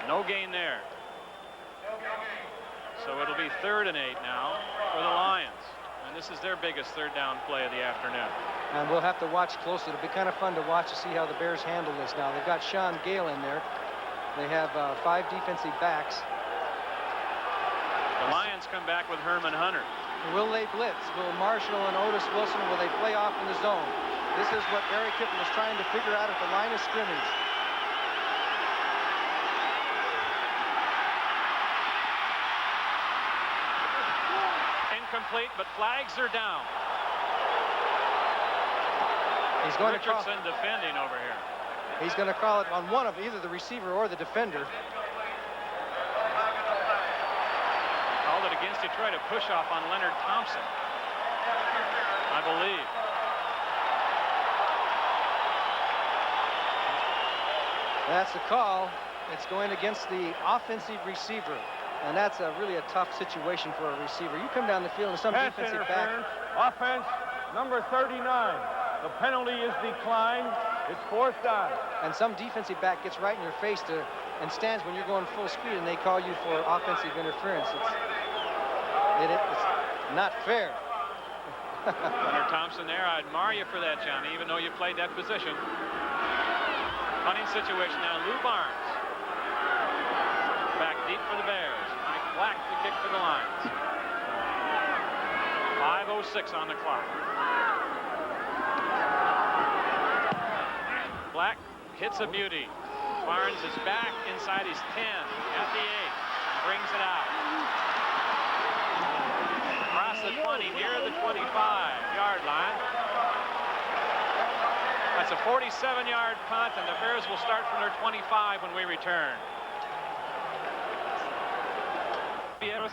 No gain there. So it'll be 3rd and 8 now for the Lions. And this is their biggest 3rd down play of the afternoon. And we'll have to watch closely. It'll be kind of fun to watch to see how the Bears handle this now. They've got Sean Gale in there. They have 5 defensive backs. The Lions come back with Herman Hunter. Will they blitz? Will Marshall and Otis Wilson, will they play off in the zone? This is what Eric Hipple is trying to figure out at the line of scrimmage. Incomplete, but flags are down. He's going Richardson defending over here. He's going to call it on one of either the receiver or the defender. Called it against Detroit, a push-off on Leonard Thompson, I believe. That's the call. It's going against the offensive receiver. And that's really a tough situation for a receiver. You come down the field and some Pass defensive back. Offense, number 39. The penalty is declined. It's 4th down. And some defensive back gets right in your face and stands when you're going full speed, and they call you for offensive interference. It's not fair. Leonard Thompson there. I admire you for that, Johnny, even though you played that position. Punting situation now. Lou Barnes. Back deep for the Bears. Mike Black to kick for the Lions. 5:06 on the clock. Black hits a beauty. Barnes is back inside his 10 at the 8 and brings it out. Across the 20, near the 25-yard line. That's a 47-yard punt, and the Bears will start from their 25 when we return.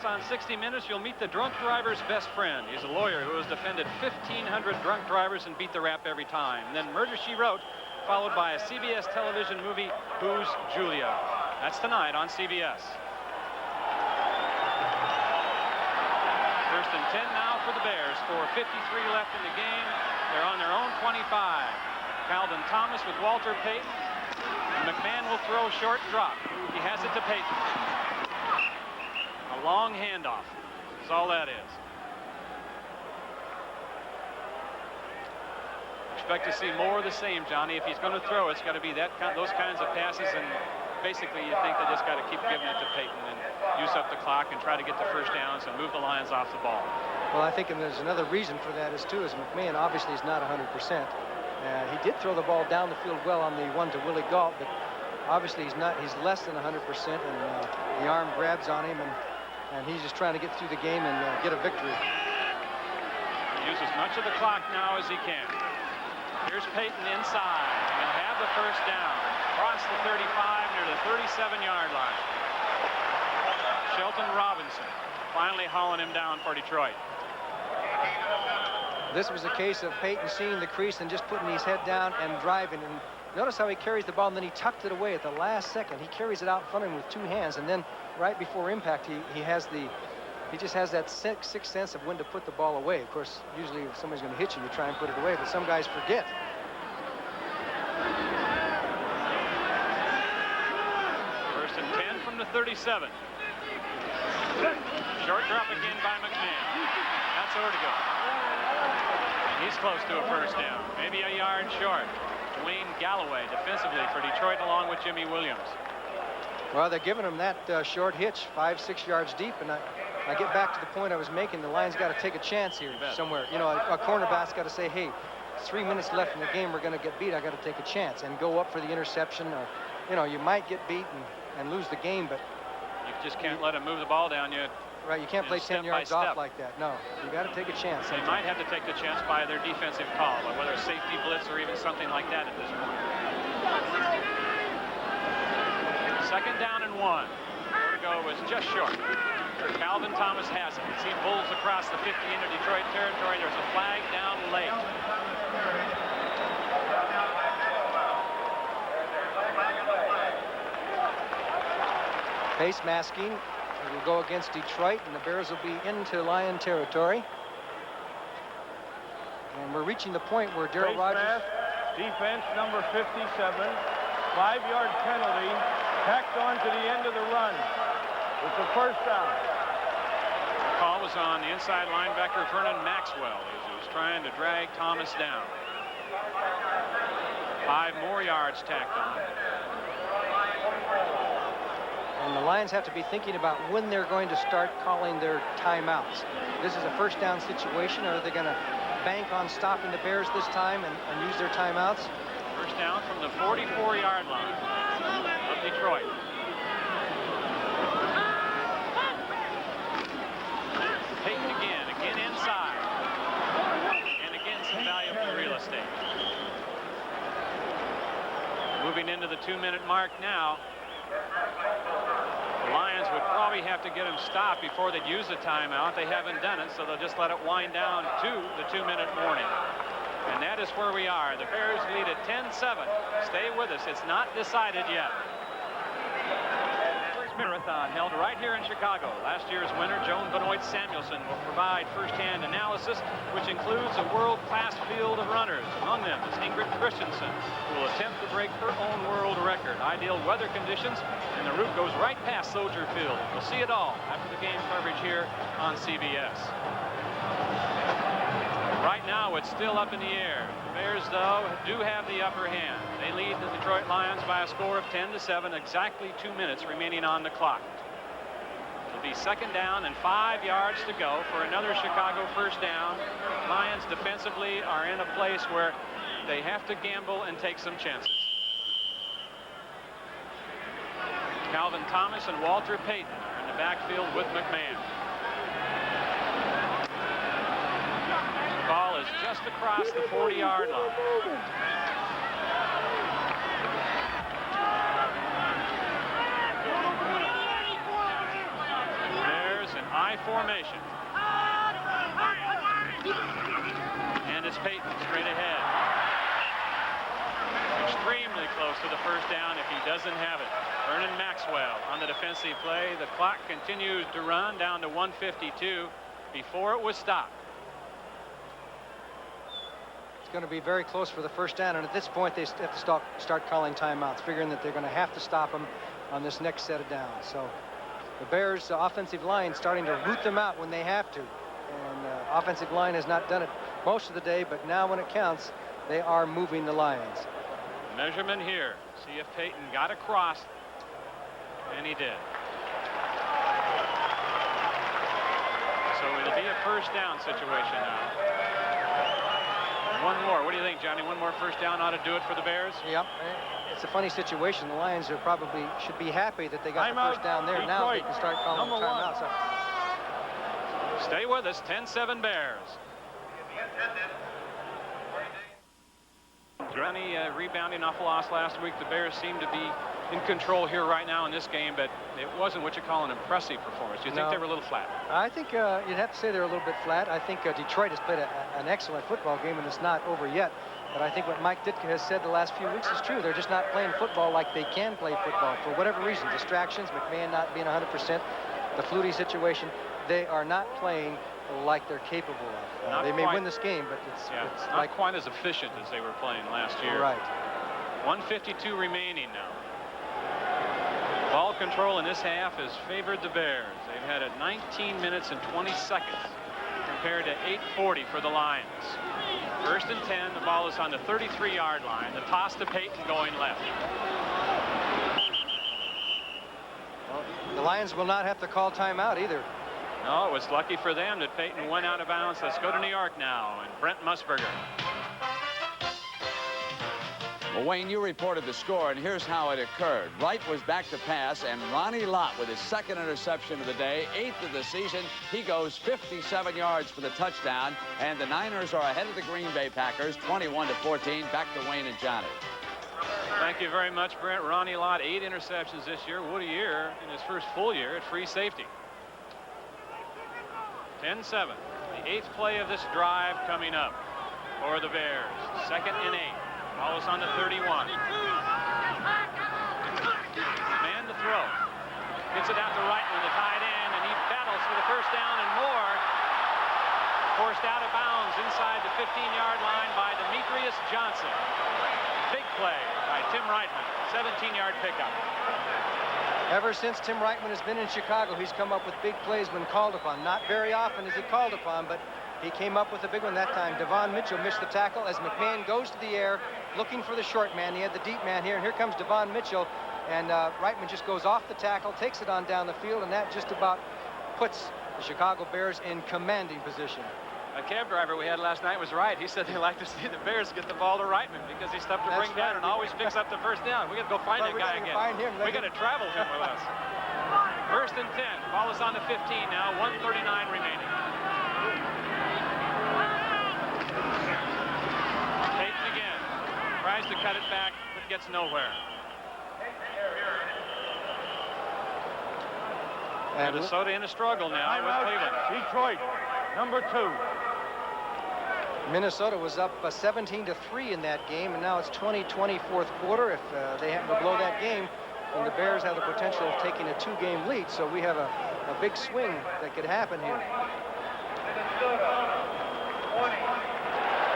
On 60 Minutes, you'll meet the drunk driver's best friend. He's a lawyer who has defended 1,500 drunk drivers and beat the rap every time. And then Murder, She Wrote, followed by a CBS television movie, Who's Julia? That's tonight on CBS. First and 10 now for the Bears. 4:53 left in the game. They're on their own 25. Calvin Thomas with Walter Payton. And McMahon will throw short drop. He has it to Payton. A long handoff is all that is. Expect to see more of the same, Johnny. If he's going to throw, it's got to be those kinds of passes, and basically you think they just got to keep giving it to Payton and use up the clock and try to get the first downs and move the Lions off the ball. Well, I think there's another reason for that is McMahon obviously is not 100%. He did throw the ball down the field well on the one to Willie Gault, but obviously he's less than 100%, and the arm grabs on him, and he's just trying to get through the game and get a victory. Use as much of the clock now as he can. Here's Payton inside. He'll have the first down. Across the 35 near the 37-yard line. Shelton Robinson finally hauling him down for Detroit. This was a case of Payton seeing the crease and just putting his head down and driving. And notice how he carries the ball, and then he tucked it away at the last second. He carries it out in front of him with 2 hands, and then right before impact, he just has that sixth sense of when to put the ball away. Of course, usually if somebody's going to hit you, you try and put it away, but some guys forget. First and 10 from the 37. Short drop again by McMahon. That's Ortega. And he's close to a first down. Maybe a yard short. Dwayne Galloway defensively for Detroit along with Jimmy Williams. Well, they're giving him that short hitch, 5-6 yards deep, and I get back to the point I was making. The Lions got to take a chance here somewhere. You know, a cornerback's got to say, hey, 3 minutes left in the game, we're going to get beat. I got to take a chance and go up for the interception. Or, you know, you might get beat and lose the game, but you just can't let him move the ball down yet. Right, you can't play 10 yards off like that. No, you got to take a chance. They might have to take the chance by their defensive call, whether a safety blitz or even something like that at this point. Second down and 1. Ortega was just short. Calvin Thomas has it. As he pulls across the 50 into Detroit territory, there's a flag down late. Face masking. It will go against Detroit, and the Bears will be into Lion territory. And we're reaching the point where Darryl Rogers... Defense number 57. 5-yard penalty. Tacked on to the end of the run. It's a first down. The call was on the inside linebacker Vernon Maxwell as he was trying to drag Thomas down. 5 more yards tacked on. And the Lions have to be thinking about when they're going to start calling their timeouts. This is a first down situation. Are they going to bank on stopping the Bears this time and use their timeouts? First down from the 44-yard line of Detroit. Peyton again inside. And again some valuable real estate. Moving into the 2-minute mark now. The Lions would probably have to get him stopped before they'd use a timeout. They haven't done it, so they'll just let it wind down to the 2-minute warning. And that is where we are. The Bears lead at 10-7. Stay with us. It's not decided yet. Marathon held right here in Chicago. Last year's winner, Joan Benoit Samuelson, will provide first-hand analysis, which includes a world-class field of runners. Among them is Ingrid Christensen, who will attempt to break her own world record. Ideal weather conditions, and the route goes right past Soldier Field. We'll see it all after the game coverage here on CBS. Right now, it's still up in the air. The Bears, though, do have the upper hand. They lead the Detroit Lions by a score of 10-7, exactly 2 minutes remaining on the clock. It'll be second down and 5 yards to go for another Chicago first down. Lions defensively are in a place where they have to gamble and take some chances. Calvin Thomas and Walter Payton are in the backfield with McMahon. Ball is just across the 40-yard line. There's an I formation. And it's Payton straight ahead. Extremely close to the first down if he doesn't have it. Vernon Maxwell on the defensive play. The clock continues to run down to 1:52 before it was stopped. Going to be very close for the first down, and at this point they have to start calling timeouts, figuring that they're going to have to stop them on this next set of downs. So the Bears offensive line starting to root them out when they have to, and offensive line has not done it most of the day, but now when it counts they are moving the Lions. Measurement here. See if Payton got across, and he did. So it'll be a first down situation now. One more. What do you think, Johnny? One more first down ought to do it for the Bears? Yep. It's a funny situation. The Lions are probably should be happy that they got the first down there. Now they can start calling timeouts. So. Stay with us. 10-7 Bears. Johnny rebounding off a loss last week. The Bears seem to be in control here right now in this game, but it wasn't what you call an impressive performance. Do you think they were a little flat? I think you'd have to say they're a little bit flat. I think Detroit has played an excellent football game, and it's not over yet. But I think what Mike Ditka has said the last few weeks is true. They're just not playing football like they can play football for whatever reason. Distractions, McMahon not being 100%, the Flutie situation. They are not playing like they're capable of. They may win this game, but it's not like quite as efficient as they were playing last year. Right. 1:52 remaining now. Ball control in this half has favored the Bears. They've had it 19 minutes and 20 seconds compared to 8:40 for the Lions. First and 10. The ball is on the 33-yard line. The toss to Payton going left. Well, the Lions will not have to call timeout either. No, it was lucky for them that Payton went out of bounds. Let's go to New York now, and Brent Musburger. Well, Wayne, you reported the score, and here's how it occurred. Wright was back to pass, and Ronnie Lott with his second interception of the day, 8th of the season. He goes 57 yards for the touchdown, and the Niners are ahead of the Green Bay Packers, 21-14. Back to Wayne and Johnny. Thank you very much, Brent. Ronnie Lott, 8 interceptions this year. Woody Ear in his first full year at free safety. 10-7. The 8th play of this drive coming up for the Bears. Second and 8. Ball is on the 31. Man to throw. Gets it out to Reitman, the tight end, and he battles for the first down and more. Forced out of bounds inside the 15-yard line by Demetrius Johnson. Big play by Tim Reitman. 17-yard pickup. Ever since Tim Reitman has been in Chicago, he's come up with big plays when called upon. Not very often is he called upon, but he came up with a big one that time. Devon Mitchell missed the tackle as McMahon goes to the air looking for the short man. He had the deep man here, and here comes Devon Mitchell. And Reitman just goes off the tackle, takes it on down the field, and that just about puts the Chicago Bears in commanding position. A cab driver we had last night was right. He said they like to see the Bears get the ball to Reitman because he's tough to bring down and always picks up the first down. We got to go find that guy again. We got to travel him with us. First and 10. Ball is on the 15 now. 1:39 remaining. Payton again. Tries to cut it back, but gets nowhere. And Minnesota in a struggle now with Cleveland. Detroit, number 2. Minnesota was up 17-3 in that game, and now it's 20-20 fourth quarter. If they happen to blow that game, then the Bears have the potential of taking a 2-game lead. So we have a big swing that could happen here.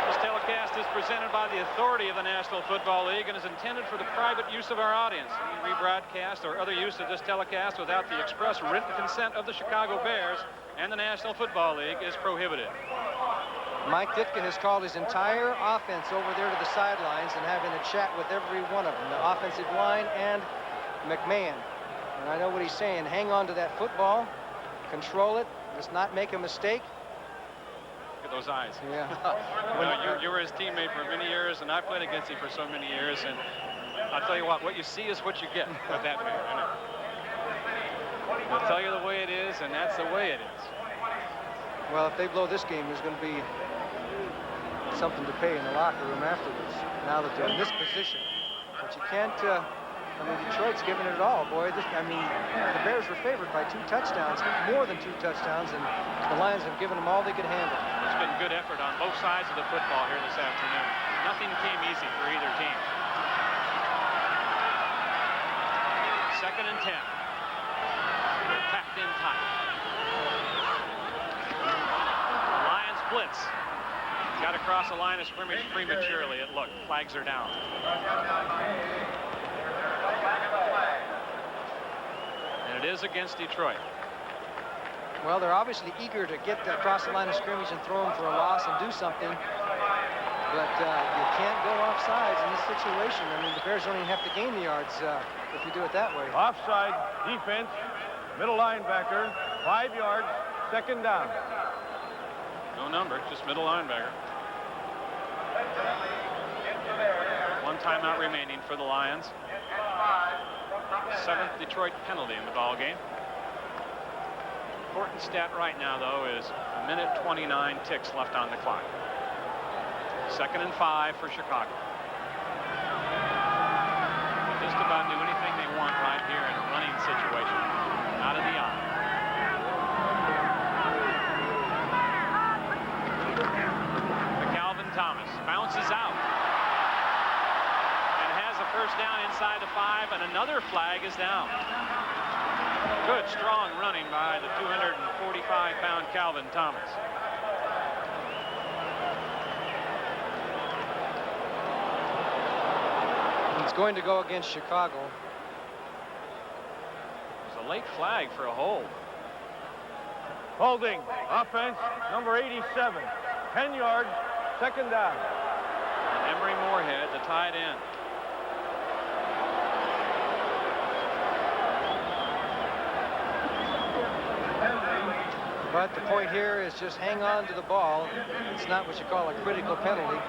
This telecast is presented by the authority of the National Football League and is intended for the private use of our audience. Any rebroadcast or other use of this telecast without the express written consent of the Chicago Bears and the National Football League is prohibited. Mike Ditka has called his entire offense over there to the sidelines and having a chat with every one of them, the offensive line and McMahon. And I know what he's saying. Hang on to that football, control it, just not make a mistake. Look at those eyes. Yeah. You were his teammate for many years, and I played against him for so many years. And I'll tell you what you see is what you get with that man. He'll tell you the way it is, and that's the way it is. Well, if they blow this game, there's going to be something to pay in the locker room afterwards, now that they're in this position. But you can't, I mean, Detroit's giving it all, boy. The Bears were favored by 2 touchdowns, more than 2 touchdowns, and the Lions have given them all they could handle. It's been good effort on both sides of the football here this afternoon. Nothing came easy for either team. Second and 10. They're packed in tight. Lions blitz. Got across the line of scrimmage prematurely. It looked. Flags are down. And it is against Detroit. Well, they're obviously eager to get across the line of scrimmage and throw them for a loss and do something. But you can't go off sides in this situation. I mean, the Bears don't even have to gain the yards if you do it that way. Offside defense, middle linebacker, 5 yards, second down. No number, just middle linebacker. 1 timeout remaining for the Lions. 7th Detroit penalty in the ball game. Important stat right now, though, is 1:29 ticks left on the clock. 2nd and 5 for Chicago. They just about do anything they want right here in a running situation. Out of the eye. McAlvin Thomas bounces out and has a first down inside the 5, and another flag is down. Good, strong running by the 245-pound Calvin Thomas. It's going to go against Chicago. It's a late flag for a hold. Holding, offense, number 87, 10 yards, second down. And Emery Moorhead, the tight end. But the point here is just hang on to the ball. It's not what you call a critical penalty.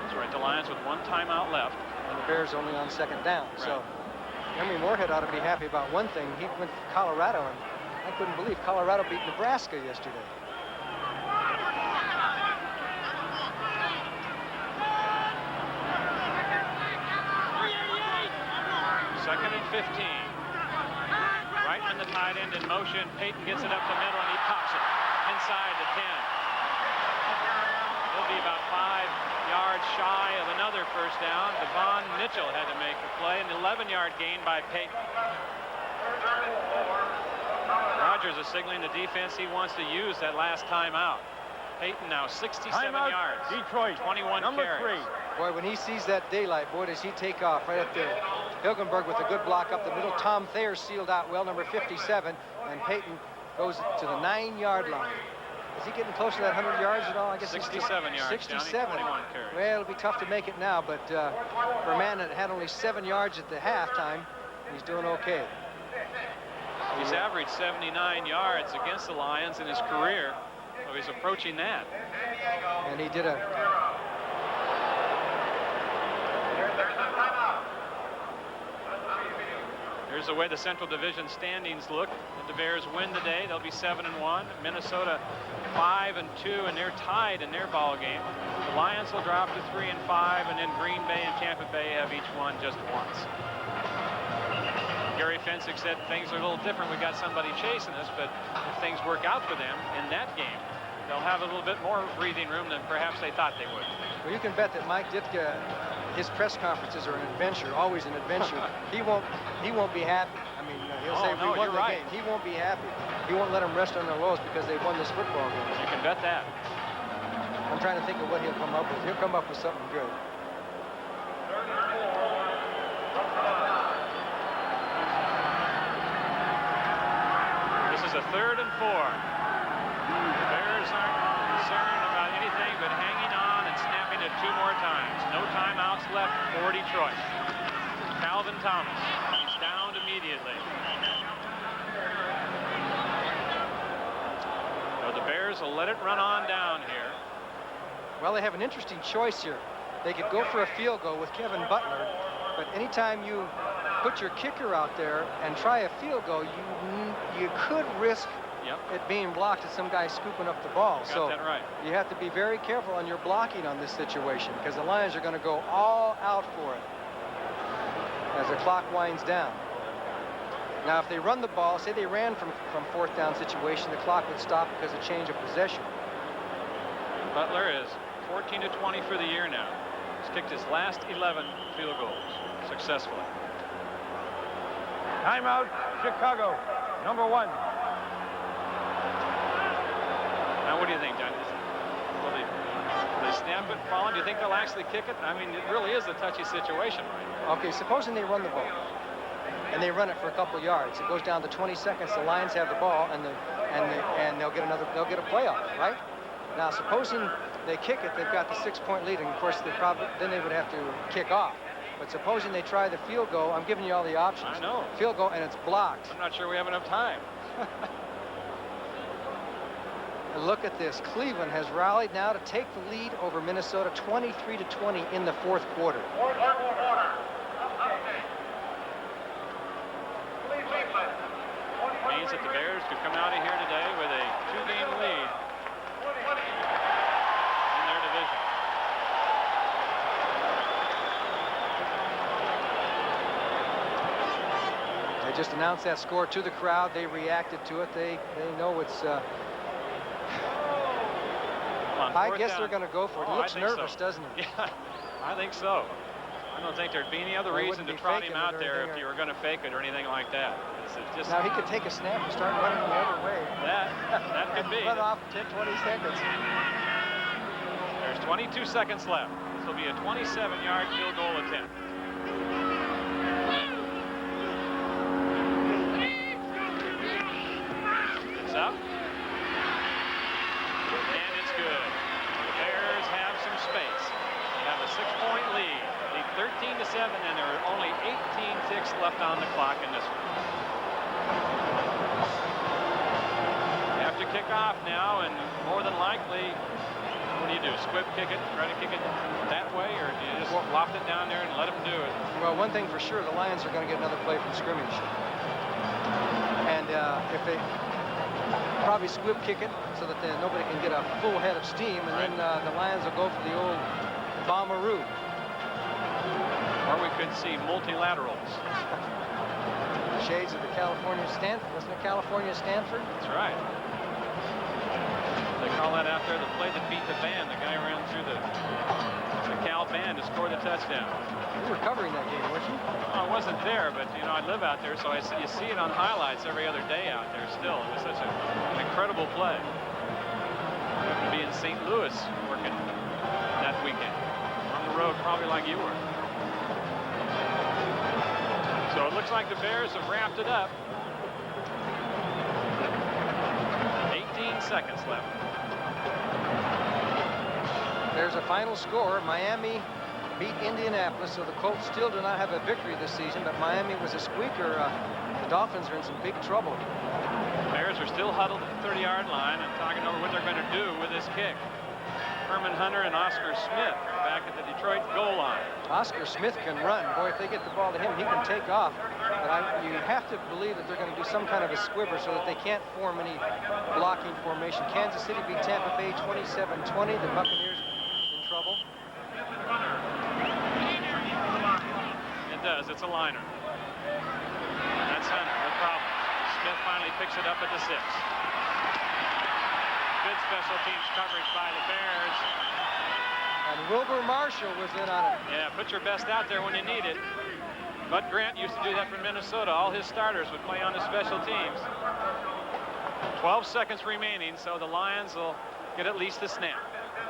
That's right, the Lions with 1 timeout left. And the Bears only on second down. Right. So Emery Moorhead ought to be happy about one thing. He went to Colorado, and I couldn't believe Colorado beat Nebraska yesterday. Second and 15. Reitman, the tight end, in motion. Payton gets it up the middle, and he pops it inside the 10. He'll be about 5 yards shy of another first down. Devon Mitchell had to make the play, an 11-yard gain by Payton. Rodgers is signaling the defense he wants to use that last timeout. Payton now 67 Timeout, yards. Detroit, 21 number carries. 3. Boy, when he sees that daylight, boy, does he take off right up there. Hilgenberg with a good block up the middle. Tom Thayer sealed out well, number 57. And Payton goes to the 9-yard line. Is he getting close to that 100 yards at all? I guess 67 yards. 67. 21 carries. Well, it'll be tough to make it now, but for a man that had only 7 yards at the halftime, he's doing okay. He's averaged 79 yards against the Lions in his career, so he's approaching that. And he did a... Here's the way the Central Division standings look. If the Bears win today, they'll be 7-1. Minnesota 5-2, and they're tied in their ball game. The Lions will drop to 3-5, and then Green Bay and Tampa Bay have each won just once. Gary Fensick said things are a little different. We got somebody chasing us, but if things work out for them in that game, they'll have a little bit more breathing room than perhaps they thought they would. Well, you can bet that Mike Ditka, his press conferences are an adventure, always an adventure. He won't be happy. I mean, he'll say, we won the game. He won't be happy. He won't let them rest on their laurels because they won this football game. You can bet that. I'm trying to think of what he'll come up with. He'll come up with something good. This is a 3rd and 4. The Bears aren't concerned about anything but hanging on and snapping it 2 more times. No timeouts left for Detroit. Calvin Thomas, he's downed immediately. So the Bears will let it run on down here. Well, they have an interesting choice here. They could go for a field goal with Kevin Butler, but anytime you put your kicker out there and try a field goal, you could risk it being blocked and some guy scooping up the ball. Got that right. You have to be very careful on your blocking on this situation because the Lions are going to go all out for it as the clock winds down. Now, if they run the ball, say they ran from 4th down situation, the clock would stop because of change of possession. Butler is 14-20 for the year now. He's kicked his last 11 field goals successfully. Timeout, Chicago, number 1. Now, what do you think, John? Will they snap it, fall? Do you think they'll actually kick it? I mean, it really is a touchy situation right now. Okay, supposing they run the ball and they run it for a couple yards. It goes down to 20 seconds. The Lions have the ball, and they'll get a playoff, right? Now, supposing they kick it, they've got the 6-point lead, and of course then they would have to kick off. But supposing they try the field goal, I'm giving you all the options. I know. Field goal, and it's blocked. I'm not sure we have enough time. And look at this. Cleveland has rallied now to take the lead over Minnesota 23-20 in the 4th quarter. Means that the Bears could come out of here today with a 2-game lead in their division. They just announced that score to the crowd. They reacted to it. They know it's... I guess they're going to go for it. He looks nervous, doesn't he? Yeah, I think so. I don't think there'd be any other reason to trot him out there if you were going to fake it or anything like that. It's just... Now, he could take a snap and start running the other way. That could be. Run off 10, 20 seconds. There's 22 seconds left. This will be a 27-yard field goal attempt. It's up. And it's good. The Bears have some space. They have a 6-point lead. 13-7, and there are only 18 ticks left on the clock in this one. You have to kick off now, and more than likely, what do you do? Squib kick it, try to kick it that way, or do you just loft it down there and let them do it? Well, one thing for sure, the Lions are going to get another play from scrimmage. And if they probably squib kick it so that nobody can get a full head of steam, and then the Lions will go for the old bombaroo. Or we could see multilaterals. Shades of the California Stanford. Wasn't it California Stanford? That's right. They call that after the play that beat the band. The guy ran through the Cal band to score the touchdown. You were covering that game, weren't you? Well, I wasn't there, but you know I live out there, so you see it on highlights every other day out there. Still, it was such an incredible play. I happened to be in St. Louis working that weekend. On the road, probably like you were. So it looks like the Bears have wrapped it up. 18 seconds left. There's a final score. Miami beat Indianapolis, so the Colts still do not have a victory this season, but Miami was a squeaker. The Dolphins are in some big trouble. Bears are still huddled at the 30-yard line and talking over what they're going to do with this kick. Herman Hunter and Oscar Smith back at the Detroit goal line. Oscar Smith can run. Boy, if they get the ball to him, he can take off. But you have to believe that they're going to do some kind of a squibber so that they can't form any blocking formation. Kansas City beat Tampa Bay 27-20. The Buccaneers in trouble. It does. It's a liner. That's Hunter with problems. Smith finally picks it up at the 6. Good special teams coverage by the Bears. And Wilbur Marshall was in on it. Yeah, put your best out there when you need it. Bud Grant used to do that for Minnesota. All his starters would play on the special teams. 12 seconds remaining, so the Lions will get at least a snap.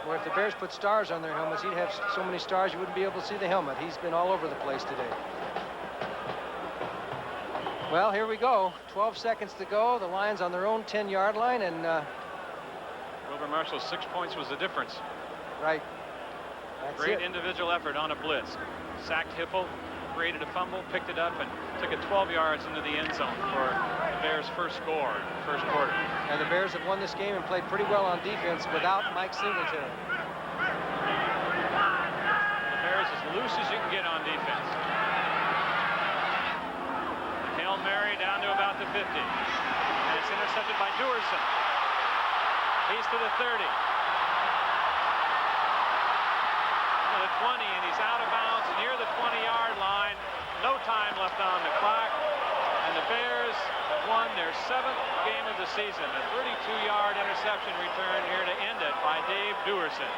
Well, if the Bears put stars on their helmets, he'd have so many stars you wouldn't be able to see the helmet. He's been all over the place today. Well, here we go. 12 seconds to go. The Lions on their own 10-yard line, and Wilbur Marshall's 6 points was the difference. right. That's Great it. individual effort on a blitz. Sacked Hipple, created a fumble, picked it up, and took it 12 yards into the end zone for the Bears' first score in the first quarter. And the Bears have won this game and played pretty well on defense without Mike Singletary. The Bears as loose as you can get on defense. Hail Mary down to about the 50. And it's intercepted by Duerson. He's to the 30. To the 20, and he's out of bounds near the 20-yard line. No time left on the clock. And the Bears have won their 7th game of the season. A 32-yard interception return here to end it by Dave Duerson.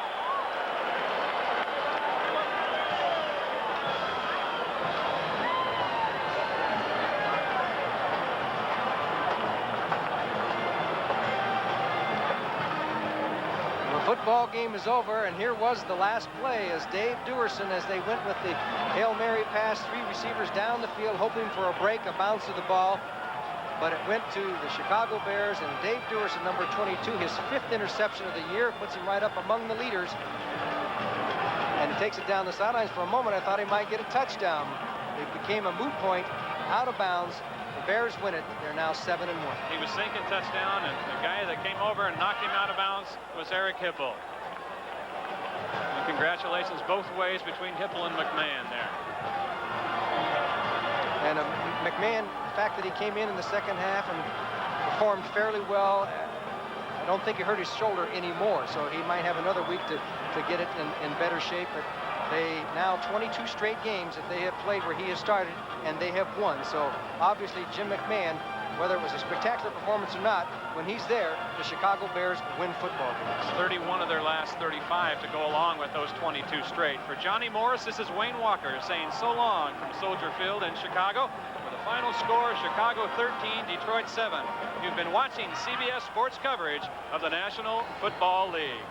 Football game is over, and here was the last play as Dave Duerson, as they went with the Hail Mary pass, 3 receivers down the field hoping for a break, a bounce of the ball, but it went to the Chicago Bears, and Dave Duerson, number 22, his 5th interception of the year, puts him right up among the leaders, and he takes it down the sidelines. For a moment I thought he might get a touchdown. It became a moot point, out of bounds. The Bears win it. They're now 7-1. He was thinking touchdown, and the guy that came over and knocked him out of bounds was Eric Hipple. And congratulations both ways between Hipple and McMahon there. And McMahon, the fact that he came in the second half and performed fairly well, I don't think he hurt his shoulder anymore, so he might have another week to get it in better shape. But they now 22 straight games that they have played where he has started, and they have won. So obviously Jim McMahon, whether it was a spectacular performance or not, when he's there, the Chicago Bears win football games. 31 of their last 35 to go along with those 22 straight. For Johnny Morris, this is Wayne Walker saying so long from Soldier Field in Chicago. With the final score, Chicago 13, Detroit 7. You've been watching CBS Sports coverage of the National Football League.